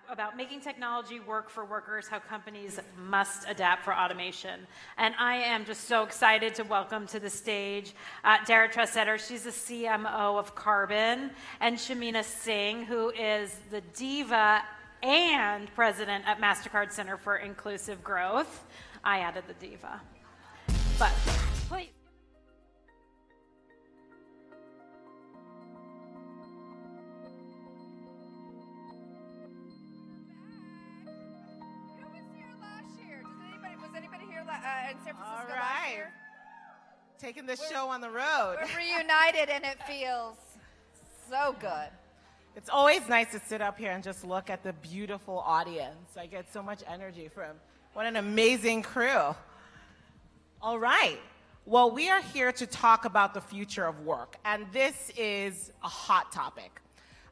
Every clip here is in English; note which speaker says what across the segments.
Speaker 1: about making technology work for workers, how companies must adapt for automation. And I am just so excited to welcome to the stage Dara Tressetter. She's the CMO of Carbon, and Shamina Singh, who is the diva and president at MasterCard Center for Inclusive Growth. I added the diva. But please.
Speaker 2: In San Francisco last year.
Speaker 3: Taking the show on the road.
Speaker 2: We're reunited and it feels so good.
Speaker 3: It's always nice to sit up here and just look at the beautiful audience. I get so much energy from what an amazing crew. All right. Well, we are here to talk about the future of work, and this is a hot topic.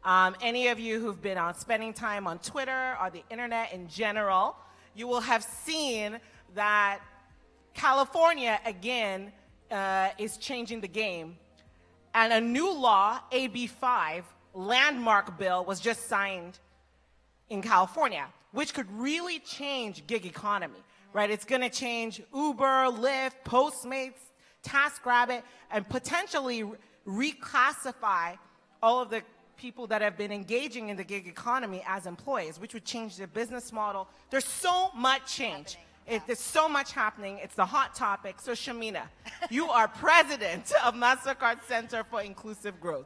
Speaker 3: Any of you who've been spending time on Twitter or the internet in general, you will have seen that California, again, is changing the game. And a new law, AB 5, landmark bill, was just signed in California, which could really change gig economy, right? It's going to change Uber, Lyft, Postmates, TaskRabbit, and potentially reclassify all of the people that have been engaging in the gig economy as employees, which would change their business model. There's so much change. There's so much happening. It's the hot topic. So Shamina, you are president of MasterCard Center for Inclusive Growth.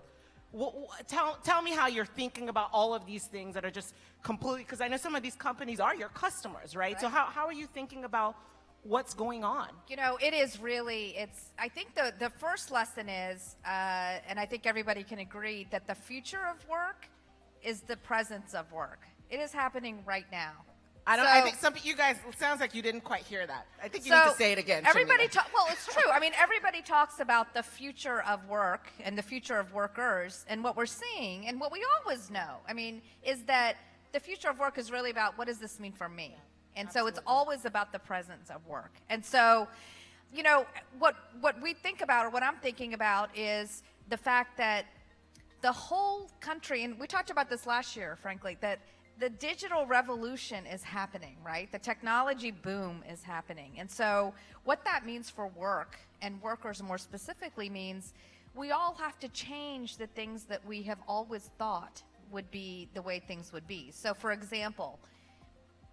Speaker 3: Tell me how you're thinking about all of these things that are just completely, because I know some of these companies are your customers, right? So how are you thinking about what's going on?
Speaker 2: You know, it is really, I think the first lesson is, and I think everybody can agree, that the future of work is the presence of work. It is happening right now.
Speaker 3: I think you guys, it sounds like you didn't quite hear that. I think you need to say it again.
Speaker 2: Well, it's true. I mean, everybody talks about the future of work and the future of workers, and what we're seeing, and what we always know, I mean, is that the future of work is really about what does this mean for me? And Absolutely. So it's always about the presence of work. And so, you know, what we think about, or what I'm thinking about, is the fact that the whole country, and we talked about this last year, frankly, that the digital revolution is happening, right? The technology boom is happening. And so what that means for work, and workers more specifically, means we all have to change the things that we have always thought would be the way things would be. So for example,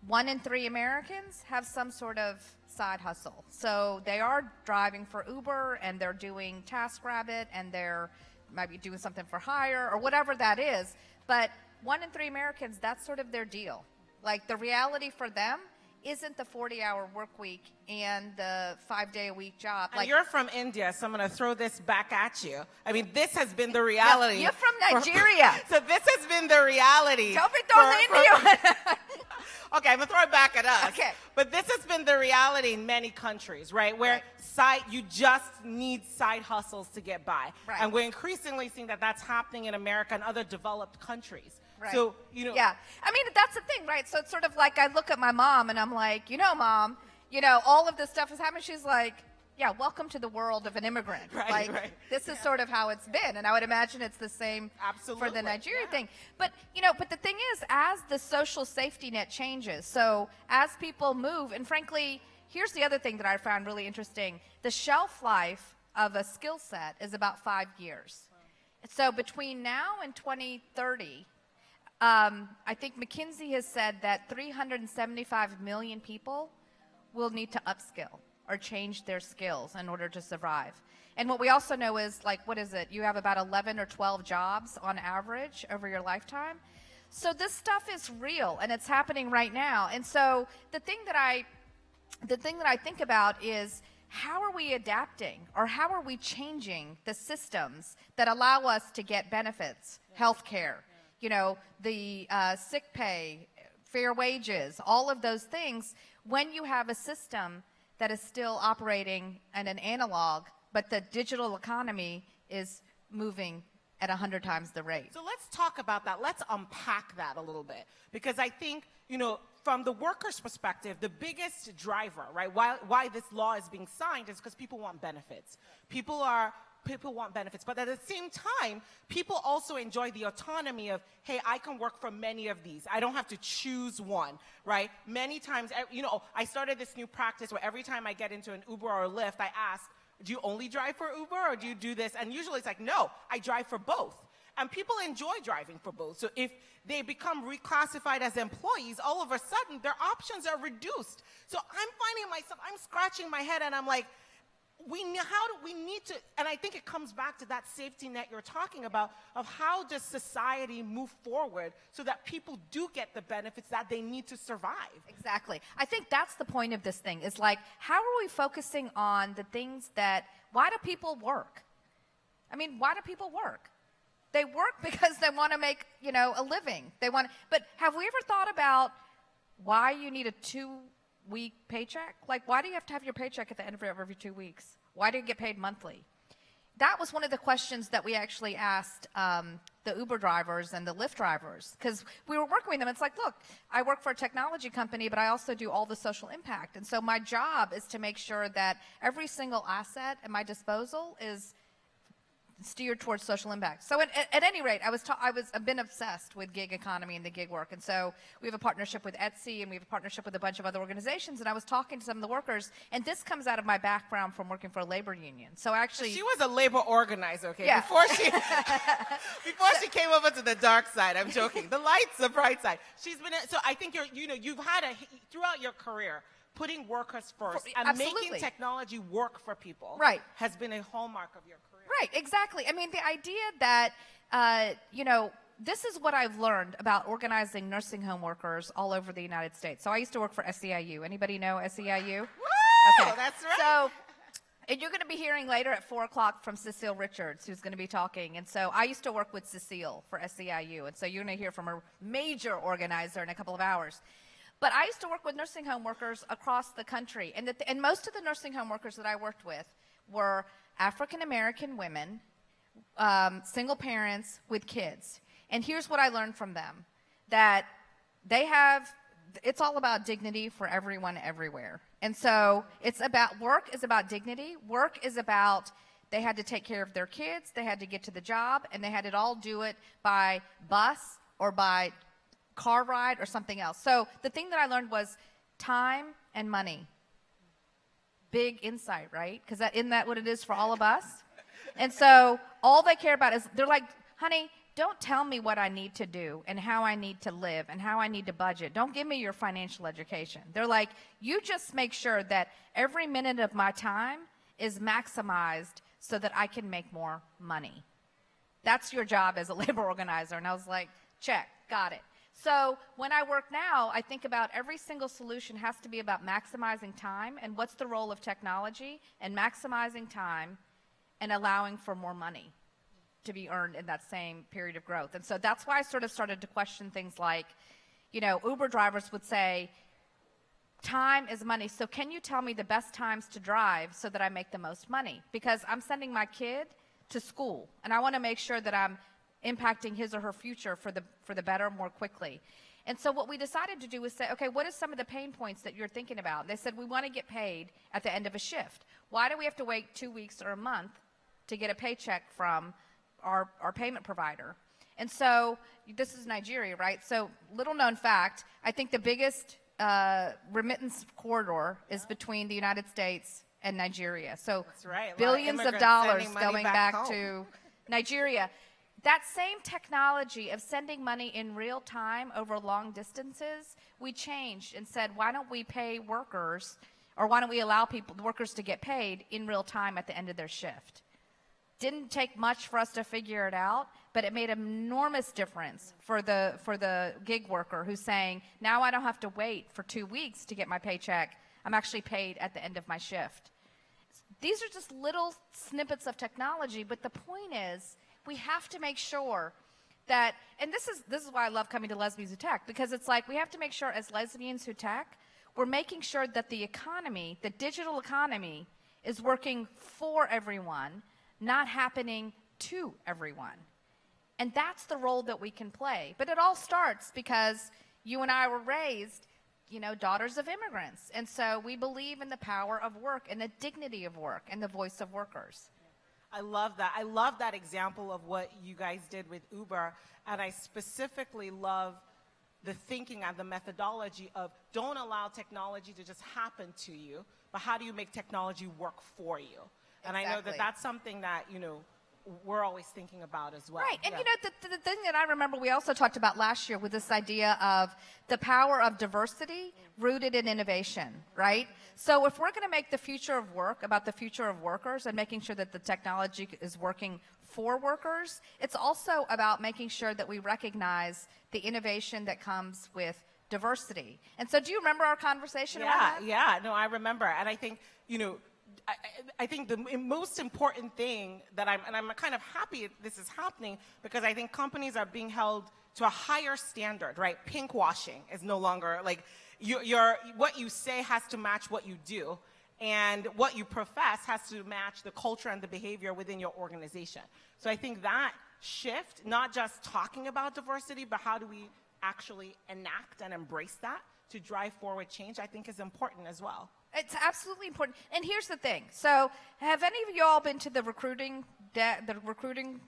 Speaker 2: 1 in 3 Americans have some sort of side hustle. So they are driving for Uber, and they're doing TaskRabbit, and they're maybe doing something for hire, or whatever that is. But 1 in 3 Americans, that's sort of their deal. Like, the reality for them isn't the 40-hour work week and the 5-day-a-week job.
Speaker 3: And you're from India, so I'm going to throw this back at you. I mean, this has been the reality.
Speaker 2: No, you're from Nigeria.
Speaker 3: So this has been the reality.
Speaker 2: Don't be throwing the India.
Speaker 3: Okay, I'm going to throw it back at us.
Speaker 2: Okay.
Speaker 3: But this has been the reality in many countries, right? Where you just need side hustles to get by.
Speaker 2: Right.
Speaker 3: And we're increasingly seeing that that's happening in America and other developed countries.
Speaker 2: Right.
Speaker 3: So, you know.
Speaker 2: Yeah. I mean, that's the thing, right? So it's sort of like I look at my mom and I'm like, you know, Mom, you know, all of this stuff is happening. She's like, yeah, welcome to the world of an immigrant.
Speaker 3: Right,
Speaker 2: This is sort of how it's been. And I would imagine it's the same for the Nigeria thing. But, you know, but the thing is, as the social safety net changes, so as people move, and frankly, here's the other thing that I found really interesting. The shelf life of a skill set is about 5 years. So between now and 2030, I think McKinsey has said that 375 million people will need to upskill or change their skills in order to survive. And what we also know is, like, what is it? You have about 11 or 12 jobs on average over your lifetime. So this stuff is real, and it's happening right now. And so the thing that I think about is, how are we adapting, or how are we changing the systems that allow us to get benefits, healthcare, you know, the sick pay, fair wages, all of those things, when you have a system that is still operating in an analog, but the digital economy is moving at 100 times the rate.
Speaker 3: So let's talk about that. Let's unpack that a little bit, because I think, you know, from the workers' perspective, the biggest driver, right, why this law is being signed is because people want benefits. People are people want benefits, but at the same time, people also enjoy the autonomy of, hey, I can work for many of these. I don't have to choose one, right? Many times, I started this new practice where every time I get into an Uber or a Lyft, I ask, do you only drive for Uber or do you do this? And usually it's like, no, I drive for both. And people enjoy driving for both. So if they become reclassified as employees, all of a sudden their options are reduced. So I'm finding myself, I'm scratching my head and I'm like, we need to, and I think it comes back to that safety net you're talking about of how does society move forward so that people do get the benefits that they need to survive.
Speaker 2: Exactly. I think that's the point of this thing is like, how are we focusing on the things that, why do people work? I mean, why do people work? They work because they want to make, a living. But have we ever thought about why you need a 2-week paycheck? Like, why do you have to have your paycheck at the end of every 2 weeks? Why do you get paid monthly? That was one of the questions that we actually asked the Uber drivers and the Lyft drivers, because we were working with them. It's like, look, I work for a technology company, but I also do all the social impact. And so my job is to make sure that every single asset at my disposal is steered towards social impact. So at any rate, I've been obsessed with gig economy and the gig work. And so we have a partnership with Etsy and we have a partnership with a bunch of other organizations. And I was talking to some of the workers, and this comes out of my background from working for a labor union. So actually,
Speaker 3: she was a labor organizer, okay?
Speaker 2: Yeah.
Speaker 3: Before she came over to the dark side, I'm joking. The light's the bright side. She's been, so I think you've had throughout your career, putting workers first and
Speaker 2: Absolutely.
Speaker 3: making technology work for people
Speaker 2: Right.
Speaker 3: has been a hallmark of your career.
Speaker 2: Right, exactly. I mean, the idea that, this is what I've learned about organizing nursing home workers all over the United States. So I used to work for SEIU. Anybody know SEIU?
Speaker 3: Woo!
Speaker 2: Okay.
Speaker 3: That's right.
Speaker 2: So, and you're going to be hearing later at 4 o'clock from Cecile Richards, who's going to be talking. And so I used to work with Cecile for SEIU. And so you're going to hear from a major organizer in a couple of hours. But I used to work with nursing home workers across the country. And most of the nursing home workers that I worked with were African-American women, single parents with kids. And here's what I learned from them, that it's all about dignity for everyone everywhere. And so work is about dignity. Work is about, they had to take care of their kids, they had to get to the job, and they had to all do it by bus or by car ride or something else. So the thing that I learned was time and money. Big insight, right? Because isn't that what it is for all of us? And so all they care about is, they're like, honey, don't tell me what I need to do and how I need to live and how I need to budget. Don't give me your financial education. They're like, you just make sure that every minute of my time is maximized so that I can make more money. That's your job as a labor organizer. And I was like, check, got it. So when I work now, I think about every single solution has to be about maximizing time and what's the role of technology and maximizing time and allowing for more money to be earned in that same period of growth. And so that's why I sort of started to question things like, Uber drivers would say, time is money. So can you tell me the best times to drive so that I make the most money? Because I'm sending my kid to school and I want to make sure that I'm impacting his or her future for the better more quickly. And so what we decided to do was say, okay, what are some of the pain points that you're thinking about? They said, we want to get paid at the end of a shift. Why do we have to wait 2 weeks or a month to get a paycheck from our payment provider? And so this is Nigeria, right? So little known fact, I think the biggest remittance corridor is between the United States and Nigeria. So
Speaker 3: That's right.
Speaker 2: billions of dollars going back to Nigeria. That same technology of sending money in real time over long distances, we changed and said, why don't we pay workers, or why don't we allow workers to get paid in real time at the end of their shift? Didn't take much for us to figure it out, but it made an enormous difference for the gig worker who's saying, now I don't have to wait for 2 weeks to get my paycheck. I'm actually paid at the end of my shift. These are just little snippets of technology, but the point is, we have to make sure that, and this is why I love coming to Lesbians Who Tech, because it's like we have to make sure as lesbians who tech, we're making sure that the economy, the digital economy, is working for everyone, not happening to everyone. And that's the role that we can play. But it all starts because you and I were raised, daughters of immigrants. And so we believe in the power of work and the dignity of work and the voice of workers.
Speaker 3: I love that. I love that example of what you guys did with Uber, and I specifically love the thinking and the methodology of don't allow technology to just happen to you, but how do you make technology work for you? And I know that that's something that, we're always thinking about as well.
Speaker 2: Right, and the thing that I remember we also talked about last year with this idea of the power of diversity rooted in innovation, right? So if we're going to make the future of work about the future of workers and making sure that the technology is working for workers, it's also about making sure that we recognize the innovation that comes with diversity. And so do you remember our conversation around that?
Speaker 3: Yeah, no, I remember. And I think, I think the most important thing that I'm kind of happy this is happening because I think companies are being held to a higher standard, right? Pink washing is no longer like what you say has to match what you do, and what you profess has to match the culture and the behavior within your organization. So I think that shift, not just talking about diversity, but how do we actually enact and embrace that to drive forward change, I think is important as well.
Speaker 2: It's absolutely important. And here's the thing. So have any of you all been to the recruiting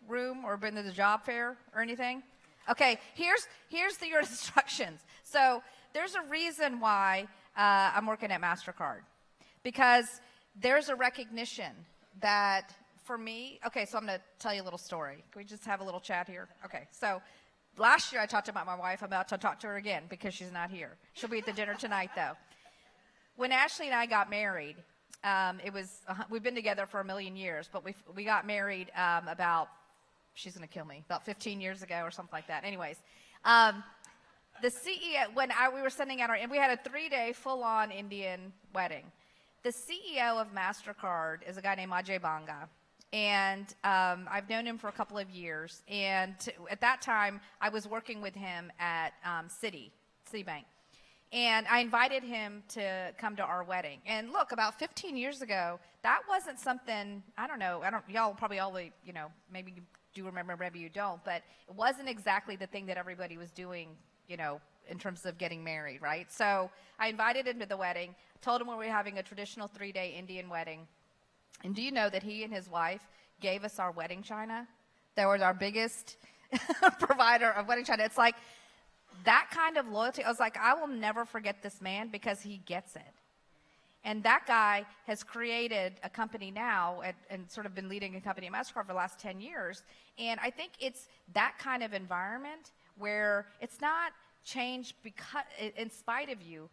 Speaker 2: room or been to the job fair or anything? Okay, here's your instructions. So there's a reason why I'm working at MasterCard. Because there's a recognition that for me, okay, so I'm going to tell you a little story. Can we just have a little chat here? Okay, so last year I talked about my wife. I'm about to talk to her again because she's not here. She'll be at the dinner tonight, though. When Ashley and I got married, we've been together for 1,000,000 years, but we got married about 15 years ago or something like that. Anyways, the CEO, we were sending out and we had a 3-day full-on Indian wedding. The CEO of MasterCard is a guy named Ajay Banga, and I've known him for a couple of years. And at that time, I was working with him at Citibank. And I invited him to come to our wedding. And look, about 15 years ago, that wasn't something, y'all probably all, maybe you do remember, maybe you don't, but it wasn't exactly the thing that everybody was doing, in terms of getting married, right? So I invited him to the wedding, told him we were having a traditional 3-day Indian wedding. And do you know that he and his wife gave us our wedding china? They were our biggest provider of wedding china. It's like, that kind of loyalty, I was like, I will never forget this man because he gets it. And that guy has created a company now and sort of been leading a company at MasterCard for the last 10 years. And I think it's that kind of environment where it's not change because, in spite of you,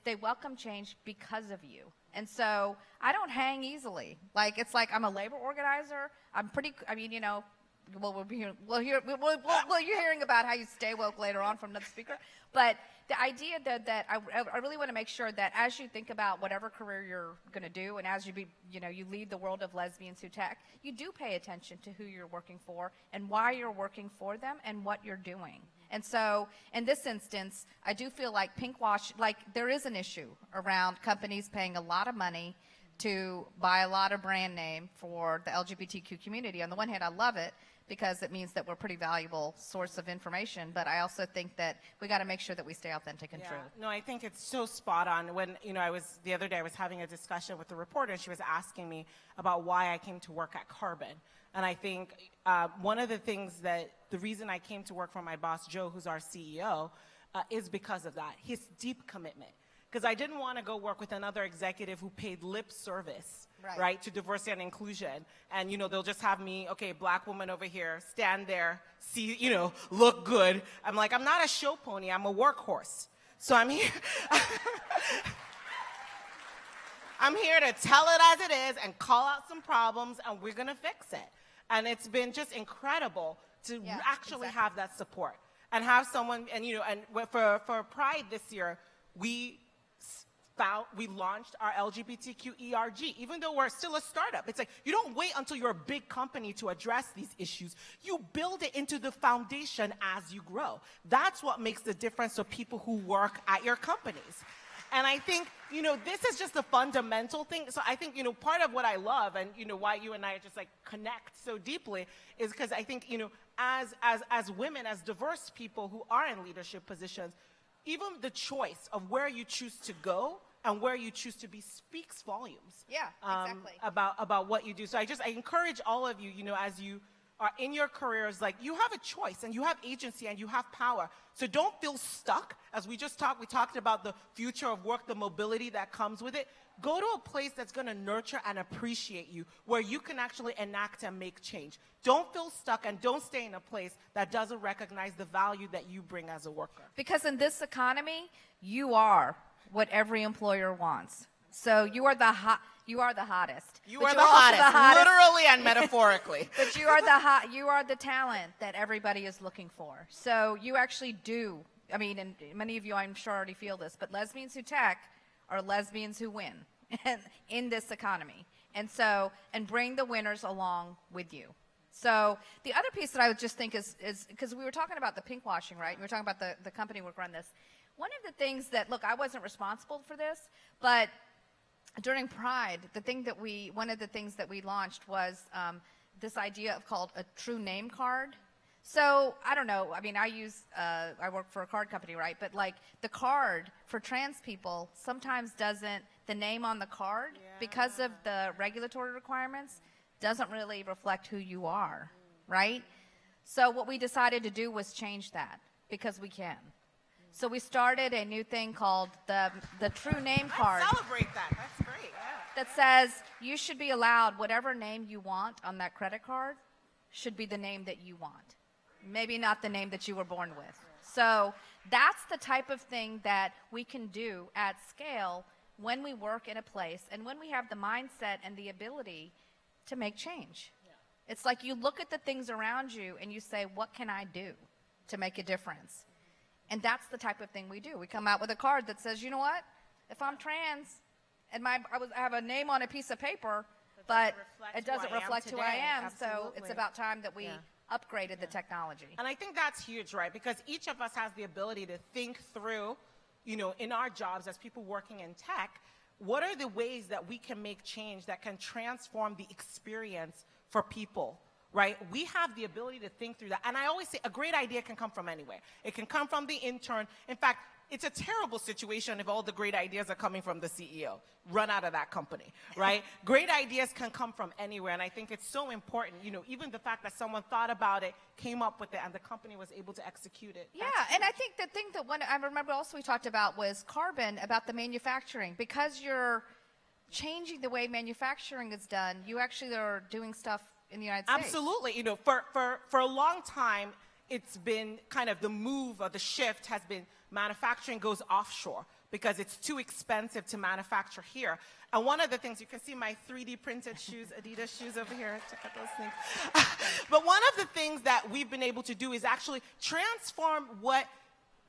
Speaker 2: they welcome change because of you. And so I don't hang easily. It's like I'm a labor organizer. You're hearing about how you stay woke later on from another speaker. But the idea that I really want to make sure that as you think about whatever career you're going to do, and as you lead the world of lesbians who tech, you do pay attention to who you're working for and why you're working for them and what you're doing. And so in this instance, I do feel like there is an issue around companies paying a lot of money to buy a lot of brand name for the LGBTQ community. On the one hand, I love it, because it means that we're a pretty valuable source of information. But I also think that we got to make sure that we stay authentic and true.
Speaker 3: No, I think it's so spot on. When, the other day I was having a discussion with a reporter, and she was asking me about why I came to work at Carbon. And I think one of the things the reason I came to work for my boss, Joe, who's our CEO, is because of that, his deep commitment. Because I didn't want to go work with another executive who paid lip service, right, to diversity and inclusion. And, they'll just have me, okay, black woman over here, stand there, see, look good. I'm like, I'm not a show pony, I'm a workhorse. So I'm here. I'm here to tell it as it is and call out some problems, and we're going to fix it. And it's been just incredible to actually have that support and have someone, and, and for Pride this year, we launched our LGBTQ ERG, even though we're still a startup. It's like, you don't wait until you're a big company to address these issues. You build it into the foundation as you grow. That's what makes the difference for people who work at your companies. And I think, this is just a fundamental thing. So I think, part of what I love and, why you and I just connect so deeply is because I think, as women, as diverse people who are in leadership positions, even the choice of where you choose to go and where you choose to be speaks volumes.
Speaker 2: Yeah, exactly.
Speaker 3: About what you do. So I encourage all of you, as you are in your careers, like, you have a choice and you have agency and you have power. So don't feel stuck. As we talked about the future of work, the mobility that comes with it. Go to a place that's going to nurture and appreciate you, where you can actually enact and make change. Don't feel stuck, and don't stay in a place that doesn't recognize the value that you bring as a worker.
Speaker 2: Because in this economy, you are what every employer wants. So you are the hottest.
Speaker 3: You are the hottest, literally and metaphorically.
Speaker 2: But you are the talent that everybody is looking for. So you actually do. I mean, and many of you, I'm sure, already feel this, but lesbians who tech are lesbians who win in this economy. And bring the winners along with you. So the other piece that I would just think is because we were talking about the pink washing, right? We were talking about the company work run this. One of the things that, look, I wasn't responsible for this, but during Pride, one of the things that we launched was this idea called a true name card. So I don't know. I mean, I work for a card company, right? But like the card for trans people sometimes the name on the card, because of the regulatory requirements, doesn't really reflect who you are, right? So what we decided to do was change that, because we can. So we started a new thing called the true name card.
Speaker 3: Let's celebrate that. That's great. Yeah.
Speaker 2: That says you should be allowed whatever name you want on that credit card should be the name that you want. Maybe not the name that you were born with. So that's the type of thing that we can do at scale when we work in a place and when we have the mindset and the ability to make change. Yeah. It's like you look at the things around you and you say, what can I do to make a difference? And that's the type of thing we do. We come out with a card that says, you know what? If I'm trans and I have a name on a piece of paper, but it doesn't reflect who I am.
Speaker 3: Absolutely.
Speaker 2: So it's about time that we upgraded the technology.
Speaker 3: And I think that's huge, right? Because each of us has the ability to think through, in our jobs as people working in tech, what are the ways that we can make change that can transform the experience for people, right? We have the ability to think through that. And I always say a great idea can come from anywhere. It can come from the intern. In fact, it's a terrible situation if all the great ideas are coming from the CEO. Run out of that company, right? Great ideas can come from anywhere, and I think it's so important, even the fact that someone thought about it, came up with it, and the company was able to execute it.
Speaker 2: Yeah, and I think the thing that I remember also we talked about was carbon, about the manufacturing. Because you're changing the way manufacturing is done, you actually are doing stuff in the United States.
Speaker 3: Absolutely. For a long time, it's been kind of the move or the shift has been manufacturing goes offshore because it's too expensive to manufacture here. And one of the things, you can see my 3D printed shoes, Adidas shoes over here, check out those things. But one of the things that we've been able to do is actually transform what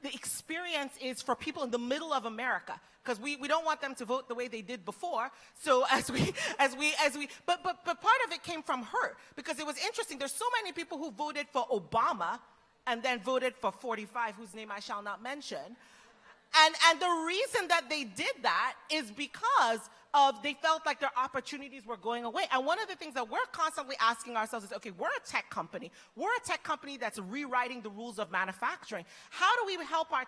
Speaker 3: the experience is for people in the middle of America, because we don't want them to vote the way they did before. So but part of it came from her, because it was interesting. There's so many people who voted for Obama and then voted for 45, whose name I shall not mention. And the reason that they did that is because they felt like their opportunities were going away. And one of the things that we're constantly asking ourselves is, okay, we're a tech company. We're a tech company that's rewriting the rules of manufacturing. How do we help our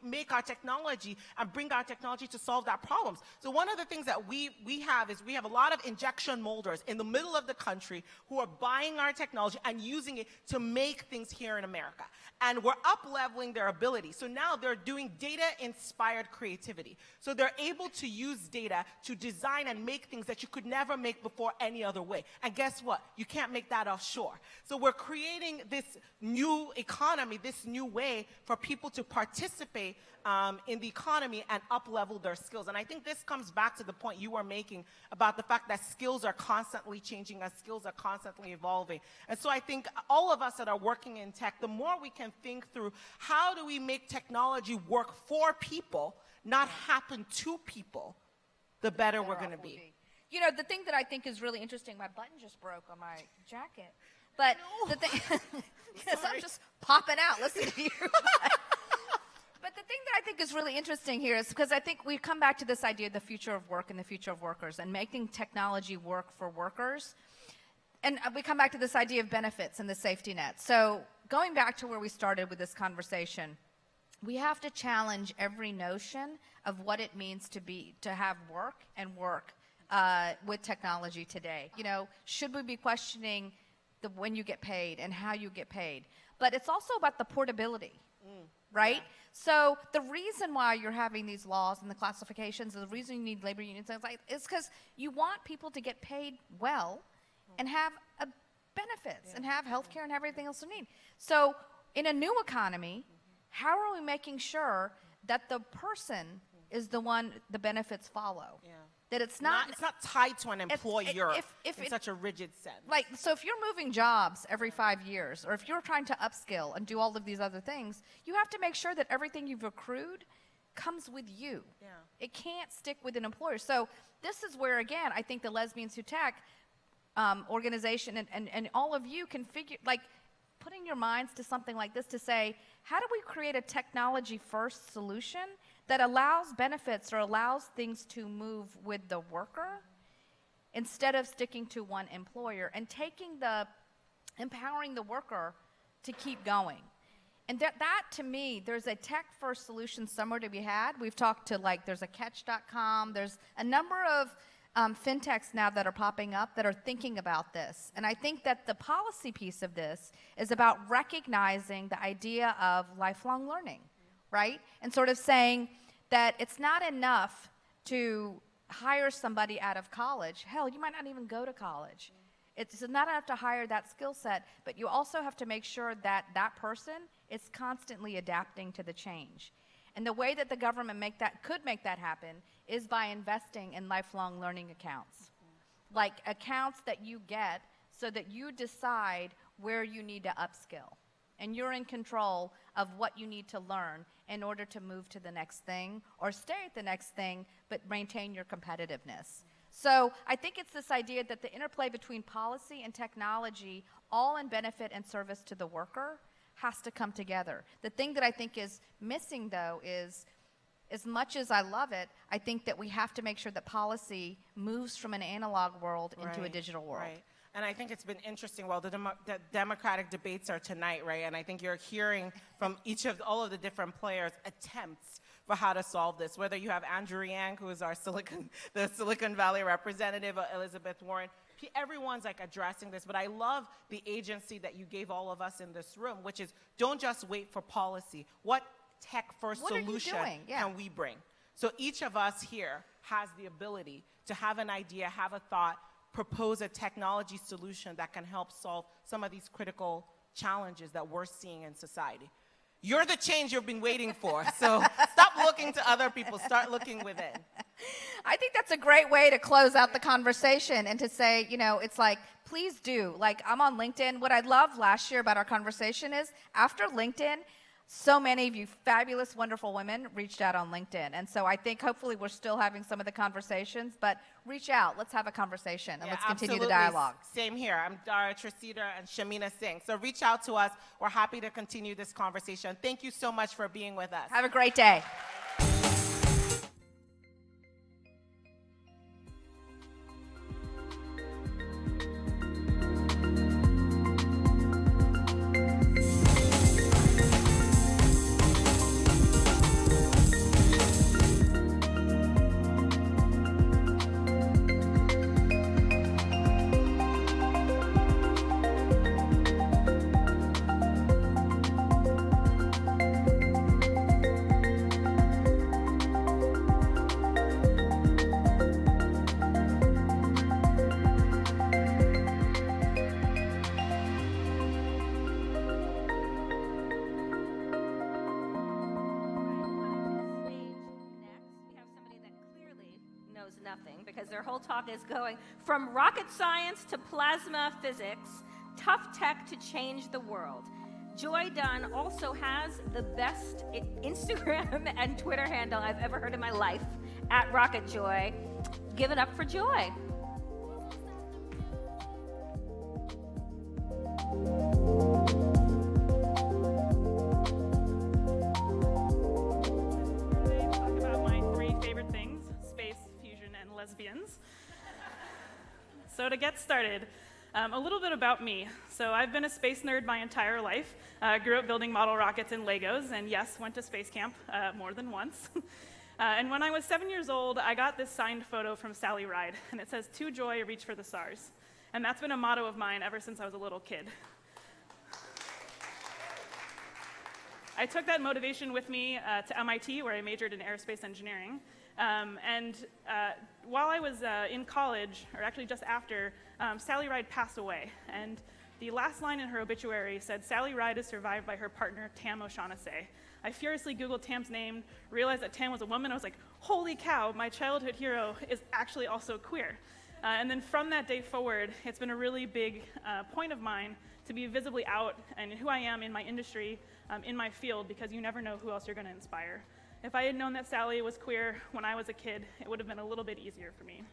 Speaker 3: make our technology and bring our technology to solve that problems? So one of the things that we have is we have a lot of injection molders in the middle of the country who are buying our technology and using it to make things here in America. And we're up-leveling their ability. So now they're doing data-inspired creativity. So they're able to use data to design and make things that you could never make before any other way. And guess what? You can't make that offshore. So we're creating this new economy, this new way for people to participate in the economy and up-level their skills. And I think this comes back to the point you were making about the fact that skills are constantly changing and skills are constantly evolving. And so I think all of us that are working in tech, the more we can think through how do we make technology work for people, not happen to people, the better we're going to be.
Speaker 2: You know, the thing that I think is really interesting, my button just broke on my jacket. But the thing, yes, I'm just popping out listening to you. But the thing that I think is really interesting here is because I think we come back to this idea of the future of work and the future of workers and making technology work for workers. And we come back to this idea of benefits and the safety net. So going back to where we started with this conversation, we have to challenge every notion of what it means to have work and work with technology today. You know, should we be questioning when you get paid and how you get paid? But it's also about the portability, right? Yeah. So the reason why you're having these laws and the classifications, and the reason you need labor unions, is because you want people to get paid well and have benefits and have health care and everything else they need. So in a new economy, how are we making sure that the person is the one the benefits follow? Yeah. That it's not
Speaker 3: tied to an employer in such a rigid sense.
Speaker 2: Like, so if you're moving jobs every 5 years, or if you're trying to upskill and do all of these other things, you have to make sure that everything you've accrued comes with you. Yeah. It can't stick with an employer. So this is where, again, I think the Lesbians Who Tech organization and all of you can figure, like, putting your minds to something like this to say, how do we create a technology-first solution that allows benefits or allows things to move with the worker instead of sticking to one employer and empowering the worker to keep going? And that to me, there's a tech-first solution somewhere to be had. We've talked to, like, there's a catch.com, there's a number of fintechs now that are popping up that are thinking about this. And I think that the policy piece of this is about recognizing the idea of lifelong learning, right? And sort of saying that it's not enough to hire somebody out of college. Hell, you might not even go to college. It's not enough to hire that skill set, but you also have to make sure that that person is constantly adapting to the change. And the way that the government could make that happen is by investing in lifelong learning accounts. Like accounts that you get so that you decide where you need to upskill. And you're in control of what you need to learn in order to move to the next thing or stay at the next thing but maintain your competitiveness. So I think it's this idea that the interplay between policy and technology, all in benefit and service to the worker, has to come together. The thing that I think is missing, though, is as much as I love it, I think that we have to make sure that policy moves from an analog world into a digital world.
Speaker 3: Right. And I think it's been interesting. Well, the Democratic debates are tonight, right? And I think you're hearing from all of the different players attempts for how to solve this. Whether you have Andrew Yang, who is the Silicon Valley representative, or Elizabeth Warren, everyone's like addressing this. But I love the agency that you gave all of us in this room, which is don't just wait for policy. What tech-first solution can we bring? So each of us here has the ability to have an idea, have a thought, propose a technology solution that can help solve some of these critical challenges that we're seeing in society. You're the change you've been waiting for, so stop looking to other people, start looking within.
Speaker 2: I think that's a great way to close out the conversation and to say, you know, it's like, please do. Like, I'm on LinkedIn. What I loved last year about our conversation is after LinkedIn, so many of you fabulous, wonderful women reached out on LinkedIn. And so I think hopefully we're still having some of the conversations, but reach out. Let's have a conversation and let's continue the dialogue.
Speaker 3: Same here. I'm Dara Tracida and Shamina Singh. So reach out to us. We're happy to continue this conversation. Thank you so much for being with us.
Speaker 2: Have a great day.
Speaker 4: Because their whole talk is going from rocket science to plasma physics, tough tech to change the world. Joy Dunn also has the best Instagram and Twitter handle I've ever heard in my life, @RocketJoy. Give it up for Joy.
Speaker 5: Talk about my 3 favorite things: space, fusion, and lesbians. So to get started, A little bit about me. So I've been a space nerd my entire life. Grew up building model rockets and Legos, and yes, went to space camp more than once. And when I was 7 years old, I got this signed photo from Sally Ride, and it says, "To joy, reach for the stars." And that's been a motto of mine ever since I was a little kid. I took that motivation with me to MIT, where I majored in aerospace engineering. While I was in college, or actually just after, Sally Ride passed away. And the last line in her obituary said, "Sally Ride is survived by her partner, Tam O'Shaughnessy." I furiously Googled Tam's name, realized that Tam was a woman. I was like, holy cow, my childhood hero is actually also queer. And then from that day forward, it's been a really big point of mine to be visibly out and who I am in my industry, in my field, because you never know who else you're going to inspire. If I had known that Sally was queer when I was a kid, it would have been a little bit easier for me.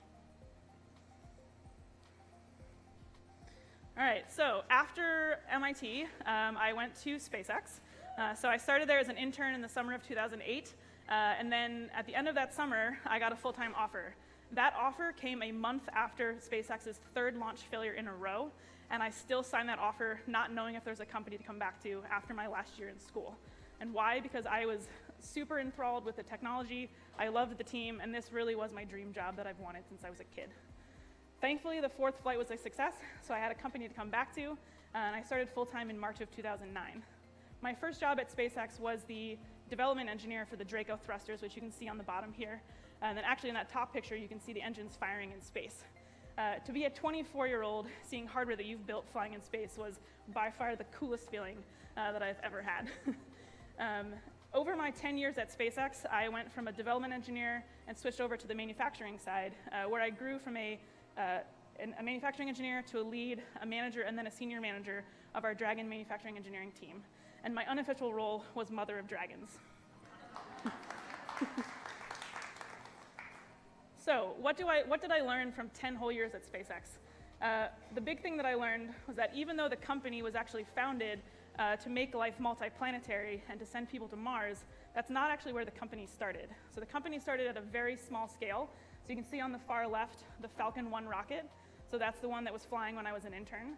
Speaker 5: All right, so after MIT, I went to SpaceX. So I started there as an intern in the summer of 2008, and then at the end of that summer, I got a full-time offer. That offer came a month after SpaceX's third launch failure in a row, and I still signed that offer not knowing if there's a company to come back to after my last year in school. And why? Because I was super enthralled with the technology, I loved the team, and this really was my dream job that I've wanted since I was a kid. Thankfully, the fourth flight was a success, so I had a company to come back to, and I started full-time in March of 2009. My first job at SpaceX was the development engineer for the Draco thrusters, which you can see on the bottom here. And then actually in that top picture, you can see the engines firing in space. To be a 24-year-old seeing hardware that you've built flying in space was by far the coolest feeling that I've ever had. Over my 10 years at SpaceX, I went from a development engineer and switched over to the manufacturing side, where I grew from a manufacturing engineer to a lead, a manager, and then a senior manager of our Dragon manufacturing engineering team. And my unofficial role was Mother of Dragons. So what did I learn from 10 whole years at SpaceX? The big thing that I learned was that even though the company was actually founded to make life multiplanetary and to send people to Mars, that's not actually where the company started. So the company started at a very small scale. So you can see on the far left, the Falcon 1 rocket. So that's the one that was flying when I was an intern.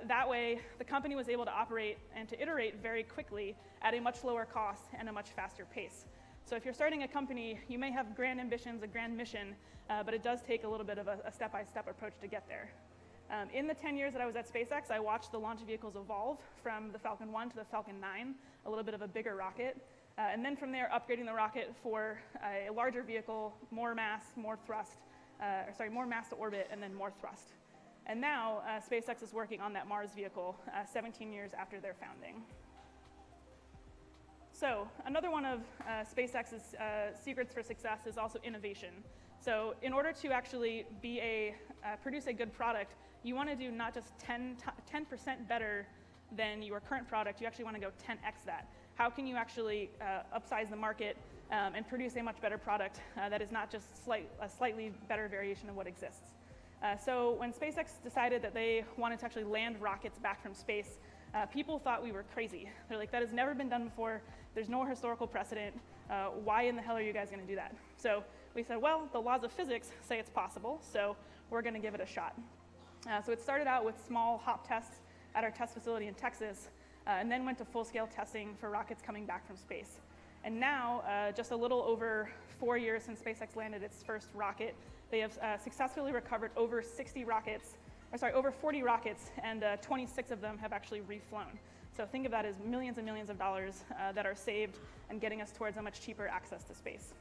Speaker 5: That way, the company was able to operate and to iterate very quickly at a much lower cost and a much faster pace. So if you're starting a company, you may have grand ambitions, a grand mission, but it does take a little bit of a step-by-step approach to get there. In the 10 years that I was at SpaceX, I watched the launch vehicles evolve from the Falcon 1 to the Falcon 9, a little bit of a bigger rocket, and then from there, upgrading the rocket for a larger vehicle, more mass, more thrust, more mass to orbit, and then more thrust. And now, SpaceX is working on that Mars vehicle 17 years after their founding. So another one of SpaceX's secrets for success is also innovation. So in order to actually produce a good product, you want to do not just 10% better than your current product, you actually want to go 10x that. How can you actually upsize the market and produce a much better product that is not just a slightly better variation of what exists? So when SpaceX decided that they wanted to actually land rockets back from space, people thought we were crazy. They're like, that has never been done before. There's no historical precedent. Why in the hell are you guys going to do that? So we said, well, the laws of physics say it's possible, so we're going to give it a shot. So it started out with small hop tests at our test facility in Texas, and then went to full-scale testing for rockets coming back from space. And now, just a little over 4 years since SpaceX landed its first rocket, they have successfully recovered over 40 rockets, and 26 of them have actually reflown. So think of that as millions and millions of dollars that are saved and getting us towards a much cheaper access to space.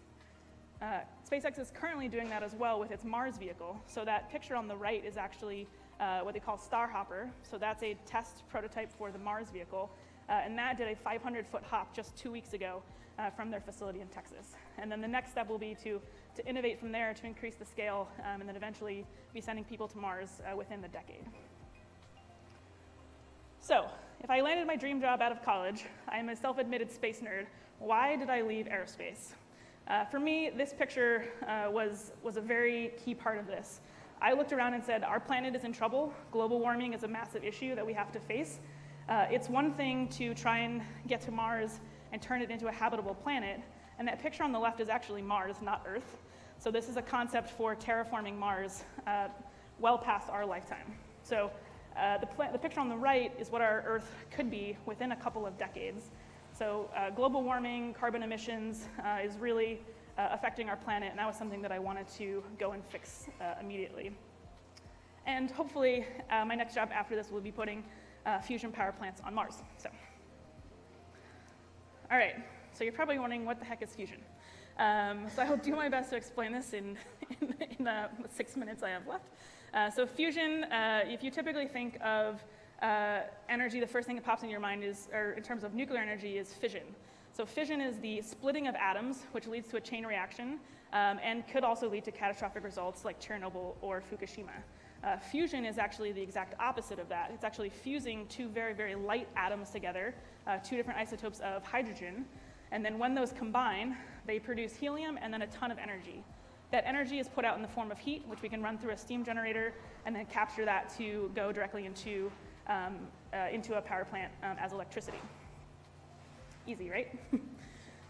Speaker 5: SpaceX is currently doing that as well with its Mars vehicle. So that picture on the right is actually what they call Starhopper. So that's a test prototype for the Mars vehicle. And that did a 500-foot hop just 2 weeks ago from their facility in Texas. And then the next step will be to innovate from there to increase the scale and then eventually be sending people to Mars within the decade. So if I landed my dream job out of college, I am a self-admitted space nerd. Why did I leave aerospace? For me, this picture was a very key part of this. I looked around and said, our planet is in trouble. Global warming is a massive issue that we have to face. It's one thing to try and get to Mars and turn it into a habitable planet, and that picture on the left is actually Mars, not Earth. So this is a concept for terraforming Mars well past our lifetime. So the picture on the right is what our Earth could be within a couple of decades. So global warming, carbon emissions is really affecting our planet, and that was something that I wanted to go and fix immediately. And hopefully, my next job after this will be putting fusion power plants on Mars. So, all right, so you're probably wondering what the heck is fusion? So I will do my best to explain this in the 6 minutes I have left. So fusion, if you typically think of energy, the first thing that pops in your mind is, or in terms of nuclear energy, is fission. So fission is the splitting of atoms, which leads to a chain reaction, and could also lead to catastrophic results like Chernobyl or Fukushima. Fusion is actually the exact opposite of that. It's actually fusing two very, very light atoms together, two different isotopes of hydrogen, and then when those combine, they produce helium and then a ton of energy. That energy is put out in the form of heat, which we can run through a steam generator and then capture that to go directly into a power plant as electricity. Easy, right?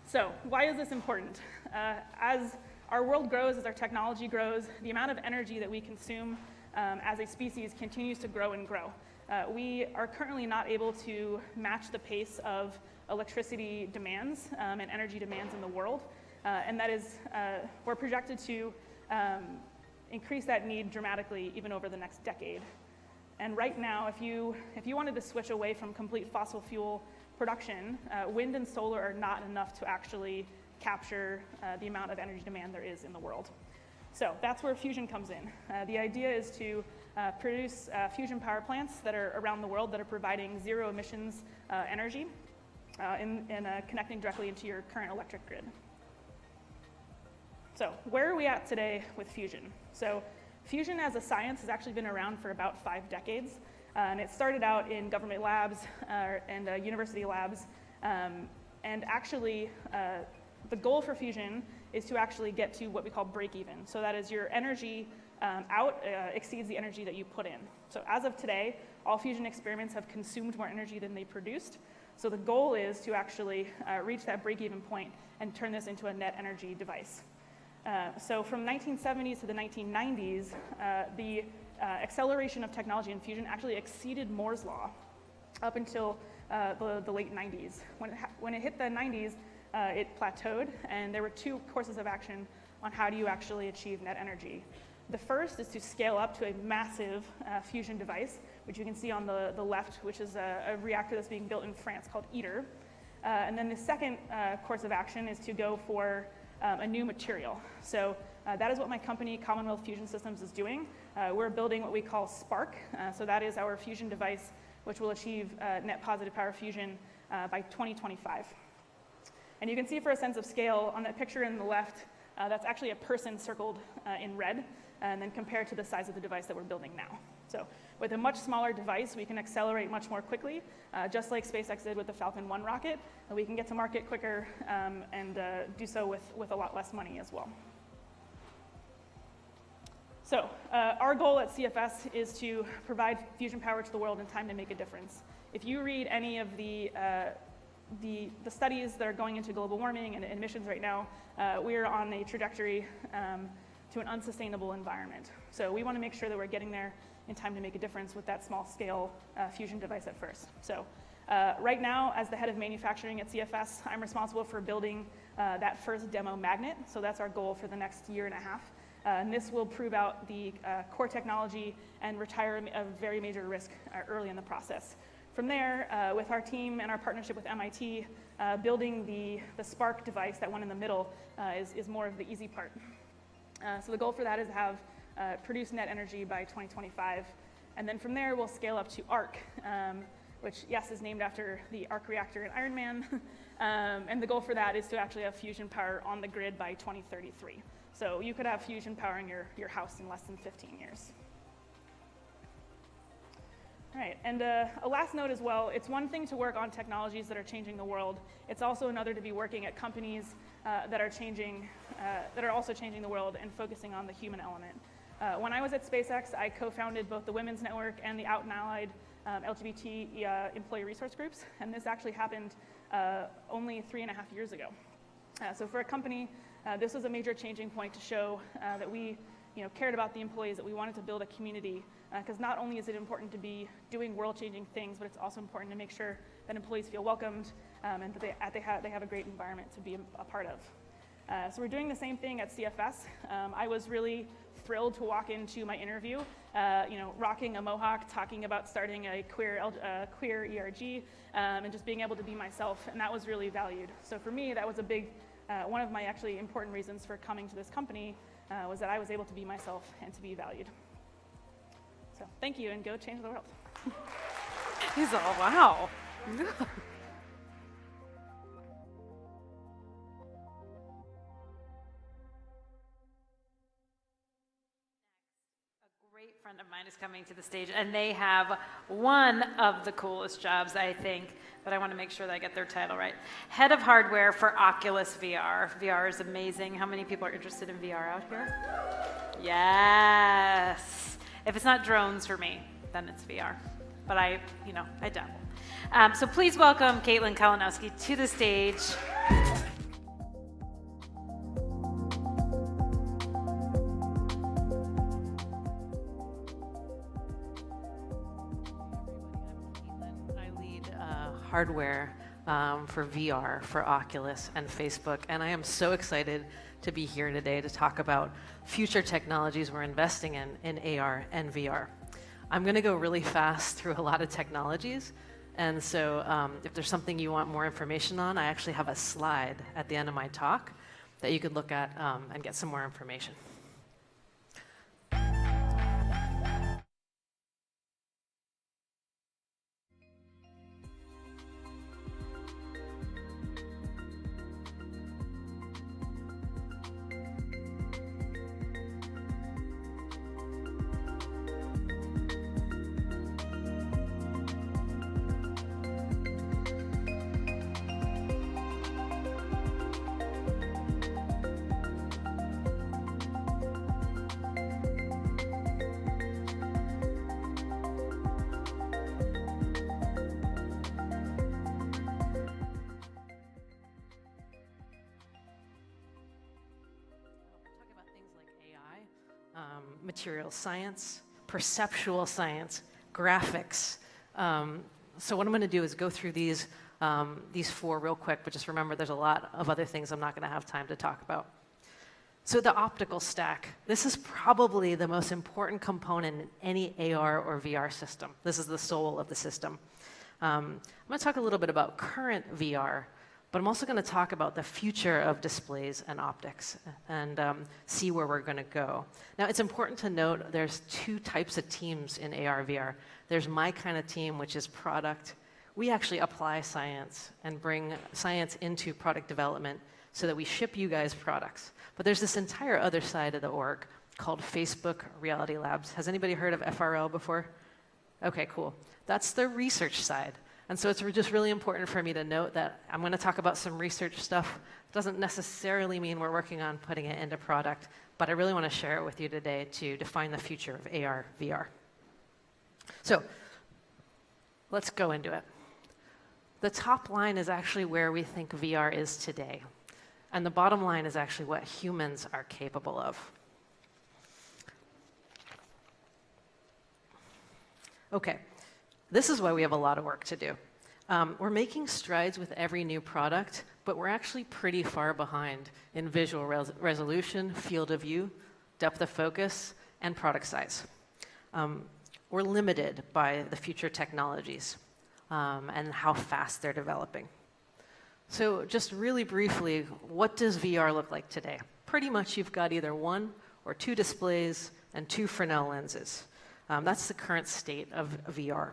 Speaker 5: So why is this important? As our world grows, as our technology grows, the amount of energy that we consume as a species continues to grow and grow. We are currently not able to match the pace of electricity demands and energy demands in the world, and that is, we're projected to increase that need dramatically even over the next decade. And right now, if you wanted to switch away from complete fossil fuel production, wind and solar are not enough to actually capture the amount of energy demand there is in the world. So that's where fusion comes in. The idea is to produce fusion power plants that are around the world that are providing zero emissions energy and connecting directly into your current electric grid. So where are we at today with fusion? So fusion as a science has actually been around for about 5 decades. And it started out in government labs and university labs. And actually, the goal for fusion is to actually get to what we call break even. So that is your energy out exceeds the energy that you put in. So as of today, all fusion experiments have consumed more energy than they produced. So the goal is to actually reach that break even point and turn this into a net energy device. So from 1970s to the 1990s, the acceleration of technology in fusion actually exceeded Moore's law up until the late 90s. When it hit the 90s, it plateaued, and there were 2 courses of action on how do you actually achieve net energy. The first is to scale up to a massive fusion device, which you can see on the left, which is a reactor that's being built in France called ITER. And then the second course of action is to go for a new material. So that is what my company, Commonwealth Fusion Systems, is doing. We're building what we call Spark. So that is our fusion device, which will achieve net positive power fusion by 2025. And you can see for a sense of scale on that picture in the left, that's actually a person circled in red, and then compared to the size of the device that we're building now. So with a much smaller device, we can accelerate much more quickly, just like SpaceX did with the Falcon 1 rocket, and we can get to market quicker and do so with a lot less money as well. So our goal at CFS is to provide fusion power to the world in time to make a difference. If you read any of the studies that are going into global warming and emissions right now, we are on a trajectory to an unsustainable environment. So we want to make sure that we're getting there in time to make a difference with that small scale fusion device at first. So right now, as the head of manufacturing at CFS, I'm responsible for building that first demo magnet. So that's our goal for the next year and a half. And this will prove out the core technology and retire a very major risk early in the process. From there, with our team and our partnership with MIT, building the Spark device, that one in the middle, is more of the easy part. So the goal for that is to have produce net energy by 2025. And then from there, we'll scale up to ARC, which, yes, is named after the ARC reactor in Iron Man. And the goal for that is to actually have fusion power on the grid by 2033. So you could have fusion powering your house in less than 15 years. All right, and a last note as well, it's one thing to work on technologies that are changing the world. It's also another to be working at companies that are also changing the world and focusing on the human element. When I was at SpaceX, I co-founded both the Women's Network and the Out and Allied LGBT employee resource groups, and this actually happened only 3.5 years ago. So for a company, this was a major changing point to show that we cared about the employees, that we wanted to build a community, because not only is it important to be doing world-changing things, but it's also important to make sure that employees feel welcomed and that they have a great environment to be a part of. So we're doing the same thing at CFS. I was really thrilled to walk into my interview, rocking a mohawk, talking about starting a queer ERG, and just being able to be myself, and that was really valued. So for me, that was a big, one of my actually important reasons for coming to this company was that I was able to be myself and to be valued. So thank you, and go change the world.
Speaker 1: He's all, wow. Great friend of mine is coming to the stage, and they have one of the coolest jobs, I think, but I want to make sure that I get their title right. Head of hardware for Oculus VR. VR is amazing. How many people are interested in VR out here? Yes. If it's not drones for me, then it's VR. But I dabble. So please welcome Caitlin Kalinowski to the stage.
Speaker 6: Hardware for VR, for Oculus and Facebook, and I am so excited to be here today to talk about future technologies we're investing in AR and VR. I'm going to go really fast through a lot of technologies, and so if there's something you want more information on, I actually have a slide at the end of my talk that you could look at and get some more information. Material science, perceptual science, graphics. So what I'm going to do is go through these four real quick, but just remember there's a lot of other things I'm not going to have time to talk about. So the optical stack. This is probably the most important component in any AR or VR system. This is the soul of the system. I'm going to talk a little bit about current VR, but I'm also going to talk about the future of displays and optics and see where we're going to go. Now, it's important to note there's two types of teams in AR, VR. There's my kind of team, which is product. We actually apply science and bring science into product development so that we ship you guys products. But there's this entire other side of the org called Facebook Reality Labs. Has anybody heard of FRL before? Okay, cool. That's the research side. And so it's just really important for me to note that I'm going to talk about some research stuff. It doesn't necessarily mean we're working on putting it into product, but I really want to share it with you today to define the future of AR, VR. So let's go into it. The top line is actually where we think VR is today. And the bottom line is actually what humans are capable of. Okay. This is why we have a lot of work to do. We're making strides with every new product, but we're actually pretty far behind in visual resolution, field of view, depth of focus, and product size. We're limited by the future technologies and how fast they're developing. So just really briefly, what does VR look like today? Pretty much you've got either one or two displays and two Fresnel lenses. That's the current state of VR.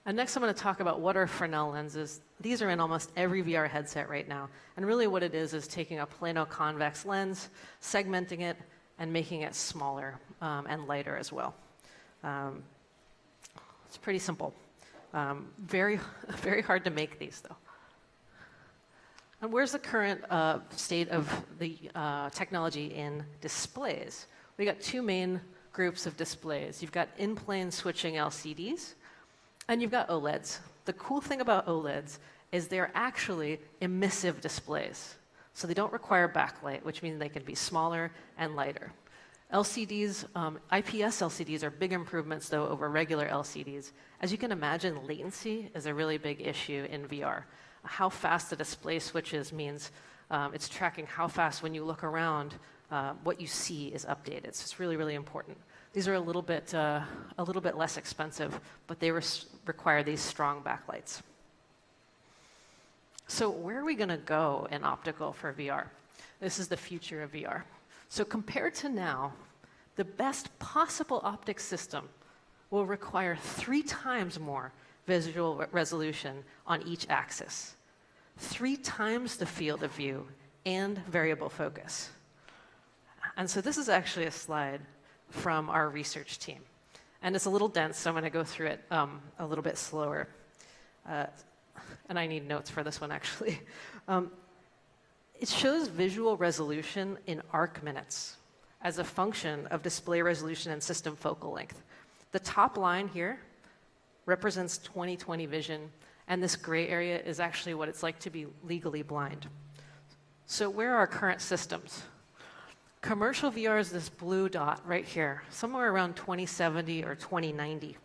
Speaker 6: And next I'm going to talk about what are Fresnel lenses. These are in almost every VR headset right now. And really what it is taking a plano convex lens, segmenting it, and making it smaller and lighter as well. It's pretty simple. Very, very hard to make these though. And where's the current state of the technology in displays? We got two main groups of displays. You've got in-plane switching LCDs, and you've got OLEDs. The cool thing about OLEDs is they're actually emissive displays. So they don't require backlight, which means they can be smaller and lighter. LCDs, IPS LCDs are big improvements, though, over regular LCDs. As you can imagine, latency is a really big issue in VR. How fast the display switches means it's tracking how fast, when you look around, what you see is updated. So it's really, really important. These are a little bit less expensive, but they require these strong backlights. So where are we going to go in optical for VR? This is the future of VR. So compared to now, the best possible optics system will require 3 times more visual resolution on each axis, 3 times the field of view, and variable focus. And so this is actually a slide from our research team. And it's a little dense, so I'm going to go through it a little bit slower. And I need notes for this one, actually. It shows visual resolution in arc minutes as a function of display resolution and system focal length. The top line here represents 20/20 vision, and this gray area is actually what it's like to be legally blind. So where are our current systems? Commercial VR is this blue dot right here, somewhere around 2070 or 2090.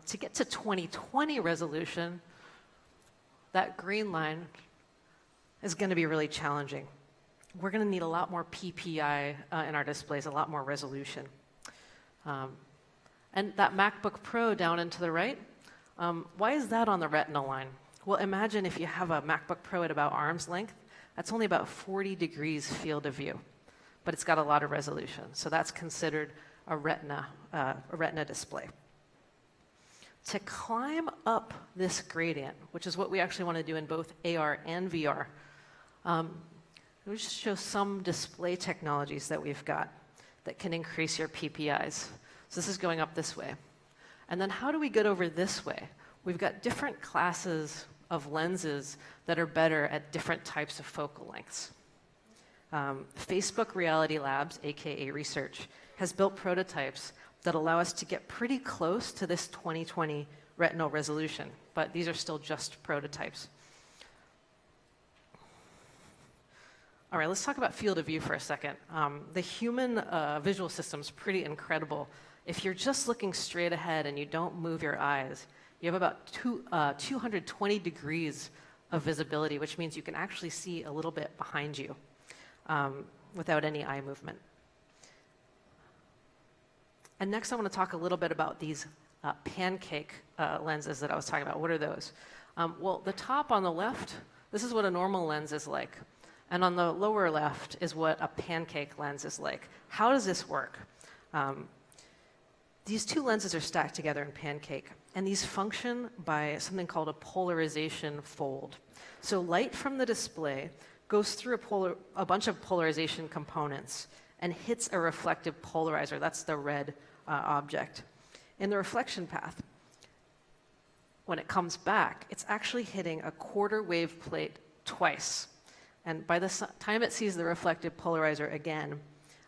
Speaker 6: To get to 2020 resolution, that green line is going to be really challenging. We're going to need a lot more PPI in our displays, a lot more resolution. And that MacBook Pro down and to the right, why is that on the retina line? Well, imagine if you have a MacBook Pro at about arm's length, that's only about 40 degrees field of view, but it's got a lot of resolution. So that's considered a retina display. To climb up this gradient, which is what we actually want to do in both AR and VR, let me just show some display technologies that we've got that can increase your PPIs. So this is going up this way. And then how do we get over this way? We've got different classes of lenses that are better at different types of focal lengths. Facebook Reality Labs, aka Research, has built prototypes that allow us to get pretty close to this 20/20 retinal resolution, but these are still just prototypes. All right, let's talk about field of view for a second. The human visual system is pretty incredible. If you're just looking straight ahead and you don't move your eyes, you have about 220 degrees of visibility, which means you can actually see a little bit behind you without any eye movement. And next I want to talk a little bit about these pancake lenses that I was talking about. What are those? Well, the top on the left, this is what a normal lens is like. And on the lower left is what a pancake lens is like. How does this work? These two lenses are stacked together in pancake, and these function by something called a polarization fold. So light from the display goes through a bunch of polarization components and hits a reflective polarizer. That's the red object. In the reflection path, when it comes back, it's actually hitting a quarter wave plate twice. And by the time it sees the reflective polarizer again,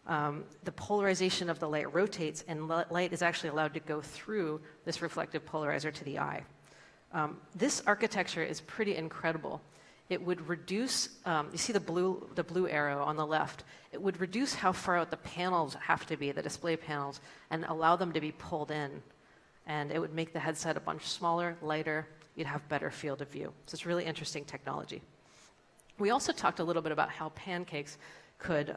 Speaker 6: the polarization of the light rotates, and light is actually allowed to go through this reflective polarizer to the eye. This architecture is pretty incredible. It would reduce, you see the blue arrow on the left, it would reduce how far out the panels have to be, the display panels, and allow them to be pulled in. And it would make the headset a bunch smaller, lighter, you'd have better field of view. So it's really interesting technology. We also talked a little bit about how pancakes could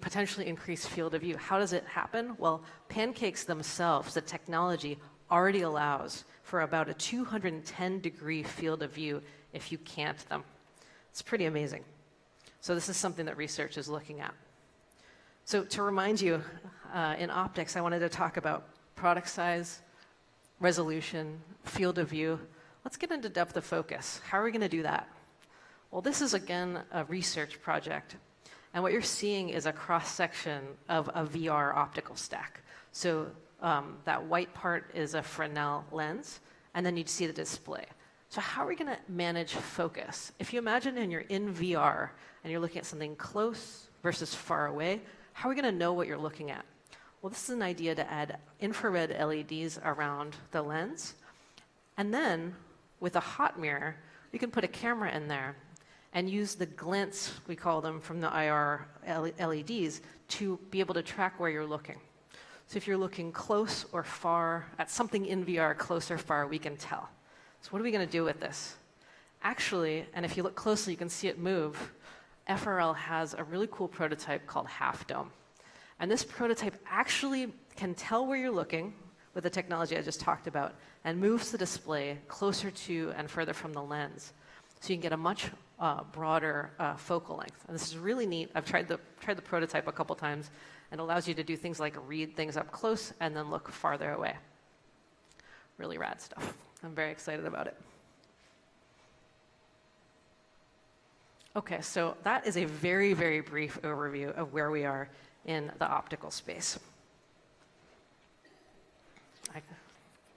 Speaker 6: potentially increase field of view. How does it happen? Well, pancakes themselves, the technology, already allows for about a 210 degree field of view if you cant them. It's pretty amazing. So this is something that research is looking at. So to remind you, in optics, I wanted to talk about product size, resolution, field of view. Let's get into depth of focus. How are we going to do that? Well, this is, again, a research project. And what you're seeing is a cross-section of a VR optical stack. So that white part is a Fresnel lens, and then you'd see the display. So how are we going to manage focus? If you imagine you're in VR and you're looking at something close versus far away, how are we going to know what you're looking at? Well, this is an idea to add infrared LEDs around the lens. And then, with a hot mirror, you can put a camera in there. and use the glints, we call them, from the IR LEDs to be able to track where you're looking. So if you're looking close or far at something in VR, close or far, we can tell. So what are we going to do with this? Actually, and if you look closely, you can see it move. FRL has a really cool prototype called Half Dome. And this prototype actually can tell where you're looking with the technology I just talked about and moves the display closer to and further from the lens. So you can get a much broader focal length. And this is really neat. I've tried the prototype a couple times, and it allows you to do things like read things up close and then look farther away. Really rad stuff. I'm very excited about it. Okay, so that is a very, very brief overview of where we are in the optical space. I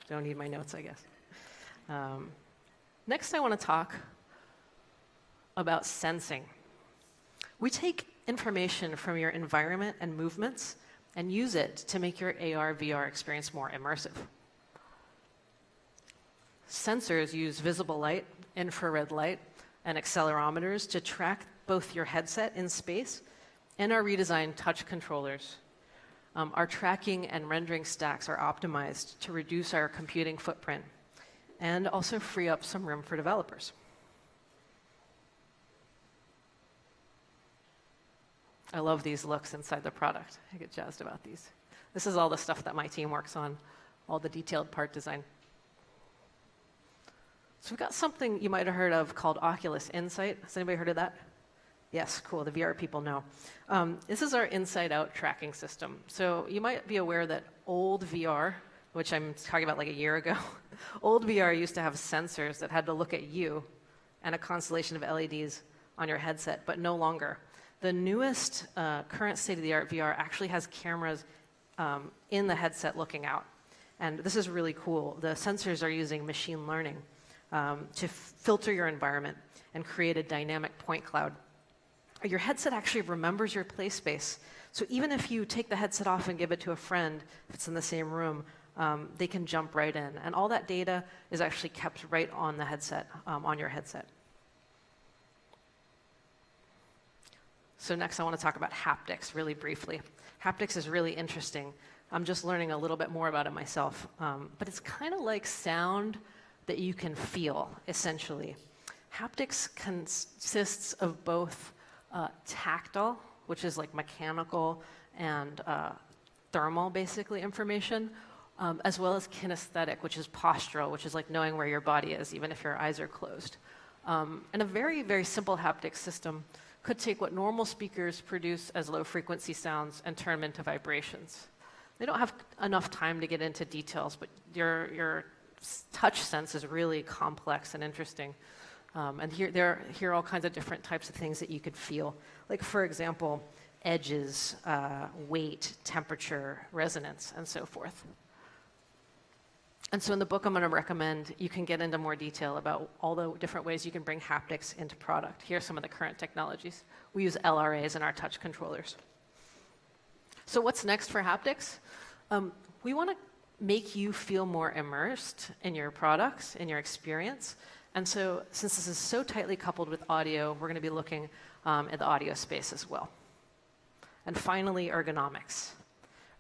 Speaker 6: don't need my notes, I guess. Next, I want to talk about sensing. We take information from your environment and movements and use it to make your AR, VR experience more immersive. Sensors use visible light, infrared light, and accelerometers to track both your headset in space and our redesigned touch controllers. Our tracking and rendering stacks are optimized to reduce our computing footprint and also free up some room for developers. I love these looks inside the product. I get jazzed about these. This is all the stuff that my team works on, all the detailed part design. So we've got something you might have heard of called Oculus Insight. Has anybody heard of that? Yes, cool, the VR people know. This is our inside-out tracking system. So you might be aware that old VR, which I'm talking about like a year ago, old VR used to have sensors that had to look at you and a constellation of LEDs on your headset, but no longer. The newest current state-of-the-art VR actually has cameras in the headset looking out. And this is really cool. The sensors are using machine learning to filter your environment and create a dynamic point cloud. Your headset actually remembers your play space. So even if you take the headset off and give it to a friend, if it's in the same room, they can jump right in. And all that data is actually kept right on the headset, on your headset. So next I want to talk about haptics really briefly. Haptics is really interesting. I'm just learning a little bit more about it myself. But it's kind of like sound that you can feel, essentially. Haptics consists of both tactile, which is like mechanical and thermal, basically, information, as well as kinesthetic, which is postural, which is like knowing where your body is, even if your eyes are closed. And a very, very simple haptic system could take what normal speakers produce as low-frequency sounds and turn them into vibrations. They don't have enough time to get into details, but your touch sense is really complex and interesting. And here are all kinds of different types of things that you could feel. Like, for example, edges, weight, temperature, resonance, and so forth. And so in the book, I'm going to recommend you can get into more detail about all the different ways you can bring haptics into product. Here are some of the current technologies. We use LRAs in our touch controllers. So what's next for haptics? We want to make you feel more immersed in your products, in your experience. And so since this is so tightly coupled with audio, we're going to be looking at the audio space as well. And finally, ergonomics.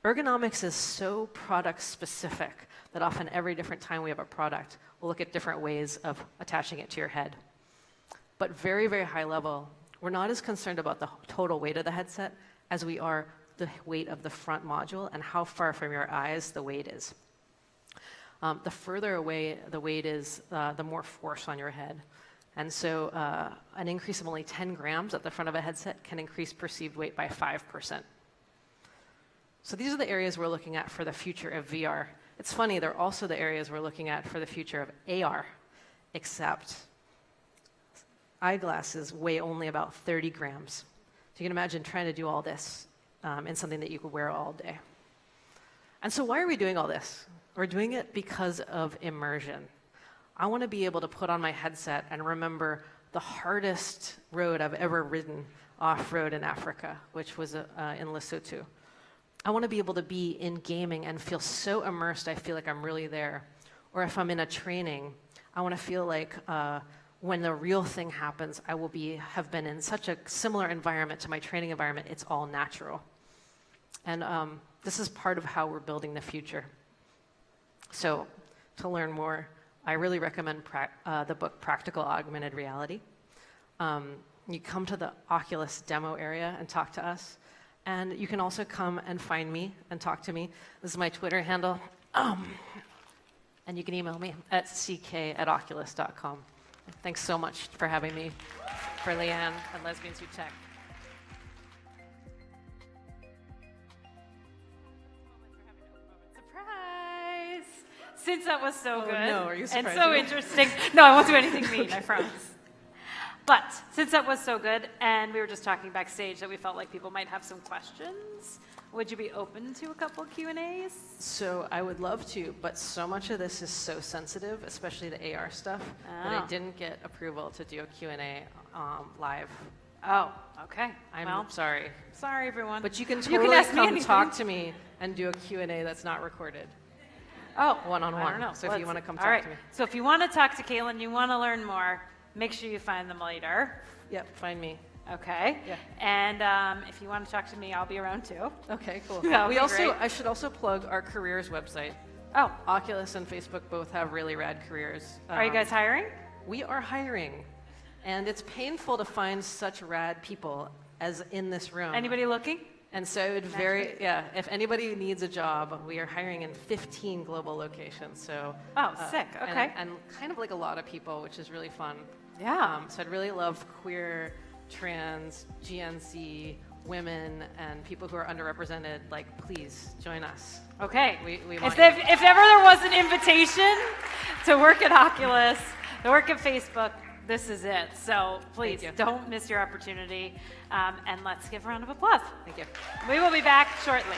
Speaker 6: Ergonomics is so product-specific that often every different time we have a product, we'll look at different ways of attaching it to your head. But very, very high level, we're not as concerned about the total weight of the headset as we are the weight of the front module and how far from your eyes the weight is. The further away the weight is, the more force on your head. And so an increase of only 10 grams at the front of a headset can increase perceived weight by 5%. So these are the areas we're looking at for the future of VR. It's funny, they're also the areas we're looking at for the future of AR, except eyeglasses weigh only about 30 grams. So you can imagine trying to do all this in something that you could wear all day. And so why are we doing all this? We're doing it because of immersion. I want to be able to put on my headset and remember the hardest road I've ever ridden off-road in Africa, which was in Lesotho. I want to be able to be in gaming and feel so immersed I feel like I'm really there. Or if I'm in a training, I want to feel like when the real thing happens, I will have been in such a similar environment to my training environment. It's all natural. And this is part of how we're building the future. So to learn more, I really recommend the book Practical Augmented Reality. You come to the Oculus demo area and talk to us. And you can also come and find me and talk to me. This is my Twitter handle. And you can email me at ck@oculus.com. Thanks so much for having me, for Leanne and Lesbians Who Tech.
Speaker 1: Surprise! Since that was so good
Speaker 6: no, are you
Speaker 1: and
Speaker 6: surprised
Speaker 1: so
Speaker 6: me?
Speaker 1: interesting. No, I won't do anything mean, I promise. But since that was so good, and we were just talking backstage that we felt like people might have some questions, would you be open to a couple Q&As?
Speaker 6: So I would love to, but so much of this is so sensitive, especially the AR stuff, that I didn't get approval to do a Q&A live.
Speaker 1: Oh, okay.
Speaker 6: I'm sorry.
Speaker 1: Sorry, everyone.
Speaker 6: But you can
Speaker 1: You
Speaker 6: totally
Speaker 1: can ask me
Speaker 6: come
Speaker 1: anything.
Speaker 6: talk to me and do a Q&A that's not recorded.
Speaker 1: Oh,
Speaker 6: One-on-one.
Speaker 1: I don't know.
Speaker 6: So if you want to come
Speaker 1: all
Speaker 6: talk
Speaker 1: right.
Speaker 6: to me.
Speaker 1: So if you want to talk to Caitlin, you want to learn more, make sure you find them later.
Speaker 6: Yep, find me.
Speaker 1: Okay.
Speaker 6: Yeah.
Speaker 1: And if you want to talk to me, I'll be around too.
Speaker 6: Okay, cool.
Speaker 1: That would be great.
Speaker 6: I should also plug our careers website.
Speaker 1: Oh,
Speaker 6: Oculus and Facebook both have really rad careers.
Speaker 1: are you guys hiring?
Speaker 6: We are hiring. And it's painful to find such rad people as in this room.
Speaker 1: Anybody looking?
Speaker 6: And so it if anybody needs a job, we are hiring in 15 global locations. So
Speaker 1: Oh, sick. Okay.
Speaker 6: and kind of like a lot of people, which is really fun.
Speaker 1: Yeah.
Speaker 6: So I'd really love queer, trans, GNC, women, and people who are underrepresented. Like, please join us.
Speaker 1: Okay.
Speaker 6: We
Speaker 1: if
Speaker 6: want
Speaker 1: ever there was an invitation to work at Oculus, to work at Facebook, this is it. So please
Speaker 6: Thank you.
Speaker 1: don't miss your opportunity. And let's give a round of applause.
Speaker 6: Thank you.
Speaker 1: We will be back shortly.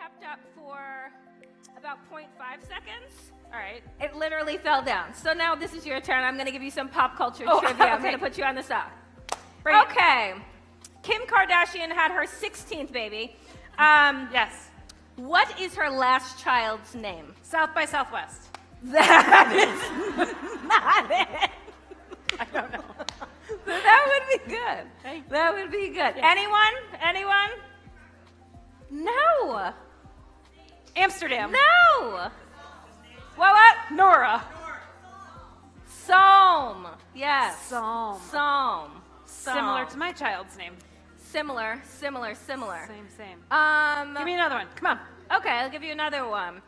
Speaker 4: kept up for about 0.5 seconds.
Speaker 1: All right.
Speaker 4: It literally fell down. So now this is your turn. I'm going to give you some pop culture trivia.
Speaker 1: okay.
Speaker 4: I'm going to put you on the spot.
Speaker 1: Bring it.
Speaker 4: Okay. Kim Kardashian had her 16th baby.
Speaker 1: Yes.
Speaker 4: What is her last child's name?
Speaker 1: South by Southwest.
Speaker 4: That is not it.
Speaker 1: I don't know.
Speaker 4: That would be good.
Speaker 1: Thank you.
Speaker 4: That would be good.
Speaker 1: Yeah.
Speaker 4: Anyone? Anyone? No.
Speaker 1: Amsterdam.
Speaker 4: No. What?
Speaker 1: Nora.
Speaker 4: Psalm. Yes.
Speaker 1: Psalm.
Speaker 4: Psalm.
Speaker 1: Similar to my child's name.
Speaker 4: Similar.
Speaker 1: Same. Give me another one. Come on.
Speaker 4: Okay, I'll give you another one.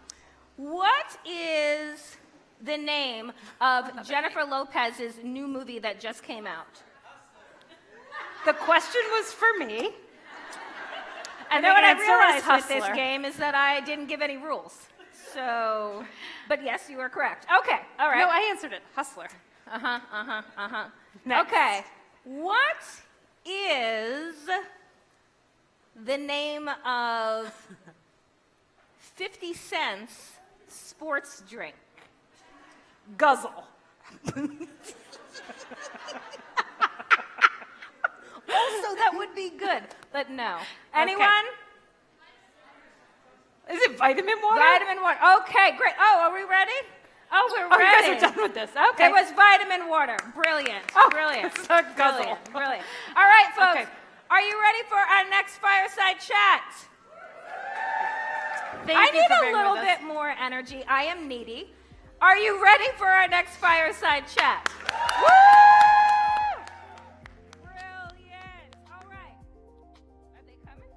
Speaker 4: What is the name of Jennifer Lopez's new movie that just came out?
Speaker 1: The question was for me.
Speaker 4: And then what I realized with this game is that I didn't give any rules. So, but yes, you were correct. Okay, all right.
Speaker 1: No, I answered it. Hustler. Next.
Speaker 4: Okay, what is the name of 50 Cent's sports drink?
Speaker 1: Guzzle.
Speaker 4: Also, that would be good, but no. Anyone?
Speaker 1: Is it vitamin water?
Speaker 4: Vitamin water. Okay, great. Oh, are we ready? Oh, we're
Speaker 1: Oh,
Speaker 4: ready.
Speaker 1: you guys are done with this. Okay.
Speaker 4: It was vitamin water. Brilliant.
Speaker 1: Oh,
Speaker 4: Brilliant.
Speaker 1: it's a guzzle.
Speaker 4: Brilliant. All right, folks.
Speaker 1: Okay.
Speaker 4: Are you ready for our next fireside chat? I
Speaker 1: Thank you
Speaker 4: need
Speaker 1: for
Speaker 4: a
Speaker 1: being
Speaker 4: little
Speaker 1: with us.
Speaker 4: bit more energy. I am needy. Are you ready for our next fireside chat? Woo! Brilliant. All right. Are they coming?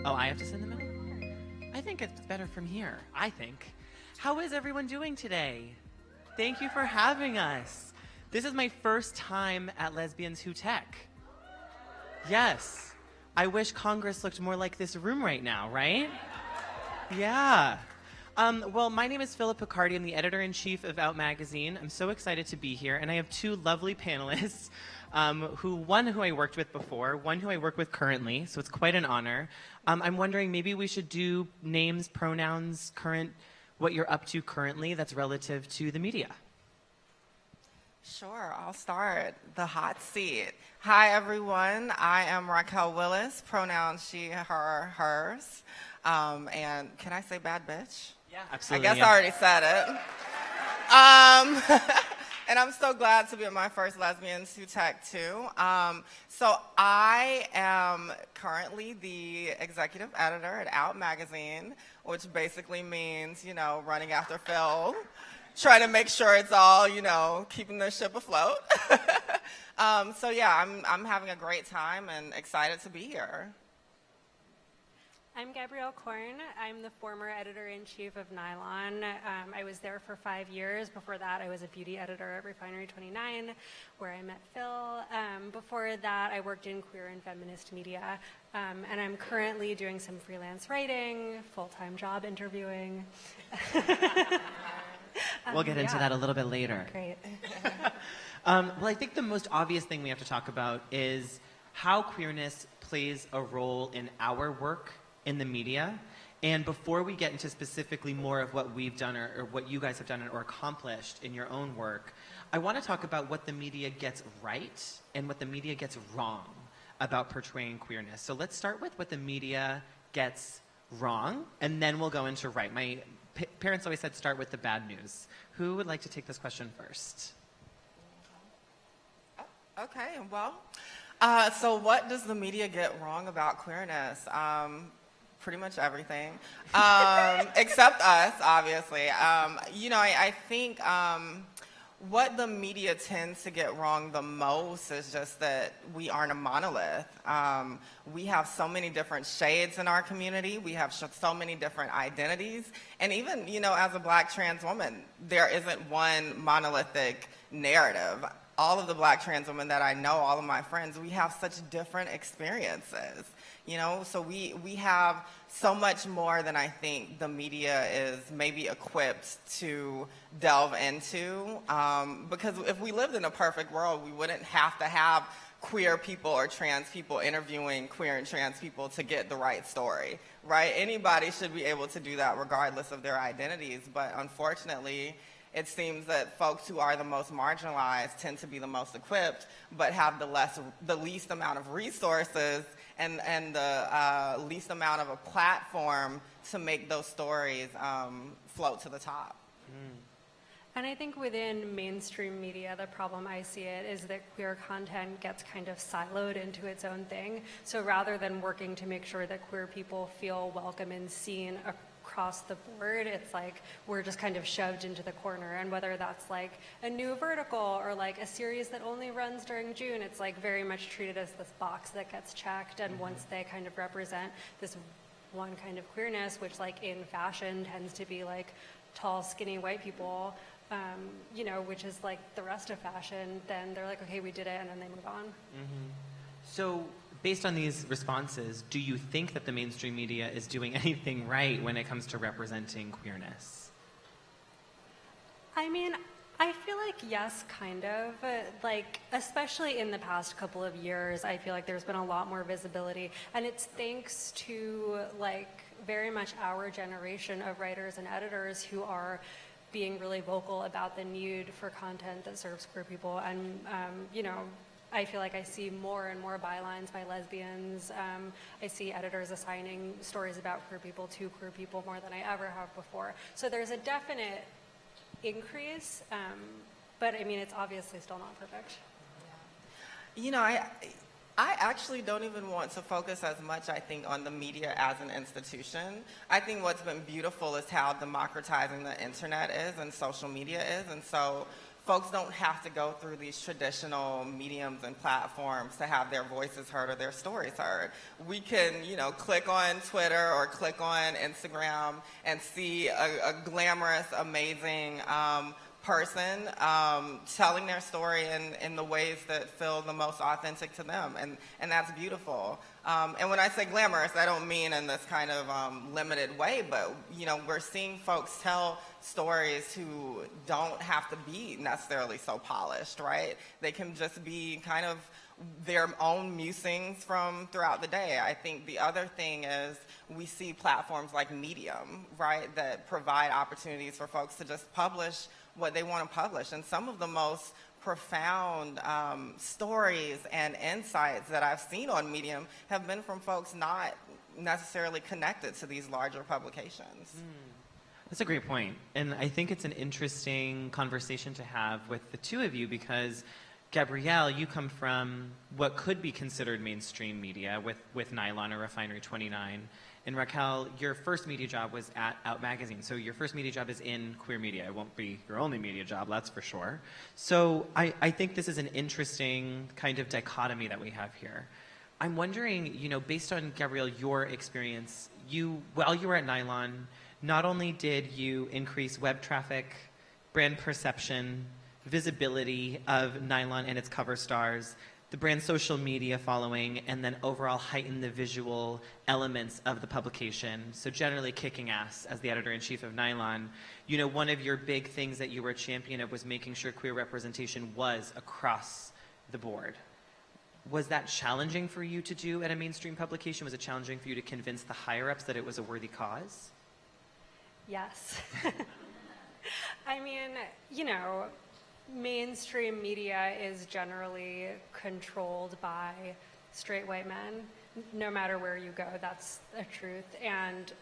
Speaker 7: I have to sit in the middle? I think it's better from here. I think. How is everyone doing today? Thank you for having us. This is my first time at Lesbians Who Tech. Yes. I wish Congress looked more like this room right now, right? Yeah. Well, my name is Philip Picardi. I'm the editor-in-chief of Out Magazine. I'm so excited to be here, and I have two lovely panelists, one who I worked with before, one who I work with currently, so it's quite an honor. I'm wondering maybe we should do names, pronouns, current, what you're up to currently that's relative to the media.
Speaker 8: Sure, I'll start. The hot seat. Hi, everyone. I am Raquel Willis, pronouns she, her, hers. And can I say bad bitch?
Speaker 7: Yeah, absolutely.
Speaker 8: I guess I already said it. And I'm so glad to be at my first Lesbians Who Tech too. So I am currently the executive editor at Out Magazine, which basically means, you know, running after Phil, trying to make sure it's all, you know, keeping the ship afloat. So yeah, I'm having a great time and excited to be here.
Speaker 9: I'm Gabrielle Korn. I'm the former editor-in-chief of Nylon. I was there for 5 years. Before that, I was a beauty editor at Refinery 29, where I met Phil. Before that, I worked in queer and feminist media. And I'm currently doing some freelance writing, full-time job interviewing.
Speaker 7: We'll get into that a little bit later.
Speaker 9: Great.
Speaker 7: Well, I think the most obvious thing we have to talk about is how queerness plays a role in our work in the media. And before we get into specifically more of what we've done or what you guys have done or accomplished in your own work, I want to talk about what the media gets right and what the media gets wrong about portraying queerness. So let's start with what the media gets wrong, and then we'll go into right. My parents always said start with the bad news. Who would like to take this question first?
Speaker 8: Okay, well, so what does the media get wrong about queerness? Pretty much everything, except us, obviously. I think what the media tends to get wrong the most is just that we aren't a monolith. We have so many different shades in our community. We have so many different identities. And even, as a Black trans woman, there isn't one monolithic narrative. All of the Black trans women that I know, all of my friends, we have such different experiences. So we have so much more than I think the media is maybe equipped to delve into. Because if we lived in a perfect world, we wouldn't have to have queer people or trans people interviewing queer and trans people to get the right story, right? Anybody should be able to do that regardless of their identities. But unfortunately, it seems that folks who are the most marginalized tend to be the most equipped, but have the least amount of resources and the least amount of a platform to make those stories float to the top.
Speaker 9: And I think within mainstream media, the problem I see it is that queer content gets kind of siloed into its own thing. So rather than working to make sure that queer people feel welcome and seen across the board, it's like we're just kind of shoved into the corner. And whether that's like a new vertical or like a series that only runs during June, it's like very much treated as this box that gets checked. And once they kind of represent this one kind of queerness, which like in fashion tends to be like tall, skinny white people, which is like the rest of fashion, then they're like, okay, we did it, and then they move on.
Speaker 7: So based on these responses, do you think that the mainstream media is doing anything right when it comes to representing queerness?
Speaker 9: I mean, I feel like yes, kind of. Like, especially in the past couple of years, I feel like there's been a lot more visibility. And it's thanks to, like, very much our generation of writers and editors who are being really vocal about the need for content that serves queer people. And, I feel like I see more and more bylines by lesbians. I see editors assigning stories about queer people to queer people more than I ever have before. So there's a definite increase, but I mean, it's obviously still not perfect.
Speaker 8: I actually don't even want to focus as much, I think, on the media as an institution. I think what's been beautiful is how democratizing the internet is and social media is. And so folks don't have to go through these traditional mediums and platforms to have their voices heard or their stories heard. We can, click on Twitter or click on Instagram and see a glamorous, amazing person telling their story in the ways that feel the most authentic to them, and that's beautiful. And when I say glamorous, I don't mean in this kind of limited way, but we're seeing folks tell stories who don't have to be necessarily so polished, right? They can just be kind of their own musings from throughout the day. I think the other thing is we see platforms like Medium, right, that provide opportunities for folks to just publish what they want to publish. And some of the most profound stories and insights that I've seen on Medium have been from folks not necessarily connected to these larger publications.
Speaker 7: That's a great point. And I think it's an interesting conversation to have with the two of you because Gabrielle, you come from what could be considered mainstream media with Nylon or Refinery 29. And Raquel, your first media job was at Out Magazine. So your first media job is in queer media. It won't be your only media job, that's for sure. So I think this is an interesting kind of dichotomy that we have here. I'm wondering, based on, Gabrielle, your experience, while you were at Nylon, not only did you increase web traffic, brand perception, visibility of Nylon and its cover stars, the brand's social media following, and then overall heighten the visual elements of the publication. So generally kicking ass as the editor-in-chief of Nylon. You know, one of your big things that you were a champion of was making sure queer representation was across the board. Was that challenging for you to do at a mainstream publication? Was it challenging for you to convince the higher-ups that it was a worthy cause?
Speaker 9: Yes. I mean, you know, mainstream media is generally controlled by straight white men. No matter where you go, that's a truth. And,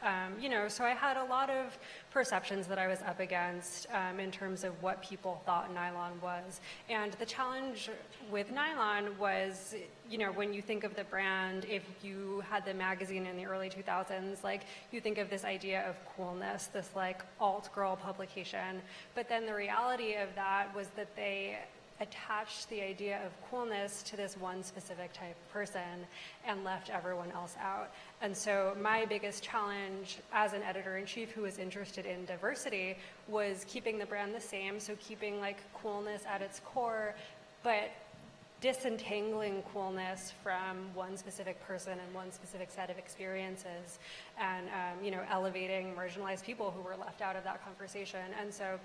Speaker 9: you know, so I had a lot of perceptions that I was up against in terms of what people thought Nylon was. And the challenge with Nylon was, you know, when you think of the brand, if you had the magazine in the early 2000s, like, you think of this idea of coolness, this, like, alt-girl publication. But then the reality of that was that they attached the idea of coolness to this one specific type of person and left everyone else out. And so my biggest challenge as an editor-in-chief who was interested in diversity was keeping the brand the same, so keeping like coolness at its core, but disentangling coolness from one specific person and one specific set of experiences, and you know, elevating marginalized people who were left out of that conversation. And so,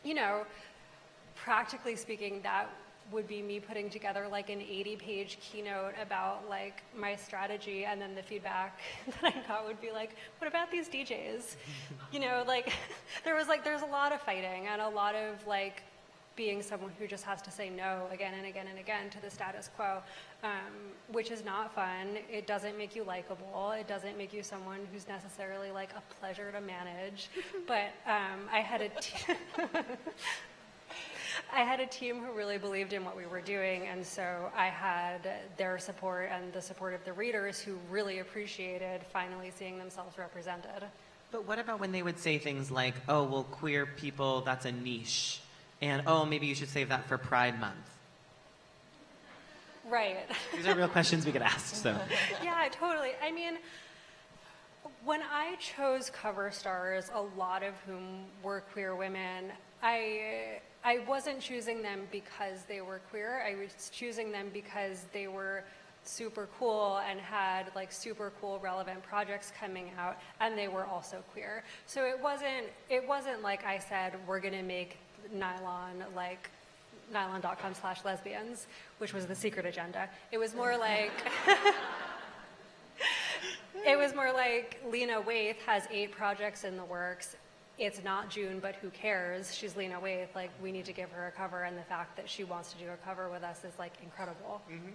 Speaker 9: you know, practically speaking, that would be me putting together like an 80-page keynote about like my strategy, and then the feedback that I got would be like, what about these DJs? You know, like there's a lot of fighting and a lot of like being someone who just has to say no again and again and again to the status quo, which is not fun. It doesn't make you likable. It doesn't make you someone who's necessarily like a pleasure to manage. But I had a team who really believed in what we were doing, and so I had their support and the support of the readers who really appreciated finally seeing themselves represented.
Speaker 7: But what about when they would say things like, oh, well, queer people, that's a niche, and oh, maybe you should save that for Pride Month?
Speaker 9: Right.
Speaker 7: These are real questions we get asked, so.
Speaker 9: Yeah, totally. I mean, when I chose cover stars, a lot of whom were queer women, I wasn't choosing them because they were queer. I was choosing them because they were super cool and had like super cool relevant projects coming out, and they were also queer. So it wasn't like I said, we're gonna make Nylon like nylon.com/lesbians, which was the secret agenda. It was more like it was more like Lena Waithe has 8 projects in the works. It's not June, but who cares? She's Lena Waithe. Like, we need to give her a cover, and the fact that she wants to do a cover with us is like incredible.
Speaker 7: Mm-hmm.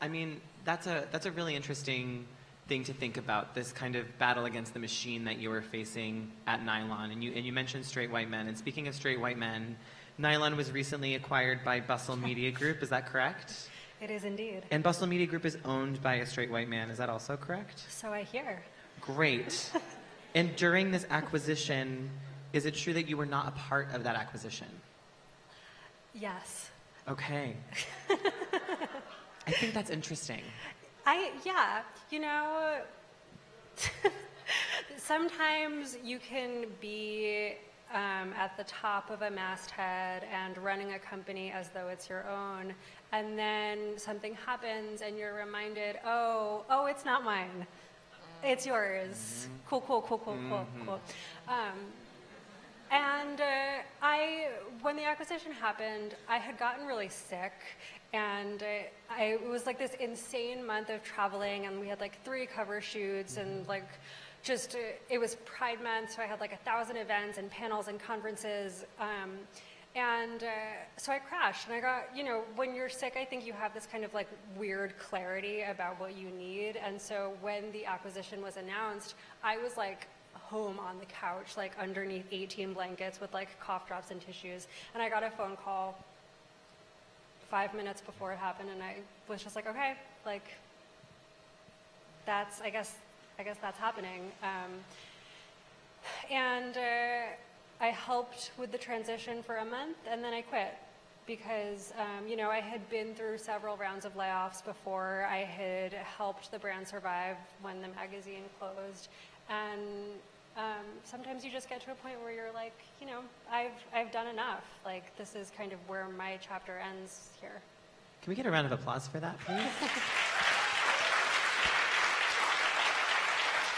Speaker 7: I mean, that's a really interesting thing to think about, this kind of battle against the machine that you were facing at Nylon. And you mentioned straight white men. And speaking of straight white men, Nylon was recently acquired by Bustle Media Group. Is that correct?
Speaker 9: It is indeed.
Speaker 7: And Bustle Media Group is owned by a straight white man. Is that also correct?
Speaker 9: So I hear.
Speaker 7: Great. And during this acquisition, is it true that you were not a part of that acquisition?
Speaker 9: Yes.
Speaker 7: Okay. I think that's interesting.
Speaker 9: Yeah, you know, sometimes you can be at the top of a masthead and running a company as though it's your own, and then something happens and you're reminded, oh, it's not mine. It's yours. Cool. And when the acquisition happened, I had gotten really sick, and it was like this insane month of traveling, and we had like 3 cover shoots, and like just, it was Pride Month, so I had like 1,000 events and panels and conferences. So I crashed, and I got, you know, when you're sick, I think you have this kind of like weird clarity about what you need. And so when the acquisition was announced, I was like home on the couch, like underneath 18 blankets with like cough drops and tissues. And I got a phone call 5 minutes before it happened, and I was just like, okay, like that's, I guess that's happening. I helped with the transition for a month, and then I quit. because, I had been through several rounds of layoffs before. I had helped the brand survive when the magazine closed. And sometimes you just get to a point where you're like, I've done enough. Like, this is kind of where my chapter ends here.
Speaker 7: Can we get a round of applause for that, please?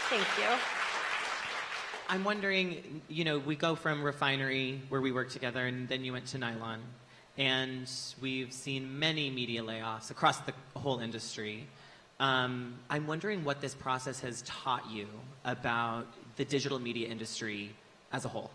Speaker 9: Thank you.
Speaker 7: I'm wondering, we go from refinery, where we work together, and then you went to nylon. And we've seen many media layoffs across the whole industry. I'm wondering what this process has taught you about the digital media industry as a whole.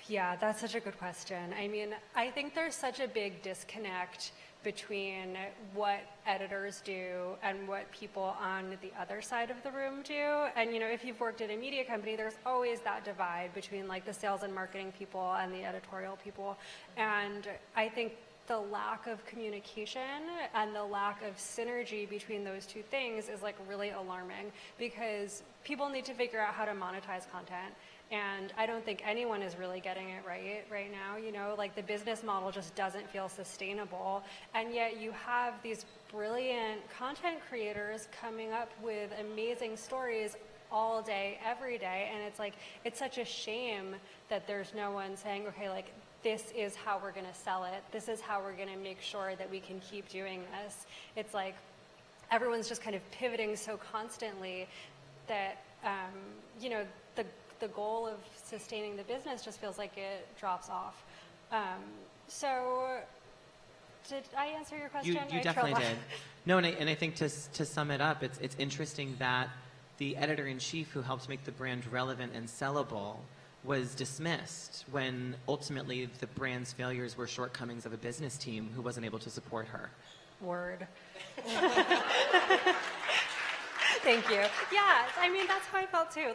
Speaker 9: Yeah, that's such a good question. I mean, I think there's such a big disconnect between what editors do and what people on the other side of the room do. And, if you've worked at a media company, there's always that divide between like the sales and marketing people and the editorial people. And I think the lack of communication and the lack of synergy between those two things is like really alarming, because people need to figure out how to monetize content. And I don't think anyone is really getting it right now. Like the business model just doesn't feel sustainable. And yet you have these brilliant content creators coming up with amazing stories all day, every day. And it's like, it's such a shame that there's no one saying, okay, like, this is how we're going to sell it. This is how we're going to make sure that we can keep doing this. It's like everyone's just kind of pivoting so constantly that, the goal of sustaining the business just feels like it drops off. So did I answer your question?
Speaker 7: You definitely did. No, and I think to sum it up, it's interesting that the editor-in-chief who helped make the brand relevant and sellable was dismissed when ultimately the brand's failures were shortcomings of a business team who wasn't able to support her.
Speaker 9: Word. Thank you. Yeah, I mean, that's how I felt too.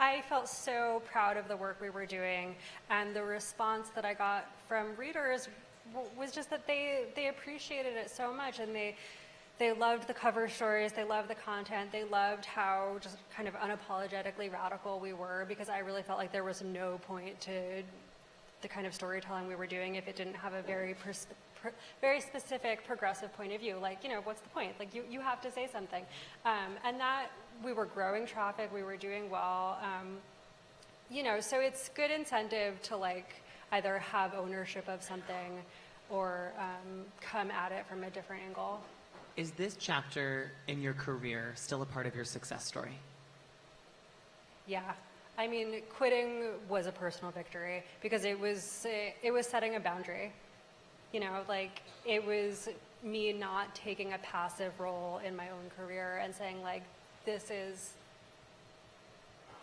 Speaker 9: I felt so proud of the work we were doing, and the response that I got from readers was just that they appreciated it so much, and they loved the cover stories, they loved the content, they loved how just kind of unapologetically radical we were, because I really felt like there was no point to the kind of storytelling we were doing if it didn't have a very specific progressive point of view. Like, what's the point? Like, you have to say something. And that we were growing traffic, we were doing well. So it's good incentive to like either have ownership of something or come at it from a different angle.
Speaker 7: Is this chapter in your career still a part of your success story?
Speaker 9: Yeah. I mean, quitting was a personal victory because it was setting a boundary. It was me not taking a passive role in my own career and saying, like, this is,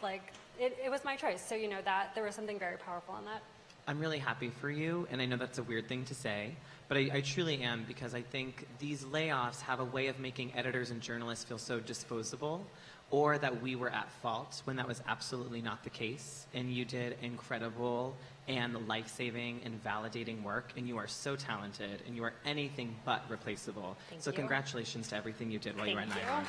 Speaker 9: like, it was my choice. So, that there was something very powerful in that.
Speaker 7: I'm really happy for you, and I know that's a weird thing to say, but I truly am, because I think these layoffs have a way of making editors and journalists feel so disposable, or that we were at fault, when that was absolutely not the case. And you did incredible and life-saving and validating work, and you are so talented, and you are anything but replaceable.
Speaker 9: Thank
Speaker 7: so
Speaker 9: you.
Speaker 7: Congratulations to everything you did while you were at Nylon.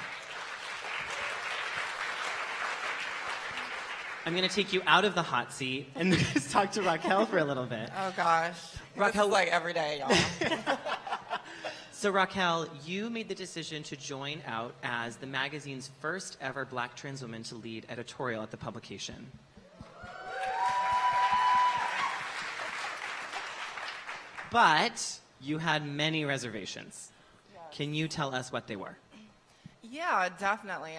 Speaker 7: I'm going to take you out of the hot seat and just talk to Raquel for a little bit.
Speaker 8: Oh gosh,
Speaker 7: Raquel,
Speaker 8: this is like every day, y'all.
Speaker 7: So Raquel, you made the decision to join out as the magazine's first ever Black trans woman to lead editorial at the publication. But you had many reservations. Can you tell us what they were?
Speaker 8: Yeah, definitely.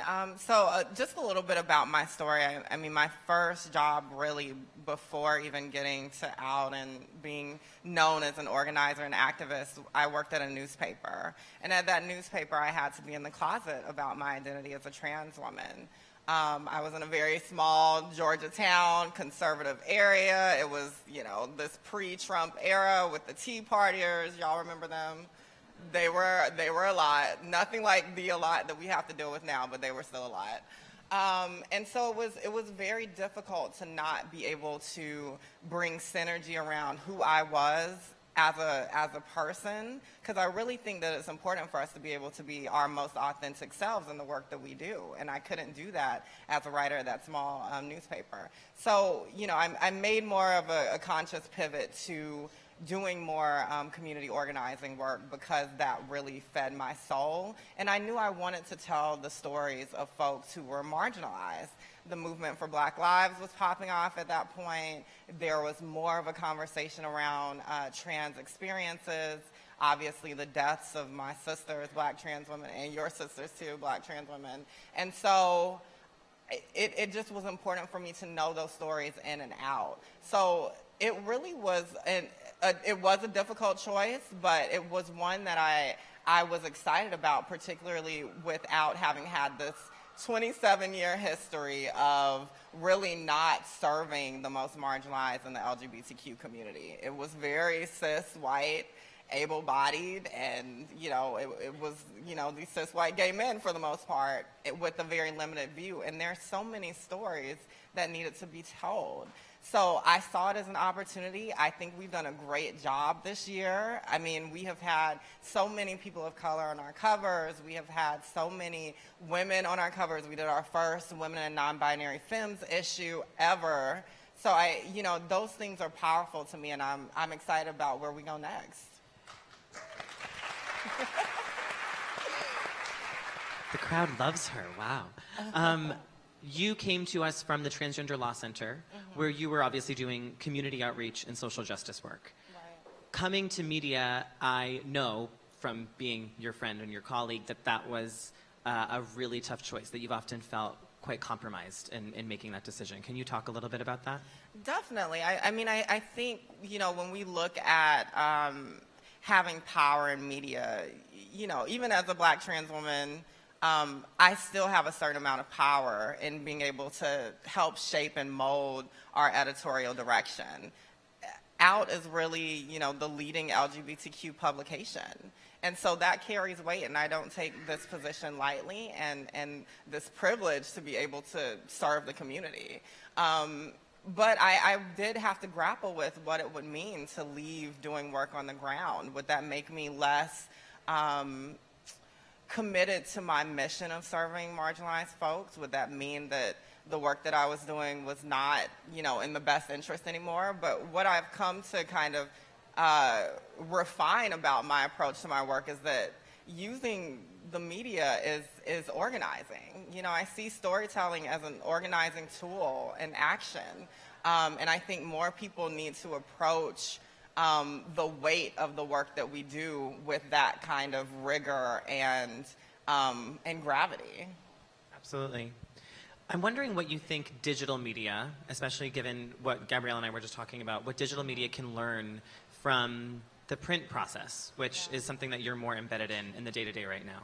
Speaker 8: Just a little bit about my story. I mean, my first job really before even getting to out and being known as an organizer and activist, I worked at a newspaper. And at that newspaper, I had to be in the closet about my identity as a trans woman. I was in a very small Georgia town, conservative area. It was, this pre-Trump era with the Tea Partiers. Y'all remember them? They were a lot. Nothing like the a lot that we have to deal with now, but they were still a lot. And so it was very difficult to not be able to bring synergy around who I was as a person, because I really think that it's important for us to be able to be our most authentic selves in the work that we do, and I couldn't do that as a writer of that small newspaper. So, I made more of a conscious pivot to doing more community organizing work because that really fed my soul, and I knew I wanted to tell the stories of folks who were marginalized. The movement for Black Lives was popping off at that point. There was more of a conversation around trans experiences. Obviously, the deaths of my sisters, Black trans women, and your sisters too, Black trans women. And so it just was important for me to know those stories in and out. So it really was, it was a difficult choice, but it was one that I was excited about, particularly without having had this 27-year history of really not serving the most marginalized in the LGBTQ community. It was very cis, white, able-bodied, and it was these cis white gay men for the most part with a very limited view. And there's so many stories that needed to be told. So I saw it as an opportunity. I think we've done a great job this year. I mean, we have had so many people of color on our covers. We have had so many women on our covers. We did our first Women and Non-Binary Femmes issue ever. So those things are powerful to me, and I'm excited about where we go next.
Speaker 7: The crowd loves her. Wow. You came to us from the Transgender Law Center, where you were obviously doing community outreach and social justice work.
Speaker 8: Right.
Speaker 7: Coming to media, I know from being your friend and your colleague that was a really tough choice, that you've often felt quite compromised in making that decision. Can you talk a little bit about that?
Speaker 8: Definitely. I think, when we look at having power in media, even as a Black trans woman, I still have a certain amount of power in being able to help shape and mold our editorial direction. Out is really, the leading LGBTQ publication. And so that carries weight, and I don't take this position lightly and this privilege to be able to serve the community. But I did have to grapple with what it would mean to leave doing work on the ground. Would that make me less committed to my mission of serving marginalized folks? Would that mean that the work that I was doing was not, in the best interest anymore? But what I've come to kind of refine about my approach to my work is that using the media is organizing. I see storytelling as an organizing tool and action. And I think more people need to approach the weight of the work that we do with that kind of rigor and gravity.
Speaker 7: Absolutely. I'm wondering what you think digital media, especially given what Gabrielle and I were just talking about, what digital media can learn from the print process, which is something that you're more embedded in the day-to-day right now.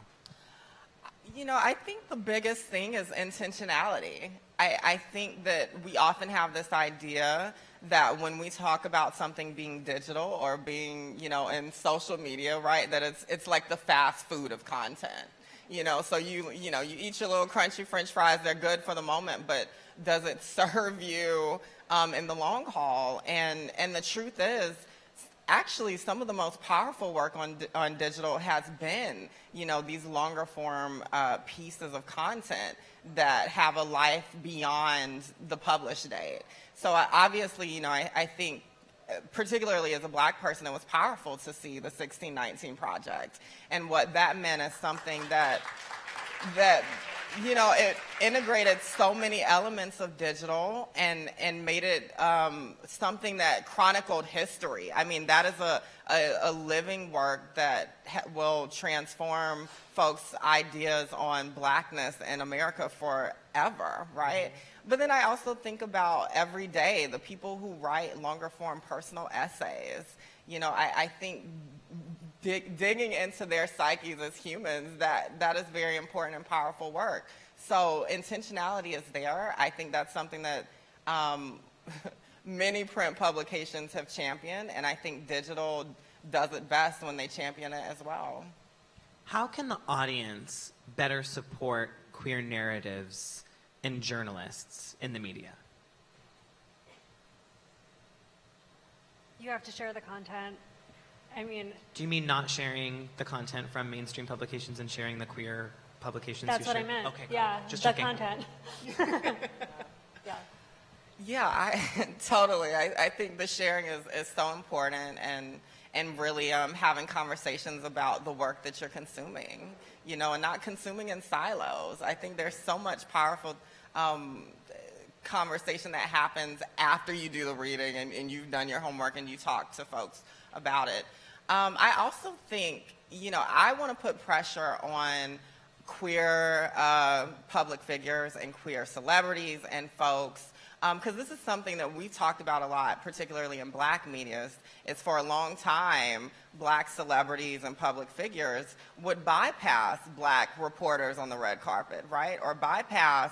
Speaker 8: I think the biggest thing is intentionality. I think that we often have this idea that when we talk about something being digital or being, in social media, right, that it's like the fast food of content. So you eat your little crunchy French fries, they're good for the moment, but does it serve you in the long haul? And the truth is, actually, some of the most powerful work on digital has been, these longer form pieces of content that have a life beyond the published date. So obviously, I think, particularly as a Black person, it was powerful to see the 1619 Project and what that meant as something that it integrated so many elements of digital and made it something that chronicled history. I mean, that is a living work that will transform folks' ideas on Blackness in America forever, right? But then I also think about every day, the people who write longer form personal essays. I think digging into their psyches as humans, that is very important and powerful work. So intentionality is there. I think that's something that many print publications have championed, and I think digital does it best when they champion it as well.
Speaker 7: How can the audience better support queer narratives and journalists in the media?
Speaker 9: You have to share the content. I mean,
Speaker 7: Do you mean not sharing the content from mainstream publications and sharing the queer publications?
Speaker 9: that's
Speaker 7: you
Speaker 9: what I
Speaker 7: share?
Speaker 9: meant.
Speaker 7: Okay,
Speaker 9: Yeah,
Speaker 7: just
Speaker 9: the
Speaker 7: checking.
Speaker 9: content. Yeah.
Speaker 8: Yeah, totally. I think the sharing is so important, and really having conversations about the work that you're consuming, and not consuming in silos. I think there's so much powerful conversation that happens after you do the reading and you've done your homework and you talk to folks about it. I also think, I want to put pressure on queer public figures and queer celebrities and folks, because this is something that we've talked about a lot, particularly in Black media. It's for a long time, Black celebrities and public figures would bypass Black reporters on the red carpet, right? Or bypass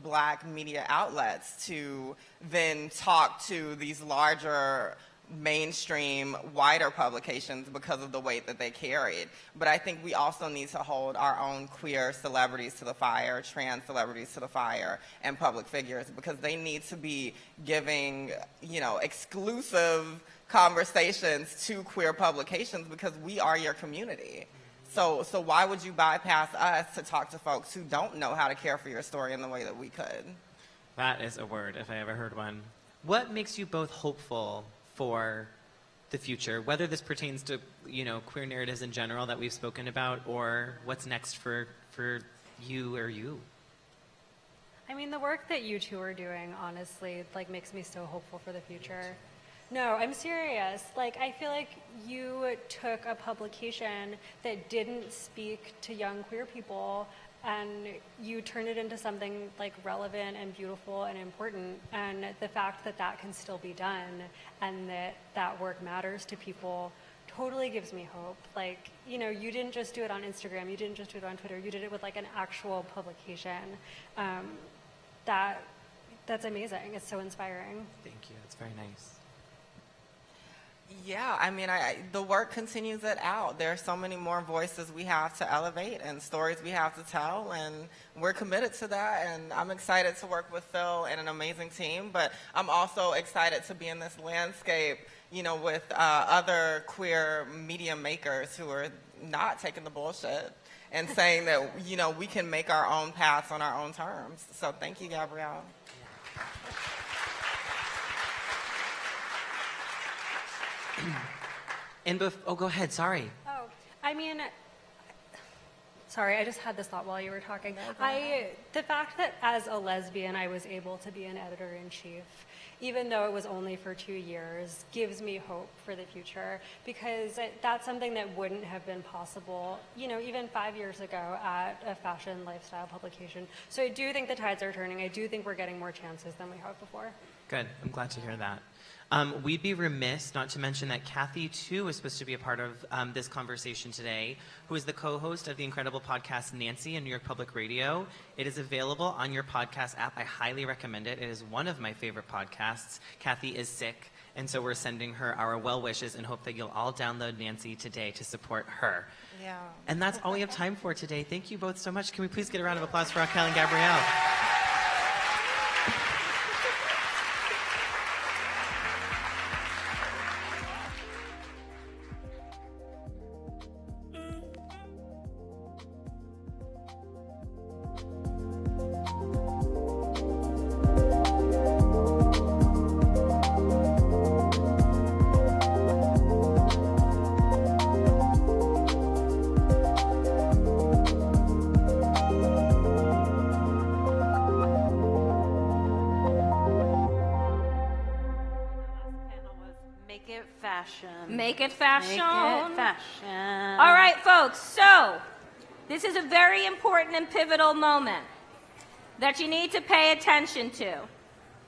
Speaker 8: Black media outlets to then talk to these larger mainstream, wider publications because of the weight that they carried. But I think we also need to hold our own queer celebrities to the fire, trans celebrities to the fire, and public figures, because they need to be giving, exclusive conversations to queer publications, because we are your community. So why would you bypass us to talk to folks who don't know how to care for your story in the way that we could?
Speaker 7: That is a word, if I ever heard one. What makes you both hopeful for the future, whether this pertains to, queer narratives in general that we've spoken about, or what's next for you or you?
Speaker 9: I mean, the work that you two are doing, honestly, makes me so hopeful for the future. No, I'm serious. I feel like you took a publication that didn't speak to young queer people and you turned it into something relevant and beautiful and important. And the fact that that can still be done and that work matters to people totally gives me hope. You didn't just do it on Instagram, you didn't just do it on Twitter, you did it with an actual publication. That's amazing. It's so inspiring.
Speaker 7: Thank you. That's very nice.
Speaker 8: Yeah, I mean, the work continues it out. There are so many more voices we have to elevate and stories we have to tell, and we're committed to that. And I'm excited to work with Phil and an amazing team, but I'm also excited to be in this landscape, with other queer media makers who are not taking the bullshit and saying that, we can make our own paths on our own terms. So thank you, Gabrielle.
Speaker 7: Go ahead, sorry.
Speaker 9: Oh, I mean, sorry, I just had this thought while you were talking. The fact that as a lesbian I was able to be an editor-in-chief, even though it was only for 2 years, gives me hope for the future, because that's something that wouldn't have been possible, even 5 years ago at a fashion lifestyle publication. So I do think the tides are turning. I do think we're getting more chances than we have before.
Speaker 7: Good. I'm glad to hear that. We'd be remiss not to mention that Kathy, too, is supposed to be a part of this conversation today, who is the co-host of the incredible podcast Nancy on New York Public Radio. It is available on your podcast app. I highly recommend it. It is one of my favorite podcasts. Kathy is sick, and so we're sending her our well wishes and hope that you'll all download Nancy today to support her.
Speaker 8: Yeah.
Speaker 7: And that's all we have time for today. Thank you both so much. Can we please get a round of applause for Raquel and Gabrielle?
Speaker 4: Make it fashion.
Speaker 1: Make it fashion.
Speaker 4: All right, folks, so this is a very important and pivotal moment that you need to pay attention to.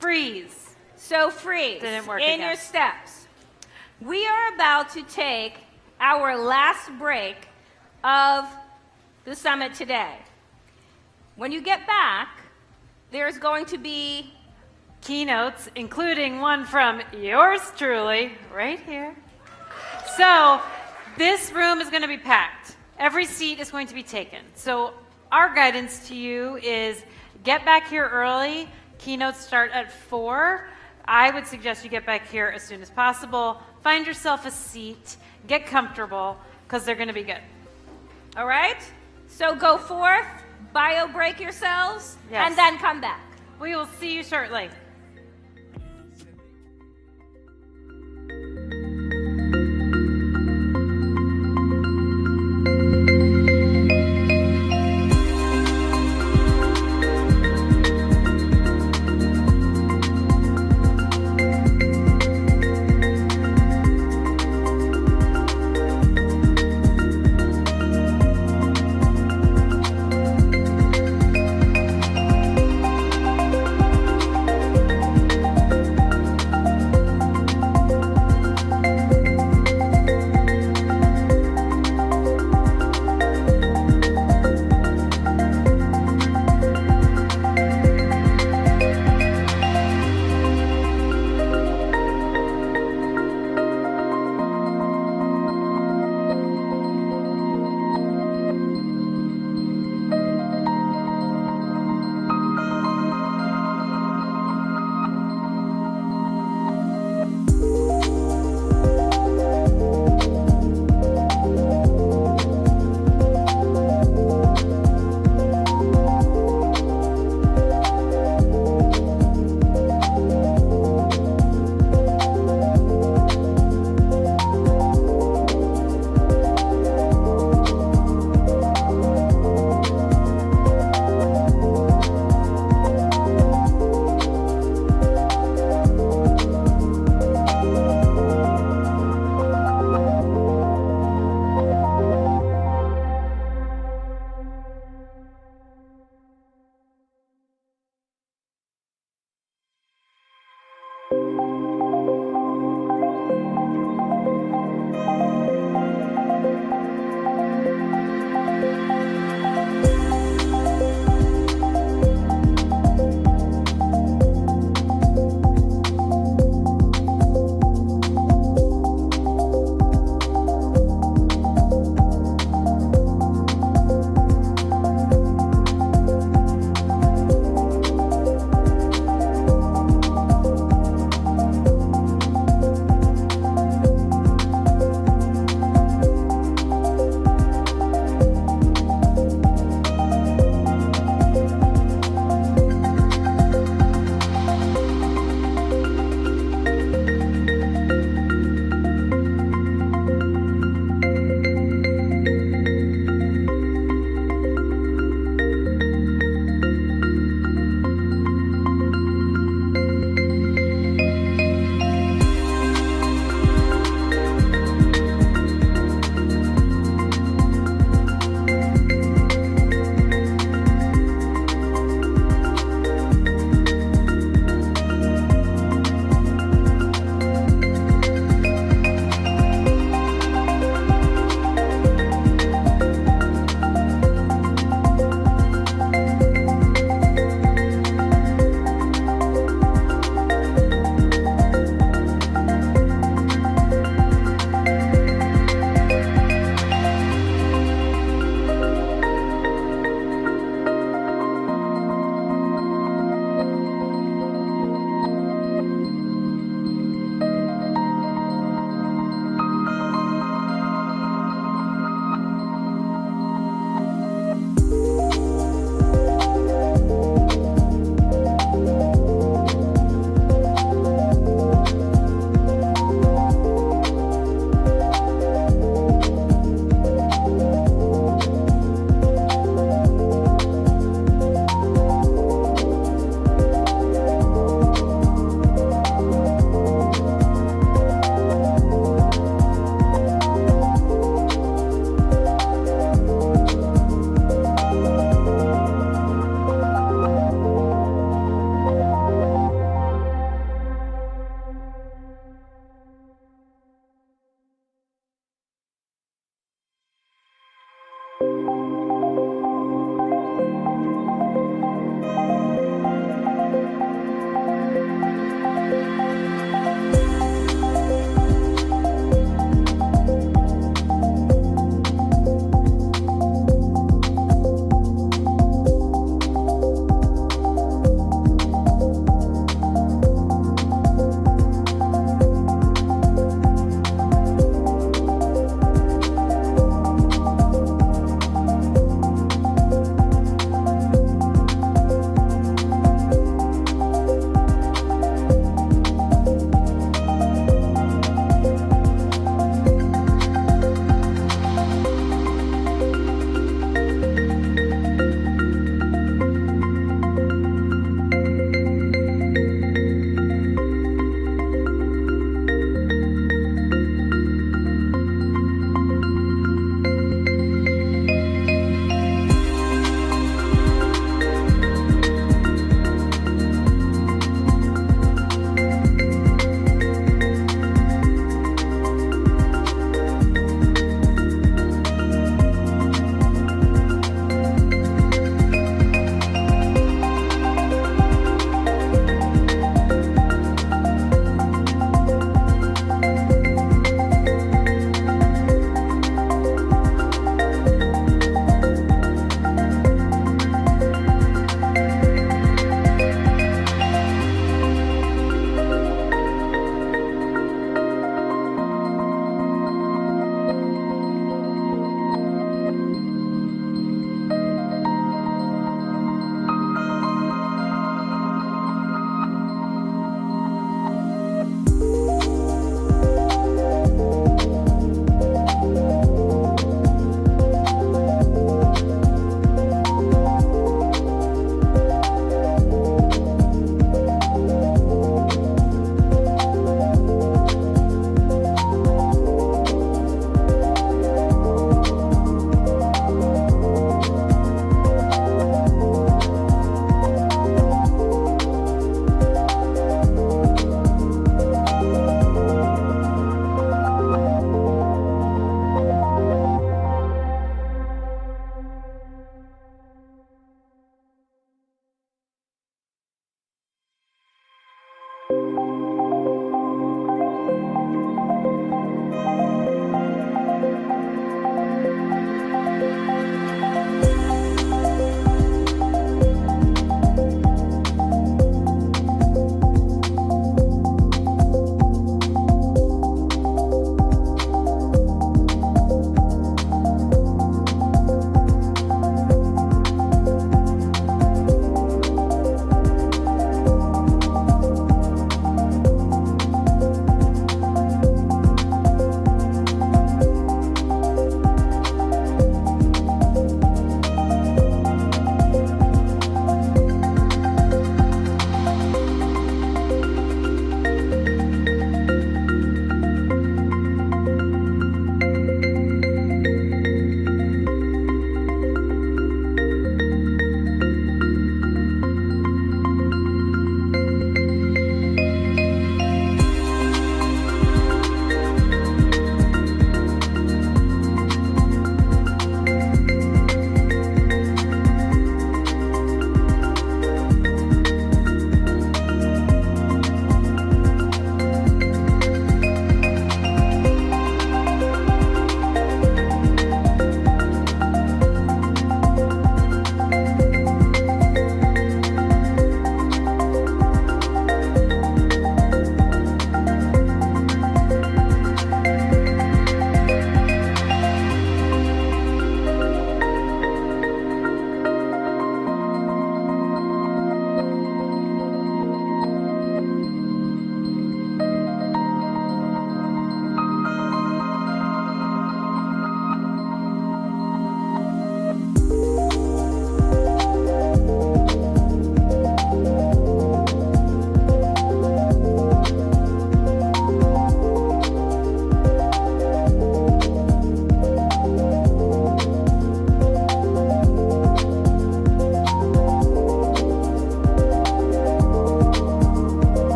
Speaker 1: Freeze.
Speaker 4: So freeze
Speaker 1: Didn't work
Speaker 4: in
Speaker 1: again.
Speaker 4: your steps. We are about to take our last break of the summit today. When you get back, there's going to be
Speaker 1: Keynotes, including one from yours truly, right here. So this room is going to be packed. Every seat is going to be taken. So our guidance to you is get back here early. Keynotes start at 4. I would suggest you get back here as soon as possible. Find yourself a seat, get comfortable, because they're going to be good.
Speaker 4: All right? So go forth, bio break yourselves,
Speaker 1: Yes.
Speaker 4: and then come back.
Speaker 1: We will see you shortly.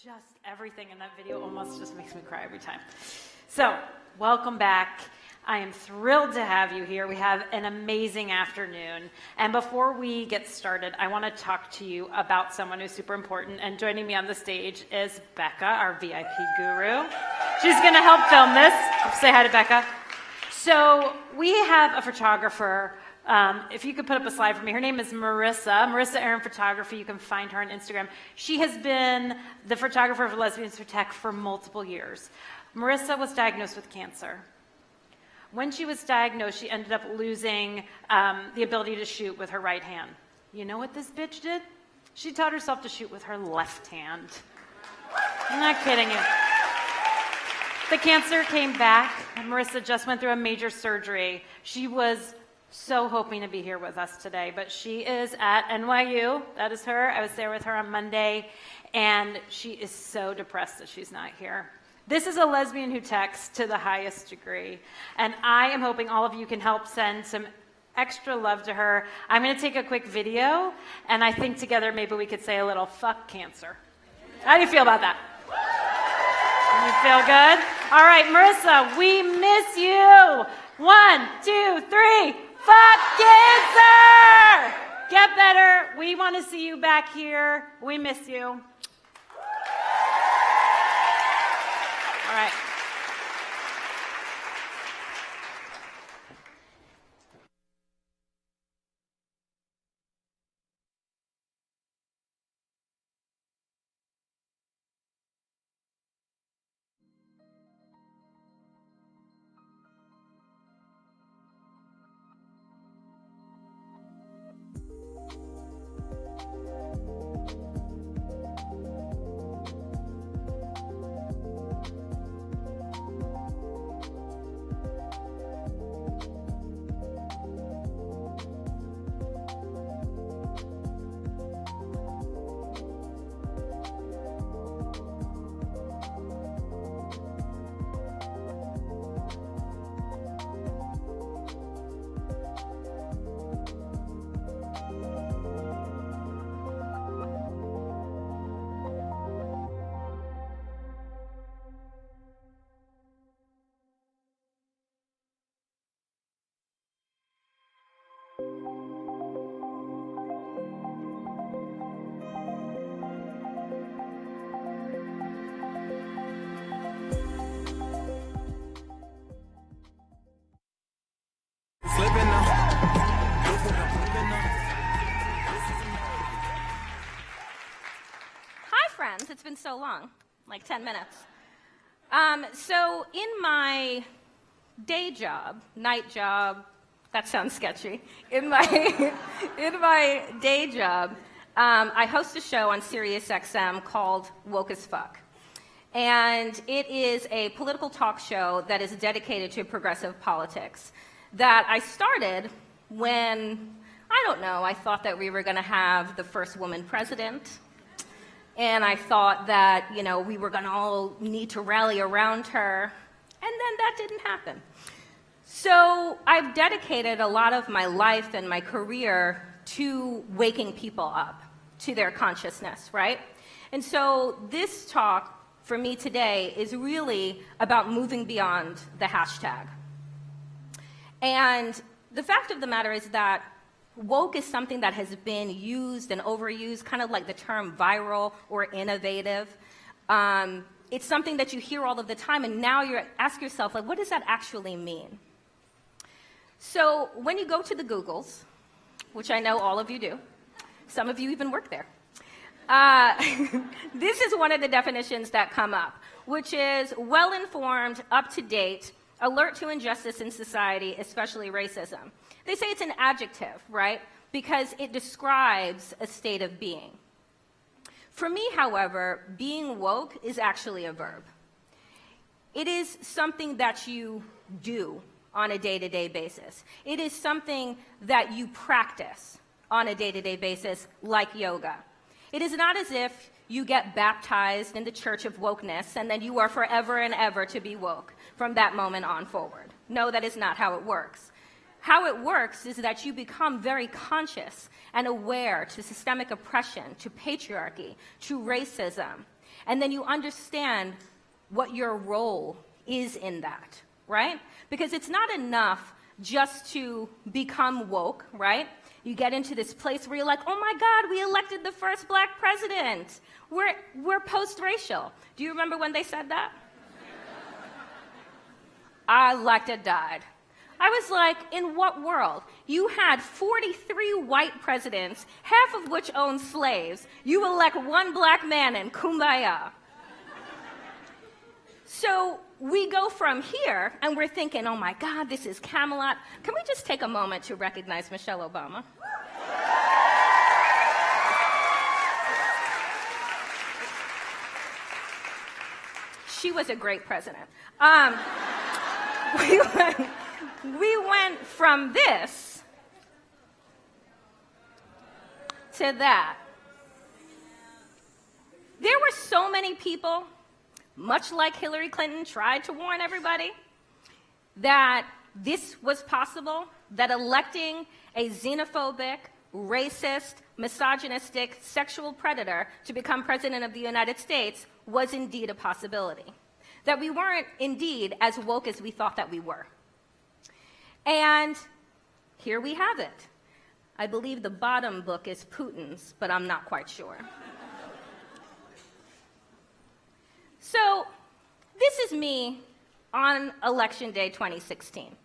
Speaker 1: just everything in that video almost just makes me cry every time. So, welcome back. I am thrilled to have you here. We have an amazing afternoon. And before we get started, I want to talk to you about someone who's super important. And joining me on the stage is Becca, our VIP guru. She's going to help film this. Say hi to Becca. So we have a photographer. If you could put up a slide for me. Her name is Marissa Aaron Photography. You can find her on Instagram. She has been the photographer for Lesbians Who Tech for multiple years. Marissa was diagnosed with cancer. When she was diagnosed, she ended up losing the ability to shoot with her right hand. You know what this bitch did? She taught herself to shoot with her left hand. I'm not kidding you. The cancer came back. Marissa just went through a major surgery. She was so hoping to be here with us today, but she is at NYU. That is her. I was there with her on Monday, and she is so depressed that she's not here. This is a lesbian who texts to the highest degree, and I am hoping all of you can help send some extra love to her. I'm going to take a quick video, and I think together maybe we could say a little fuck cancer. How do you feel about that? You feel good? All right, Marissa, we miss you. 1, 2, 3, fuck cancer! Get better. We want to see you back here. We miss you. All right.
Speaker 4: It's been so long, like 10 minutes. So in my day job, night job, that sounds sketchy. In my day job, I host a show on SiriusXM called Woke as Fuck. And it is a political talk show that is dedicated to progressive politics that I started when, I don't know, I thought that we were going to have the first woman president. And I thought that, you know, we were going to all need to rally around her. And then that didn't happen. So I've dedicated a lot of my life and my career to waking people up to their consciousness, right? And so this talk for me today is really about moving beyond the hashtag. And the fact of the matter is that woke is something that has been used and overused, kind of like the term viral or innovative. It's something that you hear all of the time, and now you ask yourself, like, what does that actually mean? So when you go to the Googles, which I know all of you do, some of you even work there, this is one of the definitions that come up, which is well-informed, up-to-date, alert to injustice in society, especially racism. They say it's an adjective, right? Because it describes a state of being. For me, however, being woke is actually a verb. It is something that you do on a day-to-day basis. It is something that you practice on a day-to-day basis, like yoga. It is not as if you get baptized in the church of wokeness and then you are forever and ever to be woke from that moment on forward. No, that is not how it works. How it works is that you become very conscious and aware to systemic oppression, to patriarchy, to racism. and then you understand what your role is in that, right? Because it's not enough just to become woke, right? You get into this place where you're like, oh my God, we elected the first black president. We're post-racial. Do you remember when they said that? I liked it died. I was like, in what world? You had 43 white presidents, half of which owned slaves. You elect one black man and kumbaya. So we go from here, and we're thinking, oh my God, this is Camelot. Can we just take a moment to recognize Michelle Obama? She was a great president. We went from this to that. There were so many people, much like Hillary Clinton tried to warn everybody, that this was possible, that electing a xenophobic, racist, misogynistic, sexual predator to become president of the United States was indeed a possibility. That we weren't indeed as woke as we thought that we were. And here we have it. I believe the bottom book is Putin's, but I'm not quite sure. So this is me on Election Day 2016.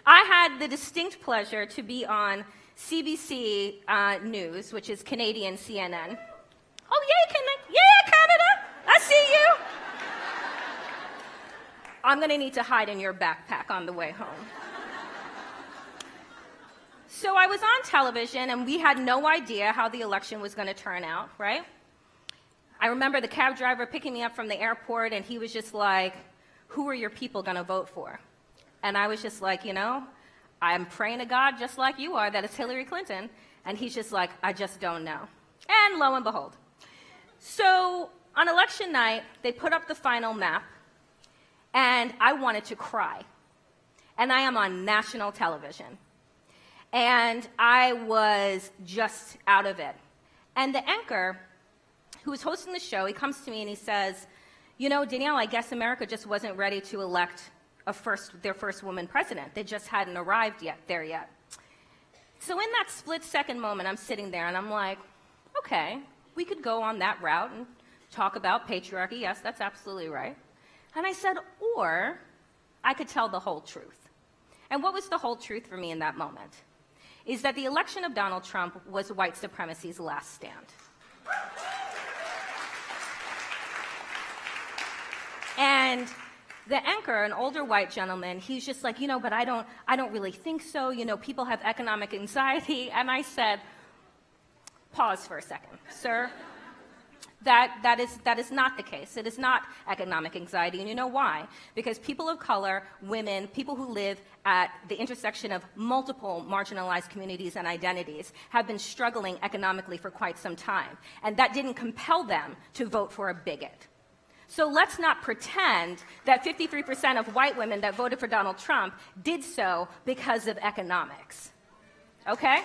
Speaker 4: I had the distinct pleasure to be on CBC News, which is Canadian CNN. Oh, yeah, Canada, I see you. I'm going to need to hide in your backpack on the way home. So I was on television, and we had no idea how the election was going to turn out, right? I remember the cab driver picking me up from the airport, and he was just like, who are your people going to vote for? And I was just like, you know, I'm praying to God just like you are that it's Hillary Clinton. And he's just like, I just don't know. And lo and behold. So on election night, they put up the final map, and I wanted to cry. And I am on national television. And I was just out of it. And the anchor who was hosting the show, he comes to me and he says, you know, Danielle, I guess America just wasn't ready to elect their first woman president. They just hadn't arrived there yet. So in that split-second moment, I'm sitting there and I'm like, okay, we could go on that route and talk about patriarchy. Yes, that's absolutely right. And I said, or I could tell the whole truth. And what was the whole truth for me in that moment? Is that the election of Donald Trump was white supremacy's last stand. And the anchor, an older white gentleman, he's just like, you know, but I don't really think so. You know, people have economic anxiety. And I said, pause for a second, sir. That is not the case. It is not economic anxiety, and you know why? Because people of color, women, people who live at the intersection of multiple marginalized communities and identities have been struggling economically for quite some time, and that didn't compel them to vote for a bigot. So let's not pretend that 53% of white women that voted for Donald Trump did so because of economics, okay?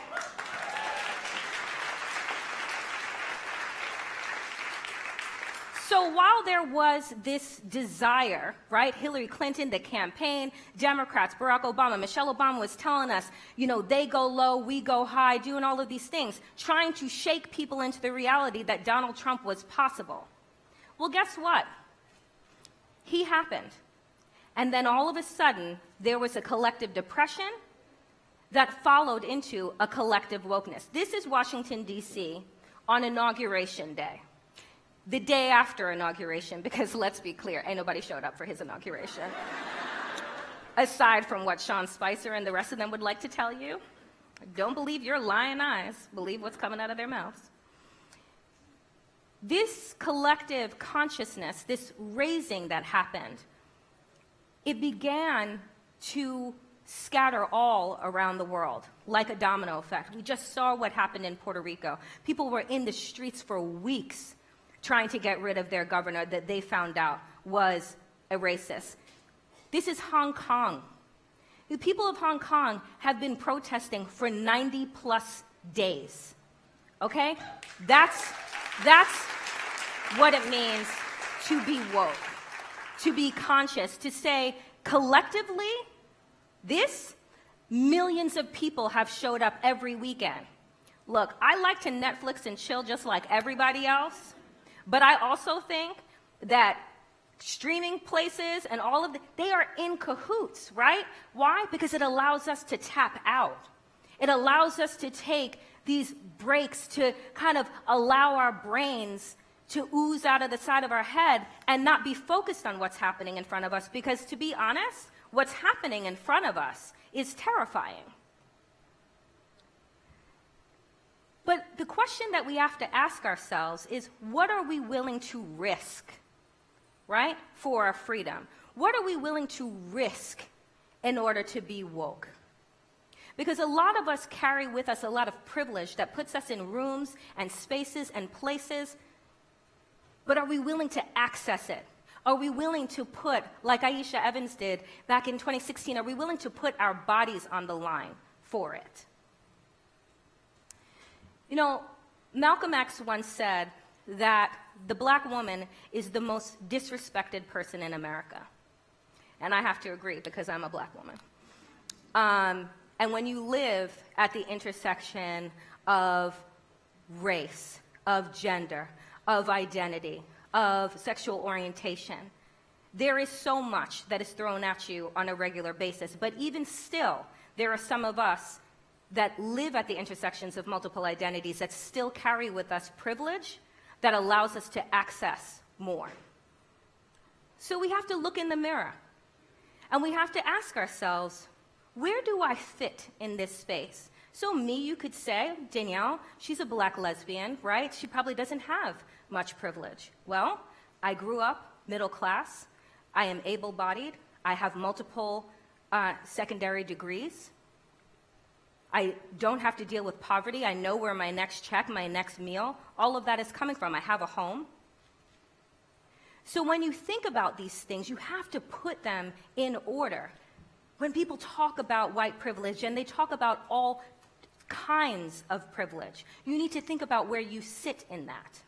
Speaker 4: So while there was this desire, right, Hillary Clinton, the campaign, Democrats, Barack Obama, Michelle Obama was telling us, you know, they go low, we go high, doing all of these things, trying to shake people into the reality that Donald Trump was possible. Well, guess what? He happened. And then all of a sudden, there was a collective depression that followed into a collective wokeness. This is Washington, D.C. on Inauguration Day. The day after inauguration, because let's be clear, ain't nobody showed up for his inauguration. Aside from what Sean Spicer and the rest of them would like to tell you, don't believe your lying eyes, believe what's coming out of their mouths. This collective consciousness, this raising that happened, it began to scatter all around the world, like a domino effect. We just saw what happened in Puerto Rico. People were in the streets for weeks trying to get rid of their governor that they found out was a racist. This is Hong Kong. The people of Hong Kong have been protesting for 90 plus days. Okay? That's what it means to be woke, to be conscious, to say collectively, millions of people have showed up every weekend. Look, I like to Netflix and chill just like everybody else, but I also think that streaming places and all of they are in cahoots, right? Why? Because it allows us to tap out. It allows us to take these breaks to kind of allow our brains to ooze out of the side of our head and not be focused on what's happening in front of us, because to be honest, what's happening in front of us is terrifying. But the question that we have to ask ourselves is, what are we willing to risk, right, for our freedom? What are we willing to risk in order to be woke? Because a lot of us carry with us a lot of privilege that puts us in rooms and spaces and places, but are we willing to access it? Are we willing to put, like Aisha Evans did back in 2016, are we willing to put our bodies on the line for it? You know, Malcolm X once said that the black woman is the most disrespected person in America. And I have to agree, because I'm a black woman. And when you live at the intersection of race, of gender, of identity, of sexual orientation, there is so much that is thrown at you on a regular basis. But even still, there are some of us that live at the intersections of multiple identities that still carry with us privilege that allows us to access more. So we have to look in the mirror, and we have to ask ourselves, where do I fit in this space? So me, you could say, Danielle, she's a black lesbian, right? She probably doesn't have much privilege. Well, I grew up middle class. I am able-bodied. I have multiple secondary degrees. I don't have to deal with poverty. I know where my next check, my next meal, all of that is coming from. I have a home. So when you think about these things, you have to put them in order. When people talk about white privilege and they talk about all kinds of privilege, you need to think about where you sit in that.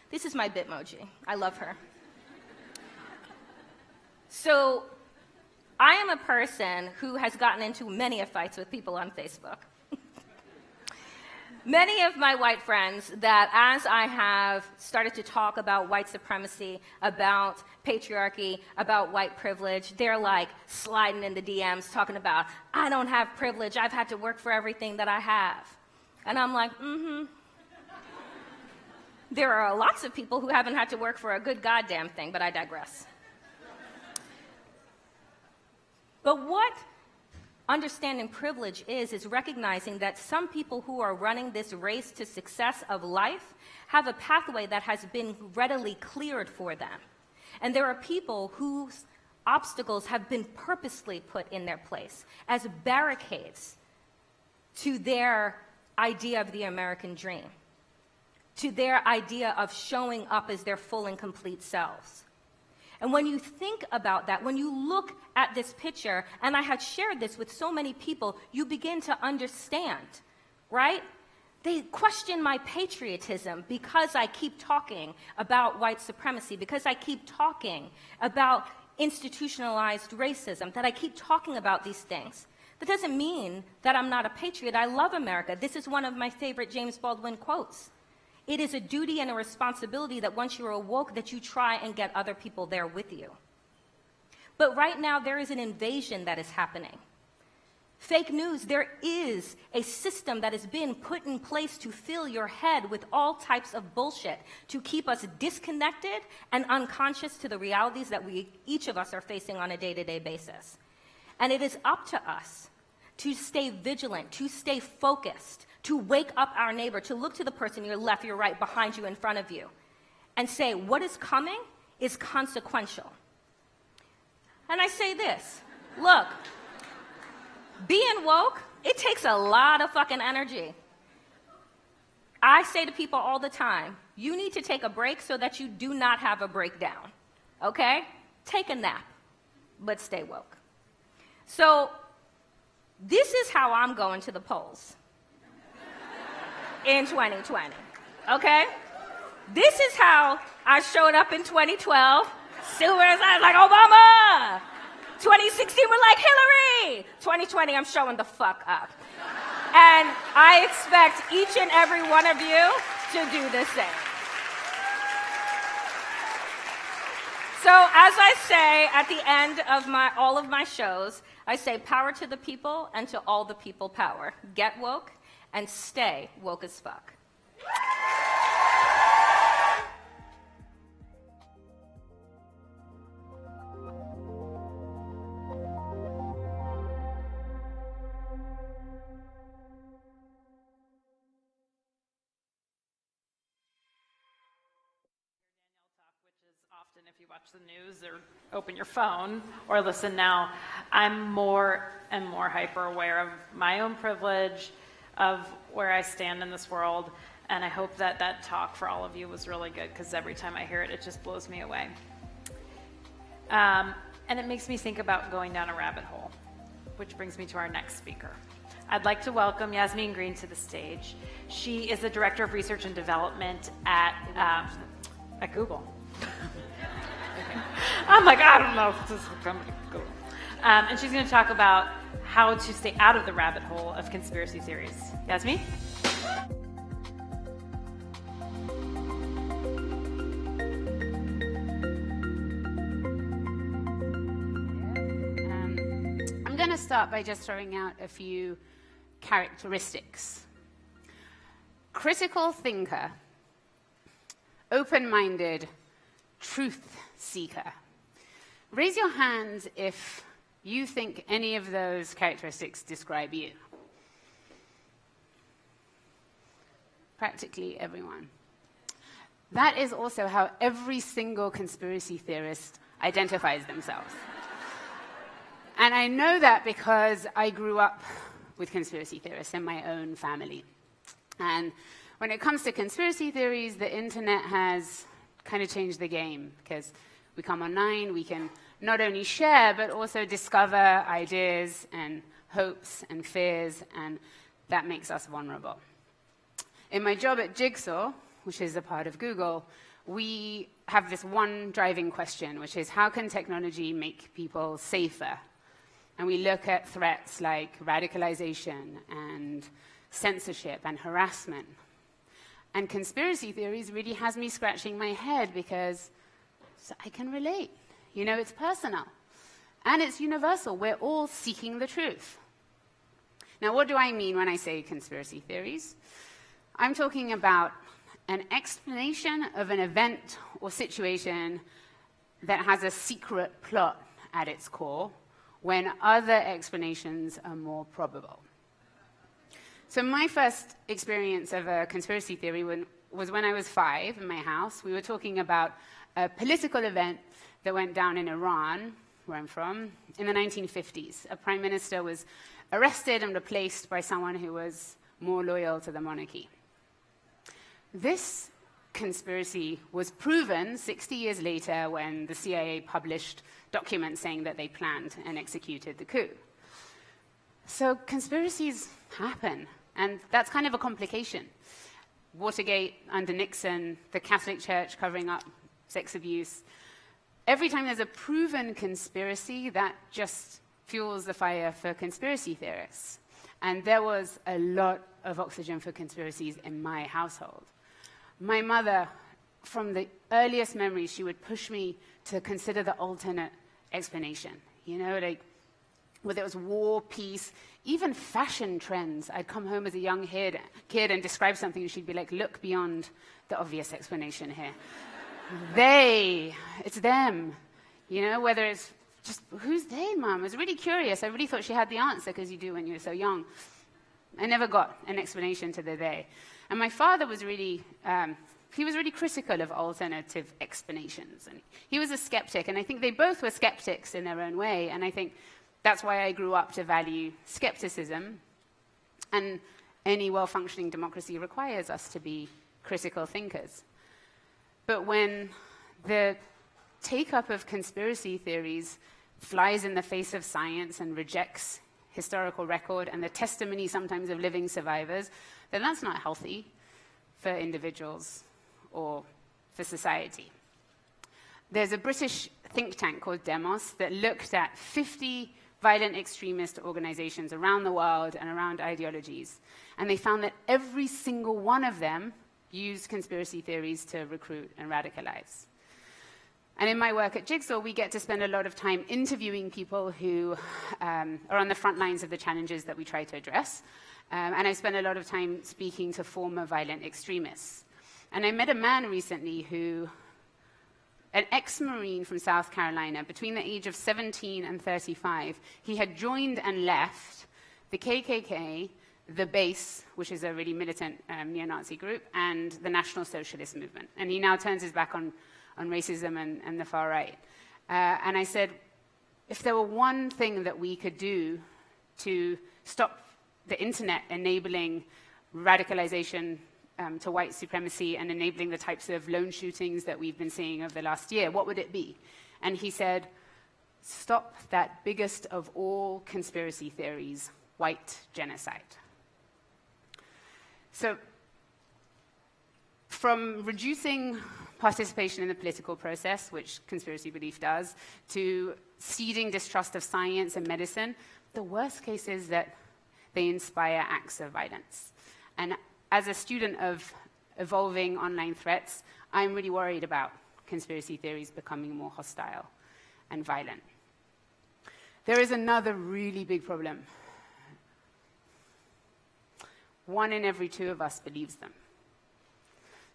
Speaker 4: This is my Bitmoji. I love her. So I am a person who has gotten into many fights with people on Facebook. Many of my white friends that, as I have started to talk about white supremacy, about patriarchy, about white privilege, they're like sliding in the DMs talking about, I don't have privilege, I've had to work for everything that I have. And I'm like, There are lots of people who haven't had to work for a good goddamn thing, but I digress. But what understanding privilege is recognizing that some people who are running this race to success of life have a pathway that has been readily cleared for them. And there are people whose obstacles have been purposely put in their place as barricades to their idea of the American dream, to their idea of showing up as their full and complete selves. And when you think about that, when you look at this picture, and I had shared this with so many people, you begin to understand, right? They question my patriotism because I keep talking about white supremacy, because I keep talking about institutionalized racism, that I keep talking about these things. That doesn't mean that I'm not a patriot. I love America. This is one of my favorite James Baldwin quotes. It is a duty and a responsibility that once you're awoke, that you try and get other people there with you. But right now, there is an invasion that is happening. Fake news, there is a system that has been put in place to fill your head with all types of bullshit, to keep us disconnected and unconscious to the realities that each of us are facing on a day-to-day basis. And it is up to us to stay vigilant, to stay focused, to wake up our neighbor, to look to the person your left, your right, behind you, in front of you, and say, what is coming is consequential. And I say this, look, being woke, it takes a lot of fucking energy. I say to people all the time, you need to take a break so that you do not have a breakdown, okay? Take a nap, but stay woke. So this is how I'm going to the polls in 2020, okay? This is how I showed up in 2012. Super, I was like, Obama. 2016, we're like Hillary. 2020, I'm showing the fuck up. And I expect each and every one of you to do the same. So as I say at the end of all of my shows, I say power to the people and to all the people power. Get woke and stay woke as fuck.
Speaker 1: Often, if you watch the news or open your phone or listen now, I'm more and more hyper aware of my own privilege, of where I stand in this world, and I hope that that talk for all of you was really good, because every time I hear it, it just blows me away. And it makes me think about going down a rabbit hole, which brings me to our next speaker. I'd like to welcome Yasmin Green to the stage. She is the Director of Research and Development at Google. I'm like, I don't know if this is company. Google. And she's going to talk about how to stay out of the rabbit hole of conspiracy theories. Yasmin?
Speaker 10: I'm going to start by just throwing out a few characteristics. Critical thinker, open-minded, truth seeker. Raise your hands if you think any of those characteristics describe you. Practically everyone. That is also how every single conspiracy theorist identifies themselves. And I know that because I grew up with conspiracy theorists in my own family. And when it comes to conspiracy theories, the internet has kind of changed the game, because we come online, we can not only share, but also discover ideas and hopes and fears, and that makes us vulnerable. In my job at Jigsaw, which is a part of Google, we have this one driving question, which is how can technology make people safer? And we look at threats like radicalization and censorship and harassment. And conspiracy theories really has me scratching my head, because I can relate. You know, it's personal. And it's universal. We're all seeking the truth. Now, what do I mean when I say conspiracy theories? I'm talking about an explanation of an event or situation that has a secret plot at its core, when other explanations are more probable. So my first experience of a conspiracy theory was when I was 5 in my house. We were talking about a political event that went down in Iran, where I'm from, in the 1950s. A prime minister was arrested and replaced by someone who was more loyal to the monarchy. This conspiracy was proven 60 years later when the CIA published documents saying that they planned and executed the coup. So conspiracies happen, and that's kind of a complication. Watergate under Nixon, the Catholic Church covering up sex abuse. Every time there's a proven conspiracy, that just fuels the fire for conspiracy theorists. And there was a lot of oxygen for conspiracies in my household. My mother, from the earliest memories, she would push me to consider the alternate explanation. You know, like whether it was war, peace, even fashion trends. I'd come home as a young kid and describe something, and she'd be like, look beyond the obvious explanation here. It's them. You know, whether it's just, who's they, Mom? I was really curious. I really thought she had the answer, because you do when you're so young. I never got an explanation to the they. And my father was really, he was really critical of alternative explanations. And he was a skeptic, and I think they both were skeptics in their own way. And I think that's why I grew up to value skepticism. And any well-functioning democracy requires us to be critical thinkers. But when the take-up of conspiracy theories flies in the face of science and rejects historical record and the testimony sometimes of living survivors, then that's not healthy for individuals or for society. There's a British think tank called Demos that looked at 50 violent extremist organizations around the world and around ideologies. And they found that every single one of them used conspiracy theories to recruit and radicalize. And in my work at Jigsaw, we get to spend a lot of time interviewing people who are on the front lines of the challenges that we try to address. And I spend a lot of time speaking to former violent extremists. And I met a man recently who, an ex-Marine from South Carolina, between the age of 17 and 35, he had joined and left the KKK, the Base, which is a really militant neo-Nazi group, and the National Socialist Movement. And he now turns his back on racism and the far right. And I said, if there were one thing that we could do to stop the internet enabling radicalization to white supremacy and enabling the types of lone shootings that we've been seeing over the last year, what would it be? And he said, stop that biggest of all conspiracy theories, white genocide. So from reducing participation in the political process, which conspiracy belief does, to seeding distrust of science and medicine, the worst case is that they inspire acts of violence. And as a student of evolving online threats, I'm really worried about conspiracy theories becoming more hostile and violent. There is another really big problem. 1 in every 2 of us believes them.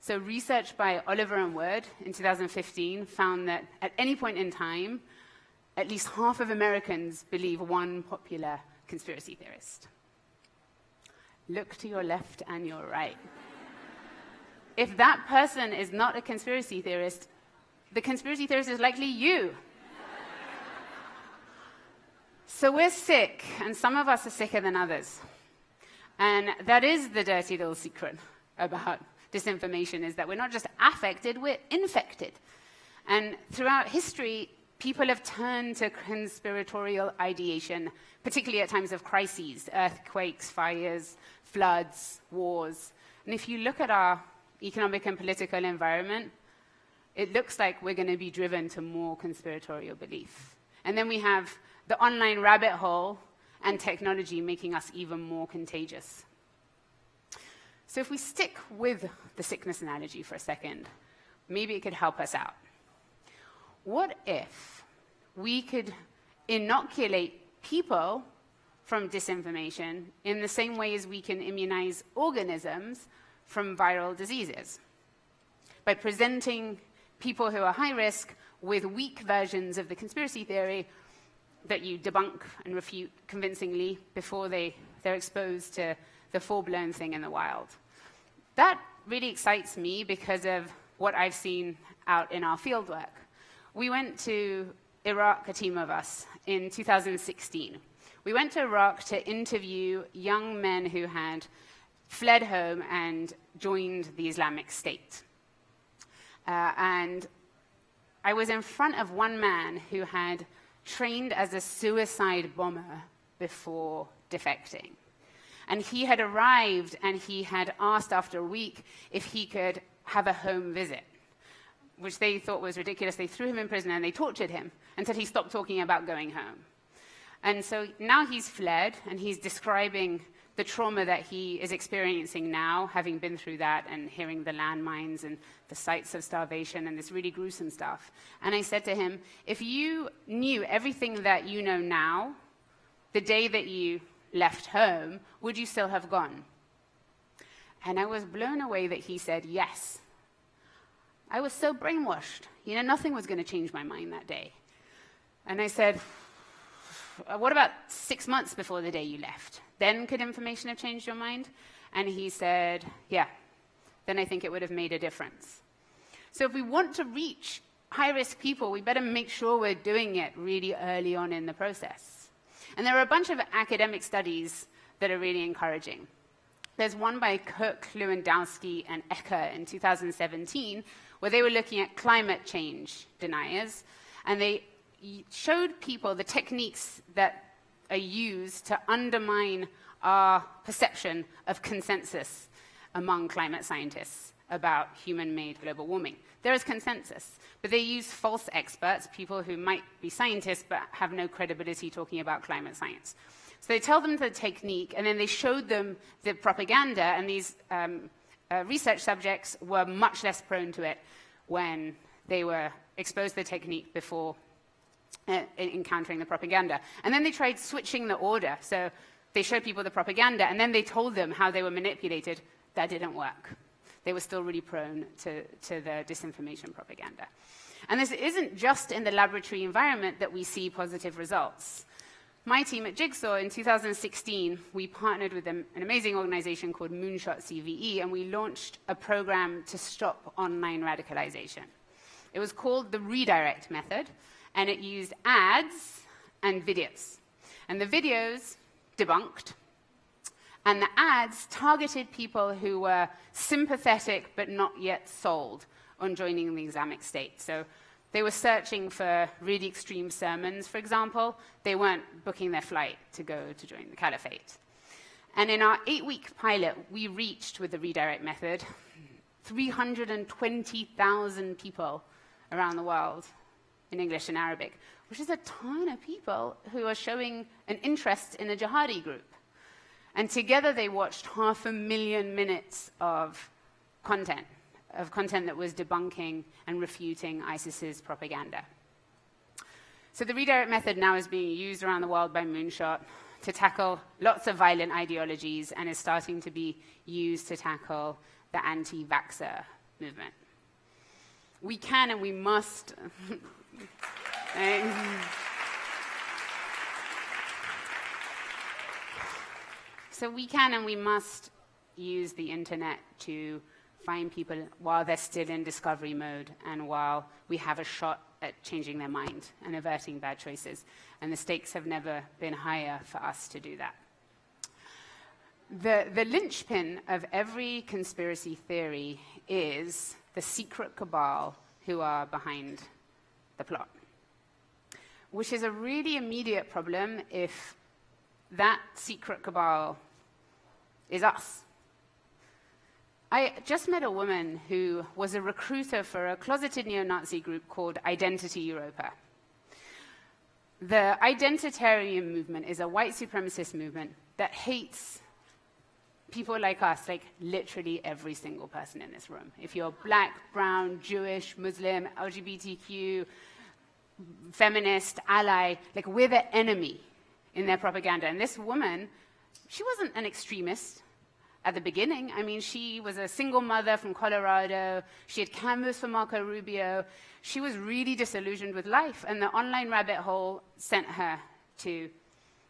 Speaker 10: So research by Oliver and Wood in 2015 found that at any point in time, at least half of Americans believe one popular conspiracy theorist. Look to your left and your right. If that person is not a conspiracy theorist, the conspiracy theorist is likely you. So we're sick, and some of us are sicker than others. And that is the dirty little secret about disinformation, is that we're not just affected, we're infected. And throughout history, people have turned to conspiratorial ideation, particularly at times of crises, earthquakes, fires, floods, wars. And if you look at our economic and political environment, it looks like we're going to be driven to more conspiratorial belief. And then we have the online rabbit hole and technology making us even more contagious. So if we stick with the sickness analogy for a second, maybe it could help us out. What if we could inoculate people from disinformation in the same way as we can immunize organisms from viral diseases? By presenting people who are high risk with weak versions of the conspiracy theory that you debunk and refute convincingly before they're exposed to the full-blown thing in the wild. That really excites me because of what I've seen out in our fieldwork. We went to Iraq, a team of us, in 2016. We went to Iraq to interview young men who had fled home and joined the Islamic State. And I was in front of one man who had trained as a suicide bomber before defecting. And he had arrived and he had asked after a week if he could have a home visit, which they thought was ridiculous. They threw him in prison and they tortured him until he stopped talking about going home. And so now he's fled and he's describing the trauma that he is experiencing now, having been through that and hearing the landmines and the sights of starvation and this really gruesome stuff. And I said to him, if you knew everything that you know now, the day that you left home, would you still have gone? And I was blown away that he said yes. I was so brainwashed. Nothing was going to change my mind that day. And I said, what about 6 months before the day you left? Then could information have changed your mind? And he said, yeah, then I think it would have made a difference. So if we want to reach high-risk people, we better make sure we're doing it really early on in the process. And there are a bunch of academic studies that are really encouraging. There's one by Cook, Lewandowski, and Ecker in 2017, where they were looking at climate change deniers, and they showed people the techniques that are used to undermine our perception of consensus among climate scientists about human-made global warming. There is consensus, but they use false experts, people who might be scientists but have no credibility talking about climate science. So they tell them the technique, and then they showed them the propaganda, and these research subjects were much less prone to it when they were exposed to the technique before encountering the propaganda. And then they tried switching the order. So they showed people the propaganda, and then they told them how they were manipulated. That didn't work. They were still really prone to the disinformation propaganda. And this isn't just in the laboratory environment that we see positive results. My team at Jigsaw, in 2016, we partnered with an amazing organization called Moonshot CVE, and we launched a program to stop online radicalization. It was called the redirect method, and it used ads and videos. And the videos debunked, and the ads targeted people who were sympathetic but not yet sold on joining the Islamic State. So they were searching for really extreme sermons, for example. They weren't booking their flight to go to join the caliphate. And in our 8-week pilot, we reached, with the redirect method, 320,000 people around the world in English and Arabic, which is a ton of people who are showing an interest in a jihadi group. And together they watched 500,000 minutes of content that was debunking and refuting ISIS's propaganda. So the redirect method now is being used around the world by Moonshot to tackle lots of violent ideologies, and is starting to be used to tackle the anti-vaxxer movement. We can and we must So we can and we must use the internet to find people while they're still in discovery mode and while we have a shot at changing their mind and averting bad choices. And the stakes have never been higher for us to do that. The linchpin of every conspiracy theory is the secret cabal who are behind the plot, which is a really immediate problem if that secret cabal is us. I just met a woman who was a recruiter for a closeted neo-Nazi group called Identity Europa. The identitarian movement is a white supremacist movement that hates people like us, like literally every single person in this room. If you're black, brown, Jewish, Muslim, LGBTQ, feminist, ally, like we're the enemy in their propaganda. And this woman, she wasn't an extremist at the beginning. I mean, she was a single mother from Colorado. She had canvassed for Marco Rubio. She was really disillusioned with life, and the online rabbit hole sent her to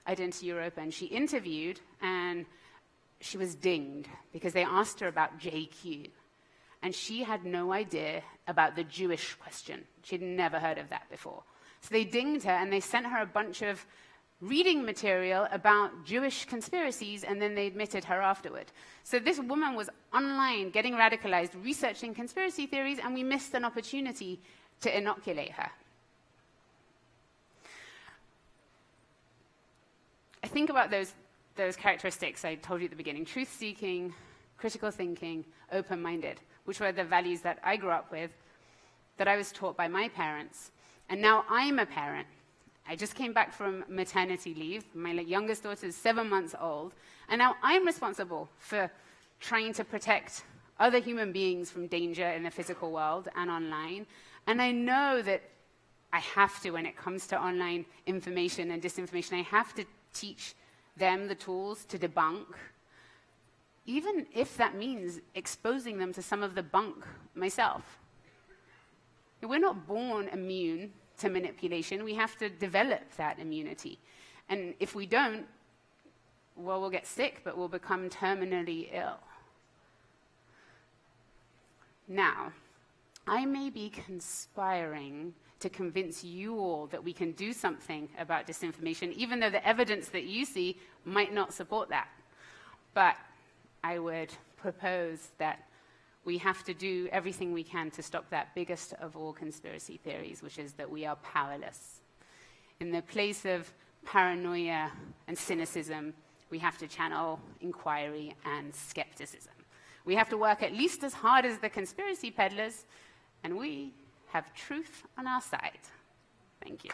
Speaker 10: Identity Europa, and she interviewed, and she was dinged because they asked her about JQ, and she had no idea about the Jewish question. She'd never heard of that before. So they dinged her, and they sent her a bunch of reading material about Jewish conspiracies, and then they admitted her afterward. So this woman was online, getting radicalized, researching conspiracy theories, and we missed an opportunity to inoculate her. I think about those characteristics I told you at the beginning: truth-seeking, critical thinking, open-minded, which were the values that I grew up with, that I was taught by my parents. And now I'm a parent. I just came back from maternity leave. My youngest daughter is 7 months old. And now I'm responsible for trying to protect other human beings from danger in the physical world and online. And I know that I have to, when it comes to online information and disinformation, I have to teach them the tools to debunk, even if that means exposing them to some of the bunk myself. We're not born immune to manipulation. We have to develop that immunity. And if we don't, well, we'll get sick, but we'll become terminally ill. Now, I may be conspiring to convince you all that we can do something about disinformation, even though the evidence that you see might not support that. But I would propose that we have to do everything we can to stop that biggest of all conspiracy theories, which is that we are powerless. In the place of paranoia and cynicism, we have to channel inquiry and skepticism. We have to work at least as hard as the conspiracy peddlers, and we have truth on our side. Thank you.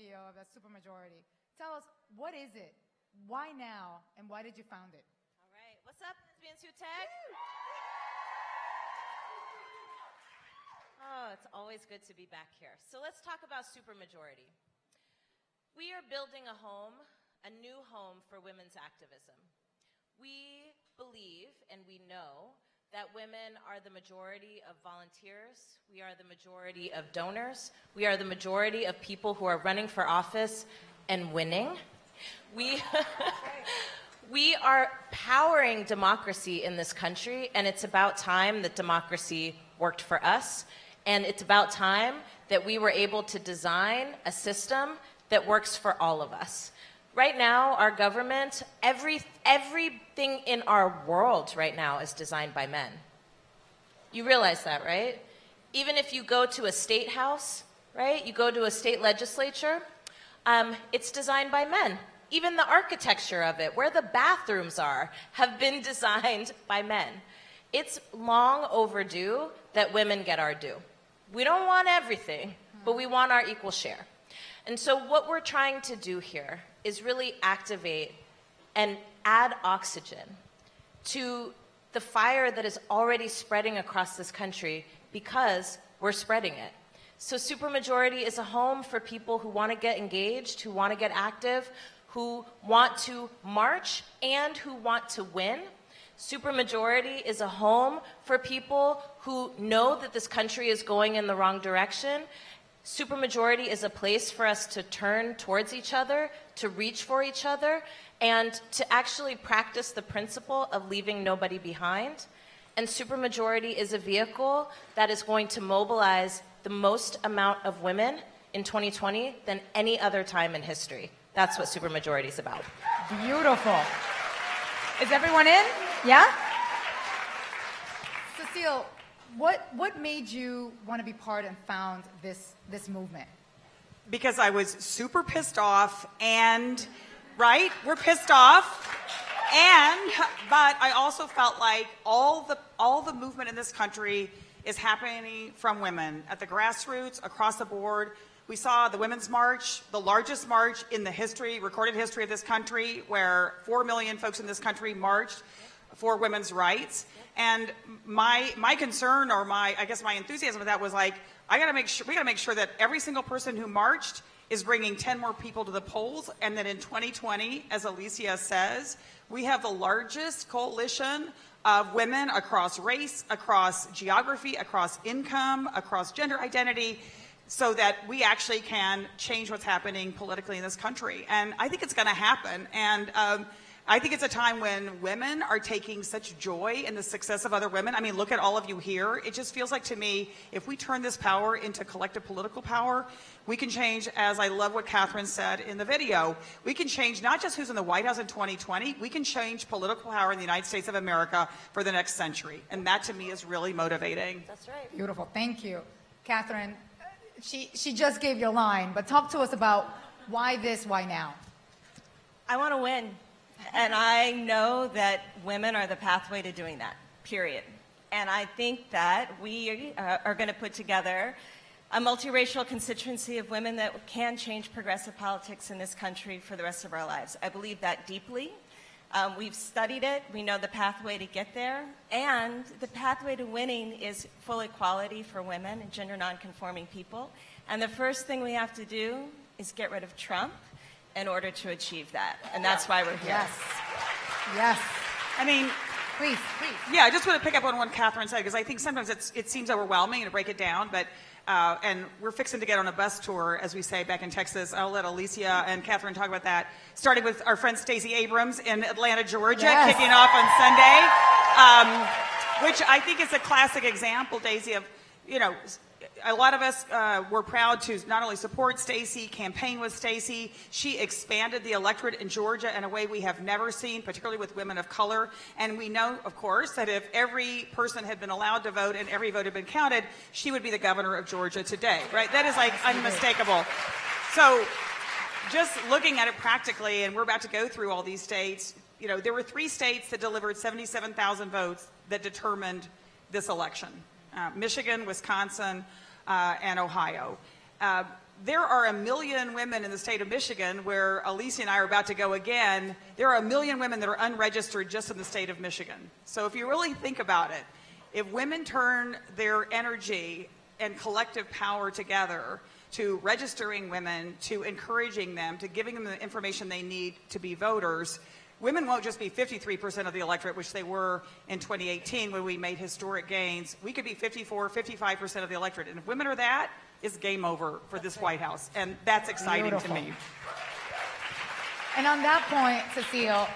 Speaker 11: CEO of Supermajority. Tell us, what is it? Why now? And why did you found it?
Speaker 12: All right. What's up, Lesbians Who Tech? Oh, it's always good to be back here. So let's talk about Supermajority. We are building a home, a new home for women's activism. We believe and we know that women are the majority of volunteers. We are the majority of donors. We are the majority of people who are running for office and winning. We are powering democracy in this country, and it's about time that democracy worked for us. And it's about time that we were able to design a system that works for all of us. Right now, our government, everything in our world right now is designed by men. You realize that, right? Even if you go to a state house, right? You go to a state legislature, it's designed by men. Even the architecture of it, where the bathrooms are, have been designed by men. It's long overdue that women get our due. We don't want everything, but we want our equal share. And so what we're trying to do here is really activate and add oxygen to the fire that is already spreading across this country because we're spreading it. So Supermajority is a home for people who want to get engaged, who want to get active, who want to march, and who want to win. Supermajority is a home for people who know that this country is going in the wrong direction. Supermajority is a place for us to turn towards each other, to reach for each other, and to actually practice the principle of leaving nobody behind. And Supermajority is a vehicle that is going to mobilize the most amount of women in 2020 than any other time in history. That's what Supermajority is about.
Speaker 11: Beautiful. Is everyone in? Yeah? Cecile, what made you want to be part and found this movement?
Speaker 13: Because I was super pissed off and, right, we're pissed off. But I also felt like all the movement in this country is happening from women at the grassroots, across the board. We saw the Women's March, the largest march in the recorded history of this country, where 4 million folks in this country marched for women's rights. And my concern, or my enthusiasm with that was like, we gotta make sure that every single person who marched is bringing 10 more people to the polls, and that in 2020, as Alicia says, we have the largest coalition of women across race, across geography, across income, across gender identity, so that we actually can change what's happening politically in this country. And I think it's gonna happen. And I think it's a time when women are taking such joy in the success of other women. I mean, look at all of you here. It just feels like to me, if we turn this power into collective political power, we can change, as I love what Catherine said in the video, we can change not just who's in the White House in 2020, we can change political power in the United States of America for the next century. And that to me is really motivating.
Speaker 12: That's right.
Speaker 11: Beautiful. Thank you. Catherine, she just gave you a line, but talk to us about why this, why now?
Speaker 14: I want to win. And I know that women are the pathway to doing that, period. And I think that we are going to put together a multiracial constituency of women that can change progressive politics in this country for the rest of our lives. I believe that deeply. We've studied it. We know the pathway to get there. And the pathway to winning is full equality for women and gender nonconforming people. And the first thing we have to do is get rid of Trump in order to achieve that. And that's why we're here.
Speaker 11: Yes. Yes.
Speaker 13: I mean,
Speaker 11: please.
Speaker 13: Yeah, I just want to pick up on what Catherine said, because I think sometimes it seems overwhelming to break it down, but and we're fixing to get on a bus tour, as we say back in Texas. I'll let Alicia and Catherine talk about that, starting with our friend Stacey Abrams in Atlanta, Georgia,
Speaker 11: Yes.
Speaker 13: kicking off on Sunday, which I think is a classic example, Daisy, of, a lot of us were proud to not only support Stacey, campaign with Stacey. She expanded the electorate in Georgia in a way we have never seen, particularly with women of color. And we know, of course, that if every person had been allowed to vote and every vote had been counted, she would be the governor of Georgia today, right? That is like unmistakable. So just looking at it practically, and we're about to go through all these states, there were 3 states that delivered 77,000 votes that determined this election. Michigan, Wisconsin, and Ohio. there are 1 million women in the state of Michigan, where Alicia and I are about to go again. There are 1 million women that are unregistered just in the state of Michigan. So if you really think about it, if women turn their energy and collective power together to registering women, to encouraging them, to giving them the information they need to be voters, women won't just be 53% of the electorate, which they were in 2018 when we made historic gains. We could be 54, 55% of the electorate. And if women are that, it's game over for this White House. And that's exciting to me.
Speaker 11: And on that point, Cecile,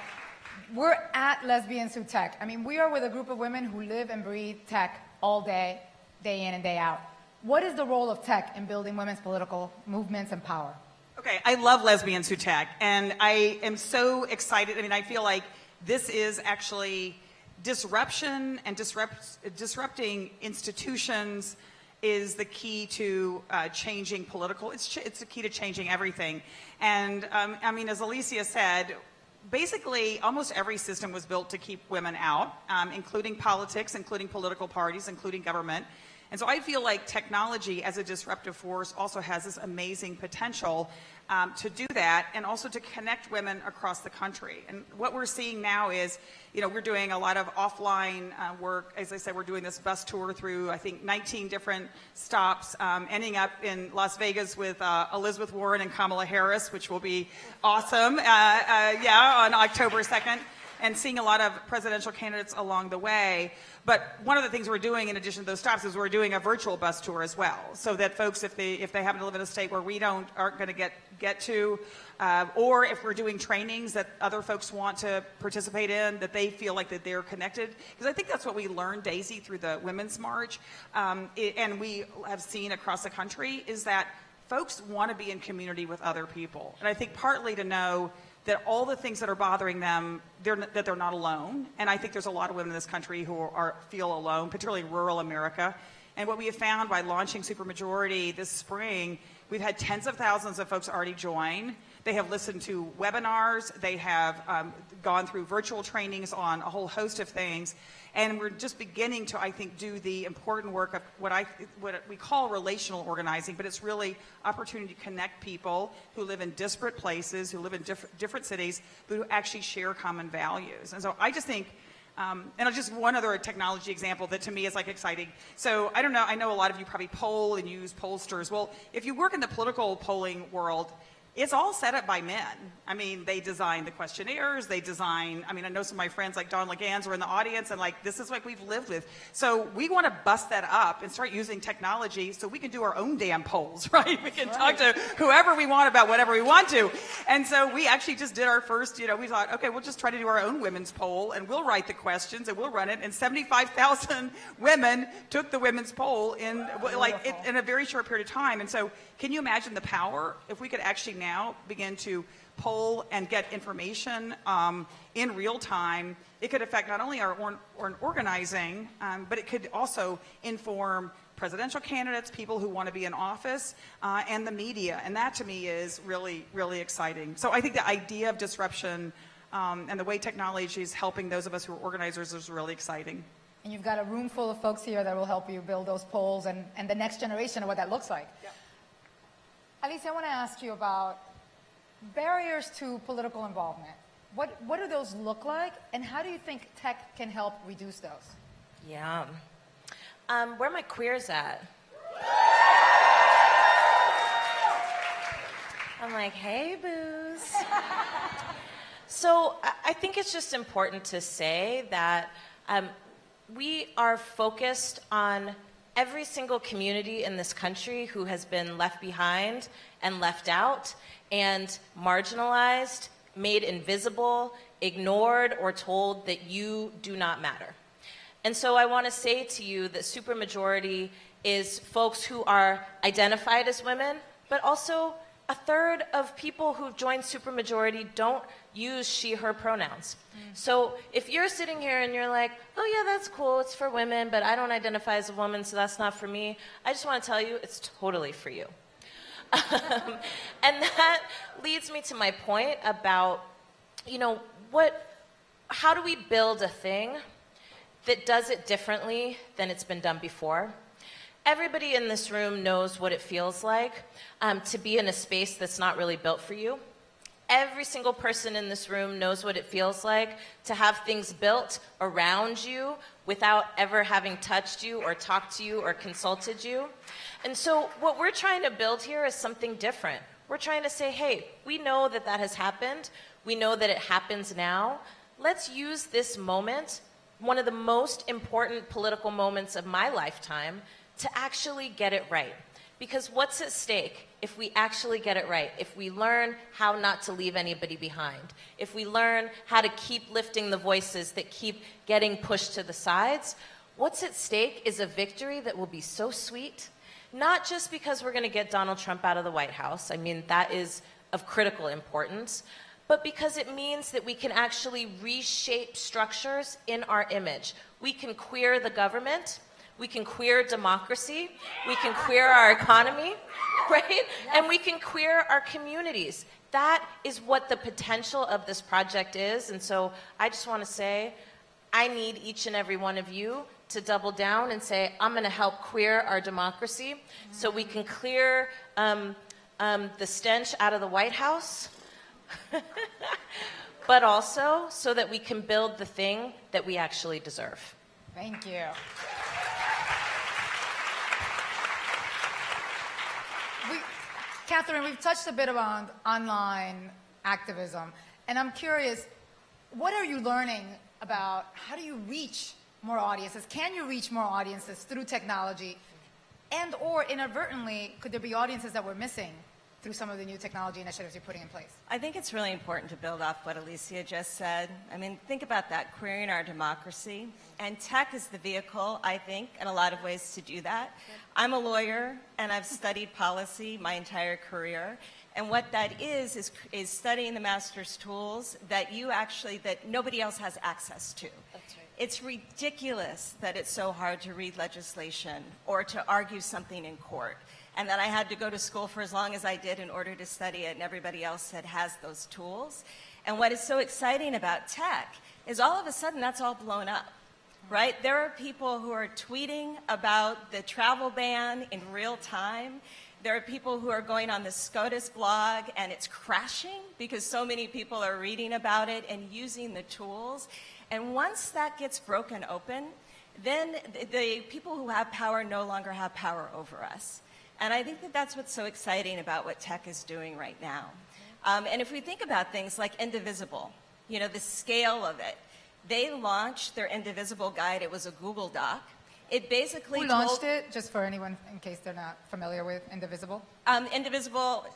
Speaker 11: we're at Lesbians Who Tech. I mean, we are with a group of women who live and breathe tech all day, day in and day out. What is the role of tech in building women's political movements and power?
Speaker 13: Okay, I love Lesbians Who Tech, and I am so excited. I mean, I feel like this is actually disruption and disrupting institutions is the key to changing political. It's the key to changing everything. And I mean, as Alicia said, basically almost every system was built to keep women out, including politics, including political parties, including government. And so I feel like technology as a disruptive force also has this amazing potential to do that, and also to connect women across the country. And what we're seeing now is, we're doing a lot of offline work. As I said, we're doing this bus tour through, I think, 19 different stops, ending up in Las Vegas with Elizabeth Warren and Kamala Harris, which will be awesome, on October 2nd, and seeing a lot of presidential candidates along the way. But one of the things we're doing in addition to those stops is we're doing a virtual bus tour as well, so that folks, if they happen to live in a state where we aren't going to get to, or if we're doing trainings that other folks want to participate in, that they feel like that they're connected. Because I think that's what we learned, Daisy, through the Women's March, and we have seen across the country, is that folks want to be in community with other people. And I think partly to know that all the things that are bothering them, that they're not alone. And I think there's a lot of women in this country who feel alone, particularly rural America. And what we have found by launching Supermajority this spring, we've had tens of thousands of folks already join. They have listened to webinars. They have gone through virtual trainings on a whole host of things. And we're just beginning to, I think, do the important work of what we call relational organizing, but it's really opportunity to connect people who live in disparate places, who live in different cities, but who actually share common values. And so I just think, and just one other technology example that to me is like exciting. So I don't know, I know a lot of you probably poll and use pollsters. Well, if you work in the political polling world, it's all set up by men. I mean, they design the questionnaires, I know some of my friends like Don Legans are in the audience, and this is what we've lived with. So we want to bust that up and start using technology so we can do our own damn polls, right? We can talk to whoever we want about whatever we want to. And so we actually just did our first, we thought, okay, we'll just try to do our own women's poll, and we'll write the questions and we'll run it. And 75,000 women took the women's poll in a very short period of time. And so can you imagine the power if we could actually now begin to poll and get information in real time? It could affect not only our organizing, but it could also inform presidential candidates, people who want to be in office, and the media. And that to me is really, really exciting. So I think the idea of disruption and the way technology is helping those of us who are organizers is really exciting.
Speaker 11: And you've got a room full of folks here that will help you build those polls and the next generation of what that looks like. Yeah. Alicia, I want to ask you about barriers to political involvement. What do those look like, and how do you think tech can help reduce those?
Speaker 12: Yeah. Where are my queers at? I'm like, hey, booze. So I think it's just important to say that we are focused on every single community in this country who has been left behind and left out and marginalized, made invisible, ignored, or told that you do not matter. And so I want to say to you that Supermajority is folks who are identified as women, but also a third of people who've joined Supermajority don't use she, her pronouns. So if you're sitting here and you're like, oh yeah, that's cool, it's for women, but I don't identify as a woman, so that's not for me, I just want to tell you, it's totally for you. And that leads me to my point about, how do we build a thing that does it differently than it's been done before? Everybody in this room knows what it feels like to be in a space that's not really built for you. Every single person in this room knows what it feels like to have things built around you without ever having touched you or talked to you or consulted you. And so what we're trying to build here is something different. We're trying to say, hey, we know that that has happened. We know that it happens now. Let's use this moment, one of the most important political moments of my lifetime, to actually get it right. Because what's at stake if we actually get it right? If we learn how not to leave anybody behind, if we learn how to keep lifting the voices that keep getting pushed to the sides, what's at stake is a victory that will be so sweet, not just because we're going to get Donald Trump out of the White House. I mean, that is of critical importance, but because it means that we can actually reshape structures in our image. We can queer the government. We can queer democracy, we can queer our economy, right? Yes. And we can queer our communities. That is what the potential of this project is. And so I just want to say, I need each and every one of you to double down and say, I'm going to help queer our democracy so we can clear the stench out of the White House, but also so that we can build the thing that we actually deserve.
Speaker 11: Thank you. Catherine, we've touched a bit on online activism, and I'm curious, what are you learning about how do you reach more audiences? Can you reach more audiences through technology? And or inadvertently, could there be audiences that we're missing through some of the new technology initiatives you're putting in place?
Speaker 14: I think it's really important to build off what Alicia just said. I mean, think about that, queering our democracy. And tech is the vehicle, I think, in a lot of ways to do that. I'm a lawyer, and I've studied policy my entire career. And what that is studying the master's tools that that nobody else has access to. That's right. It's ridiculous that it's so hard to read legislation or to argue something in court, and that I had to go to school for as long as I did in order to study it, and everybody else that has those tools. And what is so exciting about tech is all of a sudden that's all blown up, right? There are people who are tweeting about the travel ban in real time. There are people who are going on the SCOTUS blog and it's crashing because so many people are reading about it and using the tools. And once that gets broken open, then the people who have power no longer have power over us. And I think that that's what's so exciting about what tech is doing right now. And if we think about things like Indivisible, you know, the scale of it, they launched their Indivisible guide. It was a Google Doc. It basically
Speaker 11: Who launched it, just for anyone in case they're not familiar with Indivisible?
Speaker 14: Indivisible,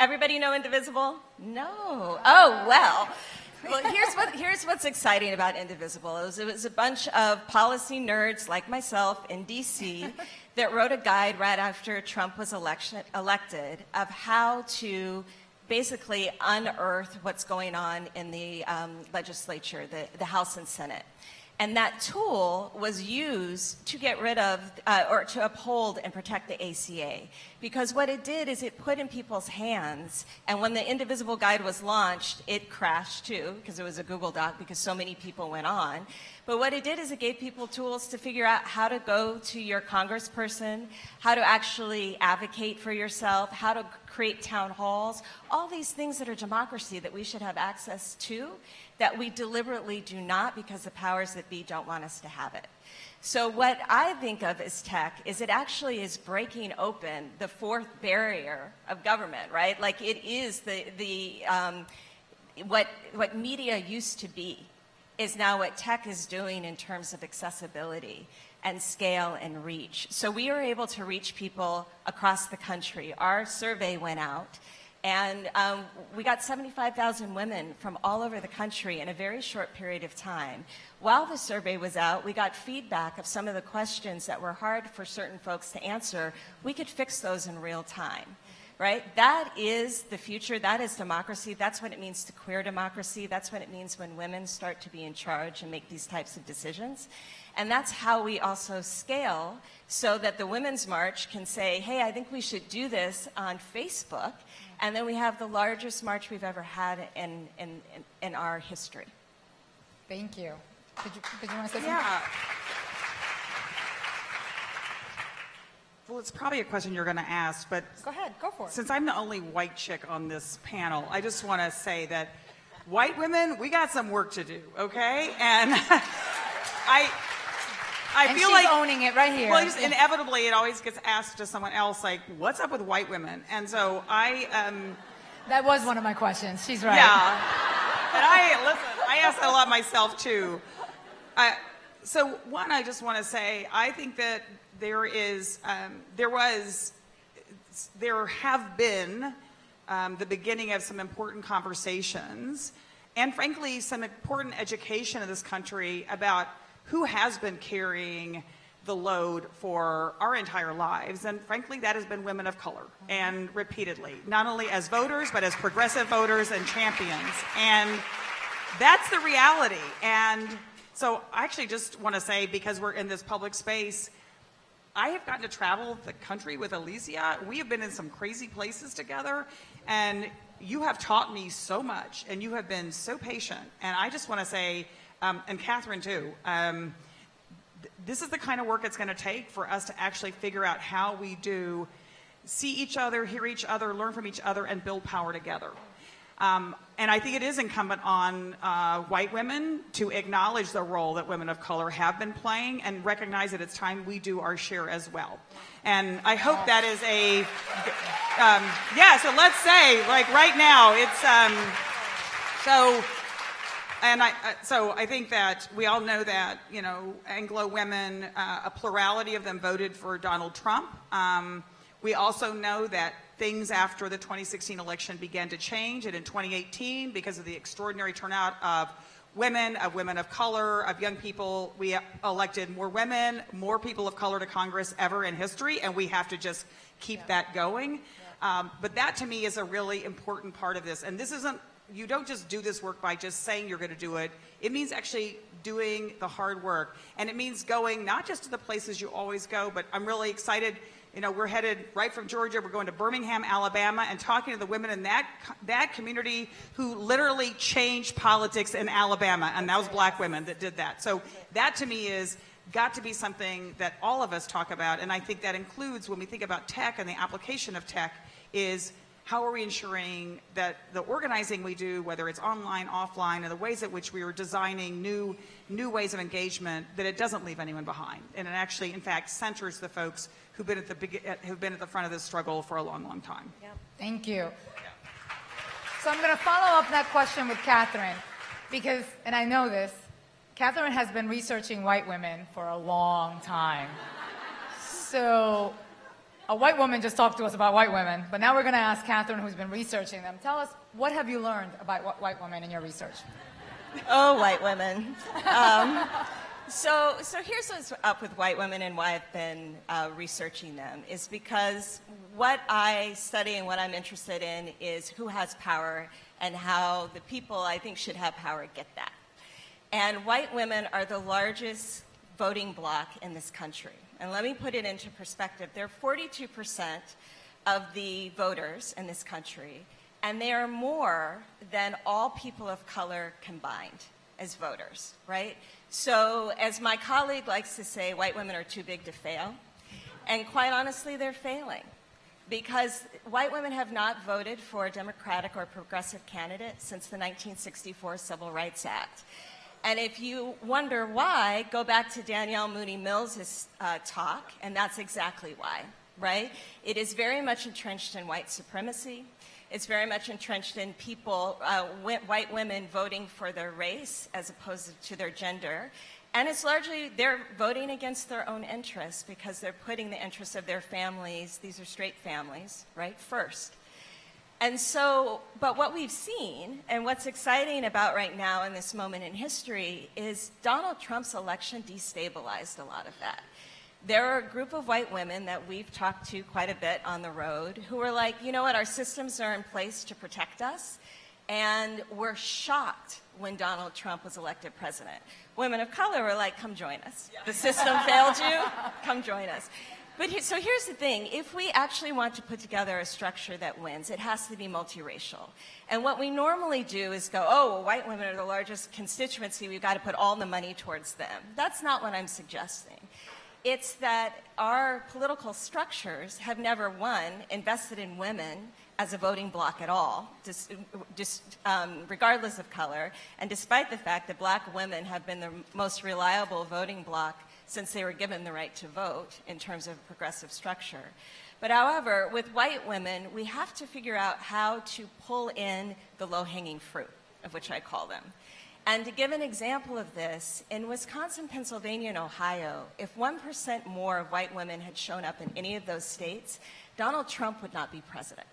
Speaker 14: everybody know Indivisible? No. Oh, well. Well, here's what's exciting about Indivisible. It was a bunch of policy nerds like myself in DC that wrote a guide right after Trump was elected of how to basically unearth what's going on in the legislature, the House and Senate. And that tool was used to get rid of, or to uphold and protect the ACA. Because what it did is it put in people's hands, and when the Indivisible Guide was launched, it crashed too, because it was a Google Doc, because so many people went on. But what it did is it gave people tools to figure out how to go to your congressperson, how to actually advocate for yourself, how to create town halls, all these things that are democracy that we should have access to, that we deliberately do not because the powers that be don't want us to have it. So what I think of as tech is it actually is breaking open the fourth barrier of government, right? Like it is what media used to be is now what tech is doing in terms of accessibility and scale and reach. So we are able to reach people across the country. Our survey went out, and we got 75,000 women from all over the country in a very short period of time. While the survey was out, we got feedback of some of the questions that were hard for certain folks to answer. We could fix those in real time. Right? That is the future. That is democracy. That's what it means to queer democracy. That's what it means when women start to be in charge and make these types of decisions. And that's how we also scale so that the Women's March can say, hey, I think we should do this on Facebook. And then we have the largest march we've ever had in our history.
Speaker 11: Thank you. Did you want to say something?
Speaker 13: Yeah. Well, it's probably a question you're going to ask, but
Speaker 11: Go ahead, go for it.
Speaker 13: since I'm the only white chick on this panel, I just want to say that white women, we got some work to do, okay? And I
Speaker 11: And
Speaker 13: feel
Speaker 11: she's
Speaker 13: like
Speaker 11: owning it right here.
Speaker 13: Well, just inevitably, it always gets asked to someone else, like, "What's up with white women?" And so
Speaker 11: That was one of my questions. She's right.
Speaker 13: Yeah. And I ask that a lot myself too. So one, I just want to say, I think that there have been the beginning of some important conversations, and frankly, some important education in this country about who has been carrying the load for our entire lives. And frankly, that has been women of color, and repeatedly, not only as voters, but as progressive voters and champions. And that's the reality. And so I actually just want to say, because we're in this public space, I have gotten to travel the country with Alicia. We have been in some crazy places together, and you have taught me so much, and you have been so patient. And I just want to say, and Catherine too, this is the kind of work it's going to take for us to actually figure out how we do see each other, hear each other, learn from each other, and build power together. And I think it is incumbent on white women to acknowledge the role that women of color have been playing and recognize that it's time we do our share as well. And I hope that is so let's say, like right now, it's, so I think that we all know that, Anglo women, a plurality of them voted for Donald Trump. We also know that things after the 2016 election began to change, and in 2018, because of the extraordinary turnout of women of color, of young people, we elected more women, more people of color to Congress ever in history, and we have to just keep that going. But that to me is a really important part of this. And this isn't, you don't just do this work by just saying you're going to do it. It means actually doing the hard work. And it means going not just to the places you always go, but I'm really excited. We're headed right from Georgia. We're going to Birmingham, Alabama, and talking to the women in that community who literally changed politics in Alabama. And that was black women that did that. So that to me is got to be something that all of us talk about. And I think that includes, when we think about tech and the application of tech, is how are we ensuring that the organizing we do, whether it's online, offline, and the ways at which we are designing new ways of engagement, that it doesn't leave anyone behind, and it actually, in fact, centers the folks who've been at the front of this struggle for a long, long time.
Speaker 11: Yep. Thank you. So I'm going to follow up that question with Catherine, because, and I know this, Catherine has been researching white women for a long time. So a white woman just talked to us about white women, but now we're going to ask Catherine, who's been researching them. Tell us, what have you learned about white women in your research?
Speaker 14: Oh, white women. So here's what's up with white women and why I've been researching them, is because what I study and what I'm interested in is who has power and how the people I think should have power get that. And white women are the largest voting bloc in this country. And let me put it into perspective. They're 42% of the voters in this country, and they are more than all people of color combined as voters, right? So as my colleague likes to say, white women are too big to fail. And quite honestly, they're failing, because white women have not voted for a Democratic or progressive candidate since the 1964 Civil Rights Act. And if you wonder why, go back to Danielle Mooney Mills' talk, and that's exactly why, right? It is very much entrenched in white supremacy. It's very much entrenched in people, white women voting for their race as opposed to their gender. And it's largely, they're voting against their own interests because they're putting the interests of their families, these are straight families, right, first. And so, but what we've seen, and what's exciting about right now in this moment in history, is Donald Trump's election destabilized a lot of that. There are a group of white women that we've talked to quite a bit on the road who are like, you know what, our systems are in place to protect us, and we're shocked when Donald Trump was elected president. Women of color were like, come join us. The system failed you, come join us. But so here's the thing, if we actually want to put together a structure that wins, it has to be multiracial. And what we normally do is go, oh, well, white women are the largest constituency, we've got to put all the money towards them. That's not what I'm suggesting. It's that our political structures have never, one, invested in women as a voting bloc at all, regardless of color, and despite the fact that black women have been the most reliable voting bloc since they were given the right to vote in terms of progressive structure. But however, with white women, we have to figure out how to pull in the low-hanging fruit, of which I call them. And to give an example of this, in Wisconsin, Pennsylvania, and Ohio, if 1% more of white women had shown up in any of those states, Donald Trump would not be president.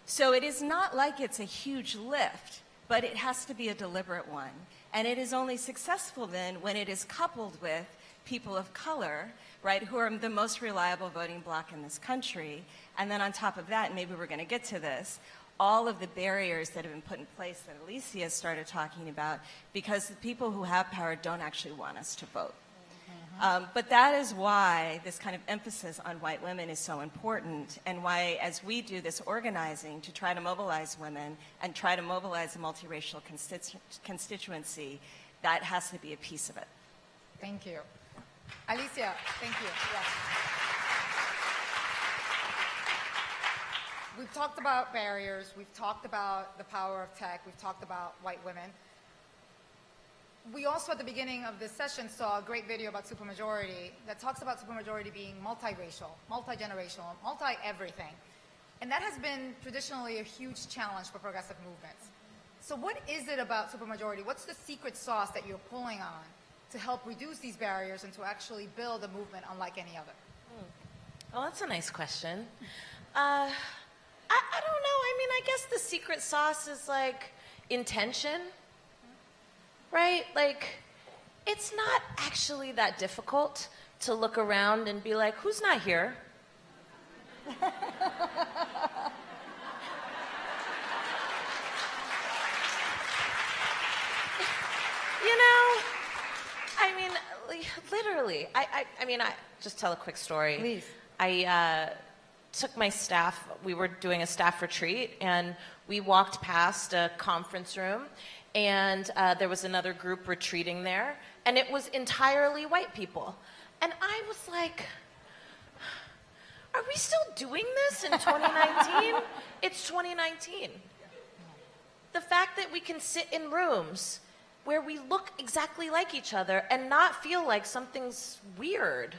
Speaker 14: So it is not like it's a huge lift, but it has to be a deliberate one. And it is only successful then when it is coupled with people of color, right, who are the most reliable voting bloc in this country. And then on top of that, and maybe we're going to get to this, all of the barriers that have been put in place that Alicia started talking about, because the people who have power don't actually want us to vote. But that is why this kind of emphasis on white women is so important, and why, as we do this organizing to try to mobilize women and try to mobilize a multiracial constituency, that has to be a piece of it.
Speaker 11: Thank you. Alicia, thank you. Yes. We've talked about barriers, we've talked about the power of tech, we've talked about white women. We also, at the beginning of this session, saw a great video about Supermajority that talks about Supermajority being multiracial, multi-generational, multi-everything. And that has been traditionally a huge challenge for progressive movements. So what is it about Supermajority? What's the secret sauce that you're pulling on to help reduce these barriers and to actually build a movement unlike any other?
Speaker 12: Well, that's a nice question. I don't know. I mean, I guess the secret sauce is like intention, right? Like, it's not actually that difficult to look around and be like, who's not here? You know, I mean, literally, I mean, I just tell a quick story.
Speaker 11: Please.
Speaker 12: I took my staff, we were doing a staff retreat, and we walked past a conference room, and there was another group retreating there, and it was entirely white people. And I was like, are we still doing this in 2019? It's 2019. The fact that we can sit in rooms where we look exactly like each other and not feel like something's weird,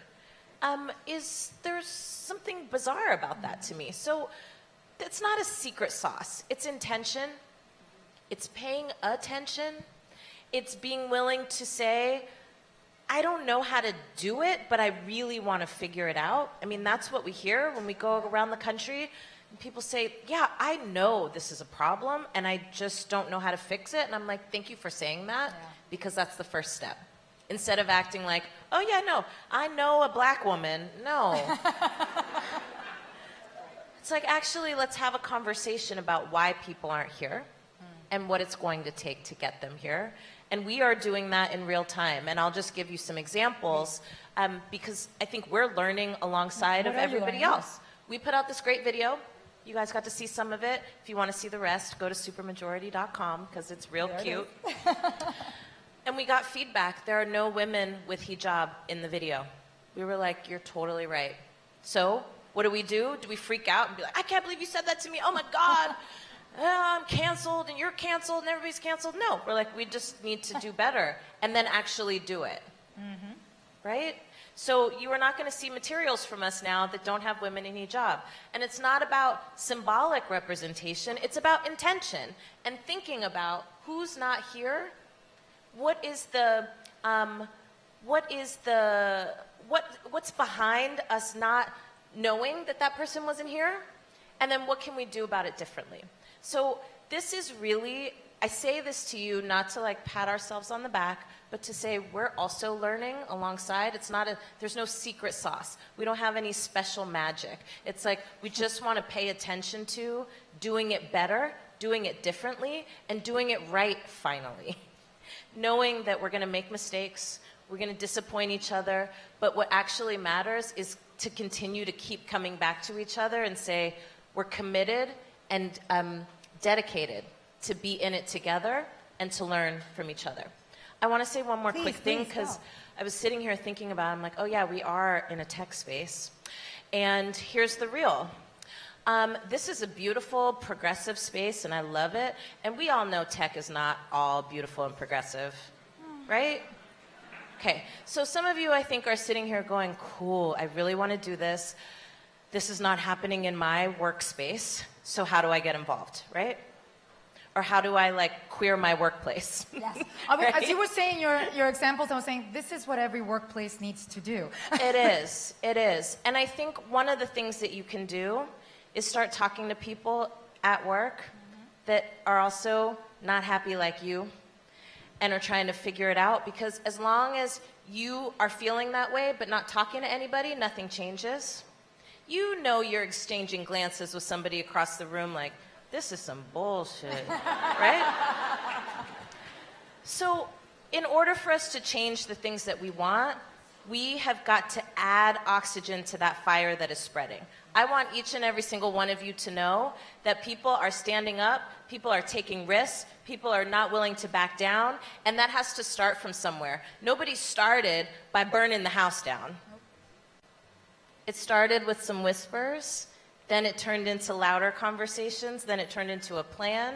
Speaker 12: there's something bizarre about that to me. So it's not a secret sauce. It's intention. It's paying attention. It's being willing to say, I don't know how to do it, but I really want to figure it out. I mean, that's what we hear when we go around the country. And people say, yeah, I know this is a problem, and I just don't know how to fix it. And I'm like, thank you for saying that, because that's the first step. Instead of acting like, oh, yeah, no, I know a black woman. No. It's like, actually, let's have a conversation about why people aren't here and what it's going to take to get them here. And we are doing that in real time. And I'll just give you some examples because I think we're learning alongside of everybody else. We put out this great video. You guys got to see some of it. If you want to see the rest, go to supermajority.com because it's real cute. And we got feedback. There are no women with hijab in the video. We were like, you're totally right. So what do? Do we freak out and be like, I can't believe you said that to me. Oh, my God. I'm canceled and you're canceled and everybody's canceled. No, we're like, we just need to do better and then actually do it. Right? So you are not going to see materials from us now that don't have women in hijab. And it's not about symbolic representation. It's about intention and thinking about who's not here. What's behind us not knowing that that person wasn't here? And then what can we do about it differently? So this is really, I say this to you not to like pat ourselves on the back, but to say we're also learning alongside. There's no secret sauce. We don't have any special magic. It's like we just want to pay attention to doing it better, doing it differently, and doing it right finally. Knowing that we're going to make mistakes, we're going to disappoint each other, but what actually matters is to continue to keep coming back to each other and say, we're committed and dedicated to be in it together and to learn from each other. I want to say one more
Speaker 11: Please,
Speaker 12: quick thing,
Speaker 11: please,
Speaker 12: because
Speaker 11: go.
Speaker 12: I was sitting here thinking about it. I'm like, oh yeah, we are in a tech space. And here's the real. This is a beautiful, progressive space, and I love it. And we all know tech is not all beautiful and progressive, right? Okay, so some of you, I think, are sitting here going, cool, I really want to do this. This is not happening in my workspace, so how do I get involved, right? Or how do I, like, queer my workplace?
Speaker 11: Yes.
Speaker 12: Right?
Speaker 11: As you were saying your examples, I was saying this is what every workplace needs to do.
Speaker 12: It is. It is. And I think one of the things that you can do is start talking to people at work that are also not happy like you and are trying to figure it out, because as long as you are feeling that way but not talking to anybody, nothing changes. You know you're exchanging glances with somebody across the room like, this is some bullshit, right? So in order for us to change the things that we want, we have got to add oxygen to that fire that is spreading. I want each and every single one of you to know that people are standing up, people are taking risks, people are not willing to back down, and that has to start from somewhere. Nobody started by burning the house down. It started with some whispers, then it turned into louder conversations, then it turned into a plan,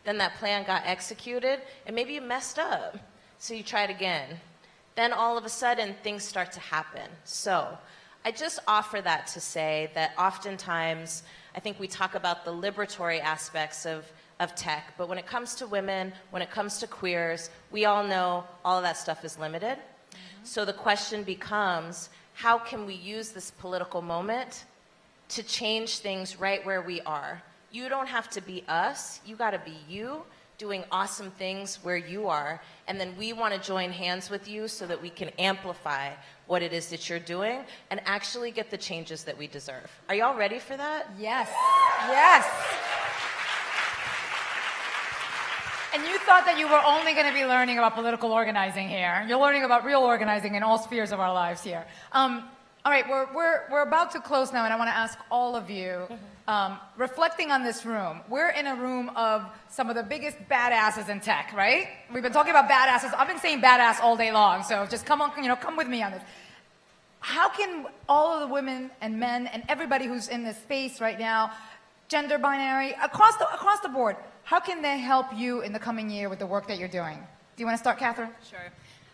Speaker 12: then that plan got executed, and maybe you messed up, so you tried again. Then all of a sudden, things start to happen. So I just offer that to say that oftentimes, I think we talk about the liberatory aspects of tech, but when it comes to women, when it comes to queers, we all know all of that stuff is limited. So the question becomes, how can we use this political moment to change things right where we are? You don't have to be us, you gotta be you, doing awesome things where you are, and then we want to join hands with you so that we can amplify what it is that you're doing and actually get the changes that we deserve. Are y'all ready for that?
Speaker 11: Yes. Yes. And you thought that you were only going to be learning about political organizing here. You're learning about real organizing in all spheres of our lives here. All right, we're about to close now, and I want to ask all of you, reflecting on this room, we're in a room of some of the biggest badasses in tech, right? We've been talking about badasses. I've been saying badass all day long, so just come on, come with me on this. How can all of the women and men and everybody who's in this space right now, gender binary, across the board, how can they help you in the coming year with the work that you're doing? Do you want to start, Catherine?
Speaker 14: Sure.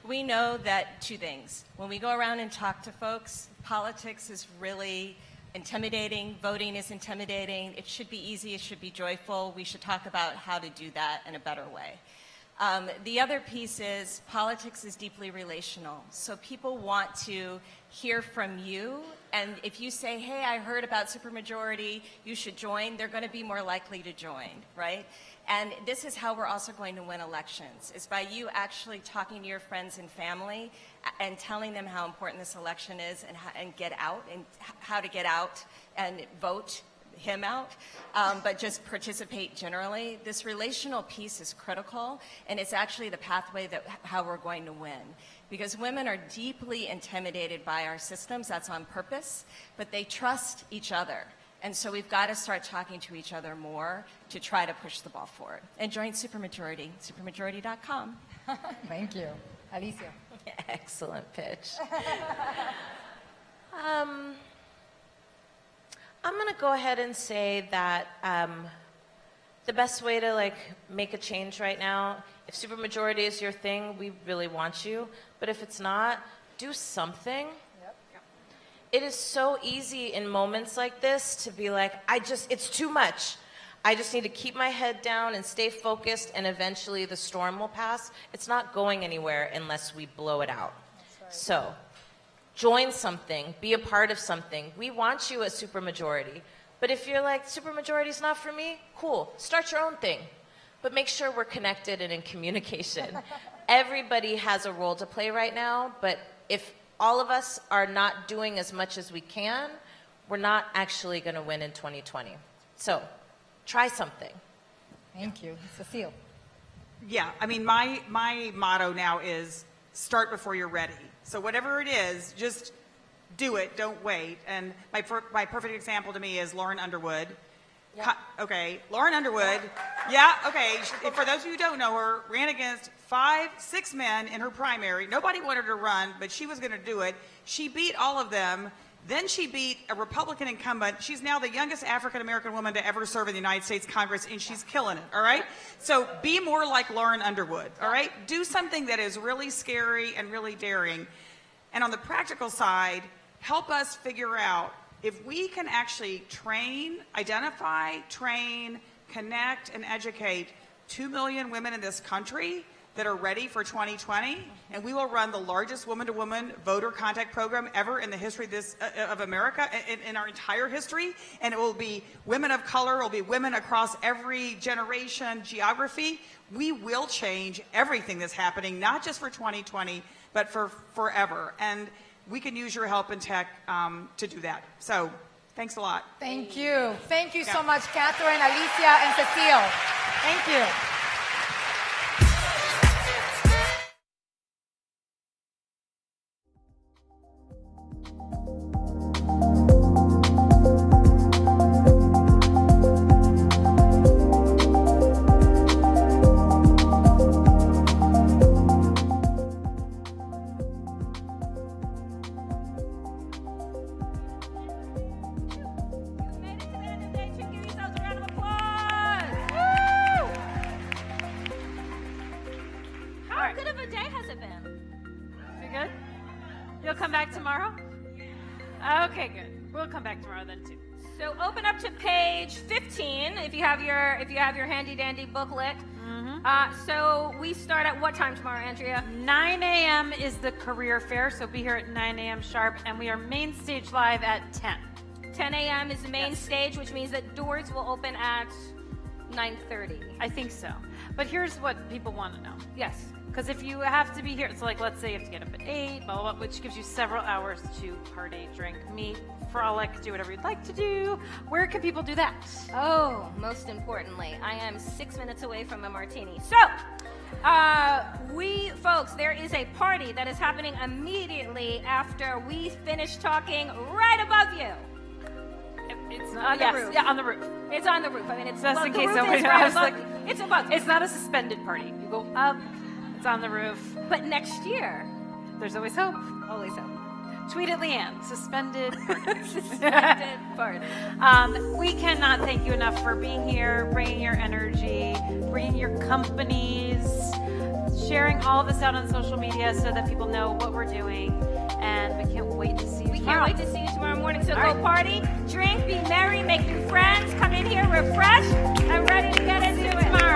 Speaker 14: We know that two things. When we go around and talk to folks, politics is really intimidating. Voting is intimidating. It should be easy. It should be joyful. We should talk about how to do that in a better way. The other piece is politics is deeply relational. So people want to hear from you. And if you say, hey, I heard about Supermajority, you should join, they're going to be more likely to join, right? And this is how we're also going to win elections, is by you actually talking to your friends and family and telling them how important this election is and get out and how to get out and vote him out, but just participate generally. This relational piece is critical, and it's actually the pathway that how we're going to win. Because women are deeply intimidated by our systems, that's on purpose, but they trust each other. And so we've got to start talking to each other more to try to push the ball forward. And join Supermajority, supermajority.com.
Speaker 11: Thank you. Alicia.
Speaker 12: Excellent pitch. I'm going to go ahead and say that the best way to make a change right now, if Supermajority is your thing, we really want you. But if it's not, do something. It is so easy in moments like this to be like, it's too much. I just need to keep my head down and stay focused, and eventually the storm will pass. It's not going anywhere unless we blow it out. Right. So join something, be a part of something. We want you at Supermajority. But if you're like, Supermajority's not for me, cool, start your own thing. But make sure we're connected and in communication. Everybody has a role to play right now, but if all of us are not doing as much as we can, we're not actually going to win in 2020. So try something.
Speaker 11: Thank you. Cecile.
Speaker 13: Yeah, I mean, my motto now is start before you're ready. So whatever it is, just do it, don't wait. And my perfect example to me is Lauren Underwood. Yep. Okay, Lauren Underwood Yeah, okay. For those of you who don't know her, ran against 5-6 men in her primary. Nobody wanted her to run, but she was going to do it. She beat all of them. Then she beat a Republican incumbent. She's now the youngest African-American woman to ever serve in the United States Congress, and she's killing it, all right? So be more like Lauren Underwood, all right? Do something that is really scary and really daring. And on the practical side, help us figure out if we can actually identify, train, connect, and educate 2 million women in this country that are ready for 2020, and we will run the largest woman-to-woman voter contact program ever in the history of America, in our entire history, and it will be women of color, it will be women across every generation, geography. We will change everything that's happening, not just for 2020, but for forever, and we can use your help in tech to do that. So, thanks a lot.
Speaker 11: Thank you. Thank you so much, Catherine, Alicia, and Cecile. Thank you.
Speaker 1: Okay, good. We'll come back tomorrow then too.
Speaker 4: So open up to page 15 if you have your handy dandy booklet. So we start at what time tomorrow, Andrea?
Speaker 1: 9 a.m. is the career fair, so be here at 9 a.m. sharp, and we are main stage live at 10.
Speaker 4: 10 a.m. is the main stage, which means that doors will open at 9:30.
Speaker 1: I think so. But here's what people want to know.
Speaker 4: Yes.
Speaker 1: Because if you have to be here, so like let's say you have to get up at 8, blah, blah, blah, which gives you several hours to party, drink, meet, frolic, do whatever you'd like to do. Where can people do that?
Speaker 4: Oh, most importantly, I am 6 minutes away from a martini. So, folks, there is a party that is happening immediately after we finish talking right above you.
Speaker 1: It's on the roof. Yeah, on the roof.
Speaker 4: It's on the roof. I mean, it's
Speaker 1: just in case
Speaker 4: somebody
Speaker 1: knows.
Speaker 4: It's above.
Speaker 1: It's not a suspended party. You go up. It's on the roof.
Speaker 4: But next year,
Speaker 1: there's always hope.
Speaker 4: Always hope.
Speaker 1: Tweet at Leanne. Suspended party.
Speaker 4: Suspended party.
Speaker 1: We cannot thank you enough for being here, bringing your energy, bringing your companies, sharing all this out on social media so that people know what we're doing. And we can't wait to see you tomorrow.
Speaker 4: We can't wait to see you tomorrow morning. So go party, drink, be merry, make new friends, come in here refreshed and ready to get into it tomorrow.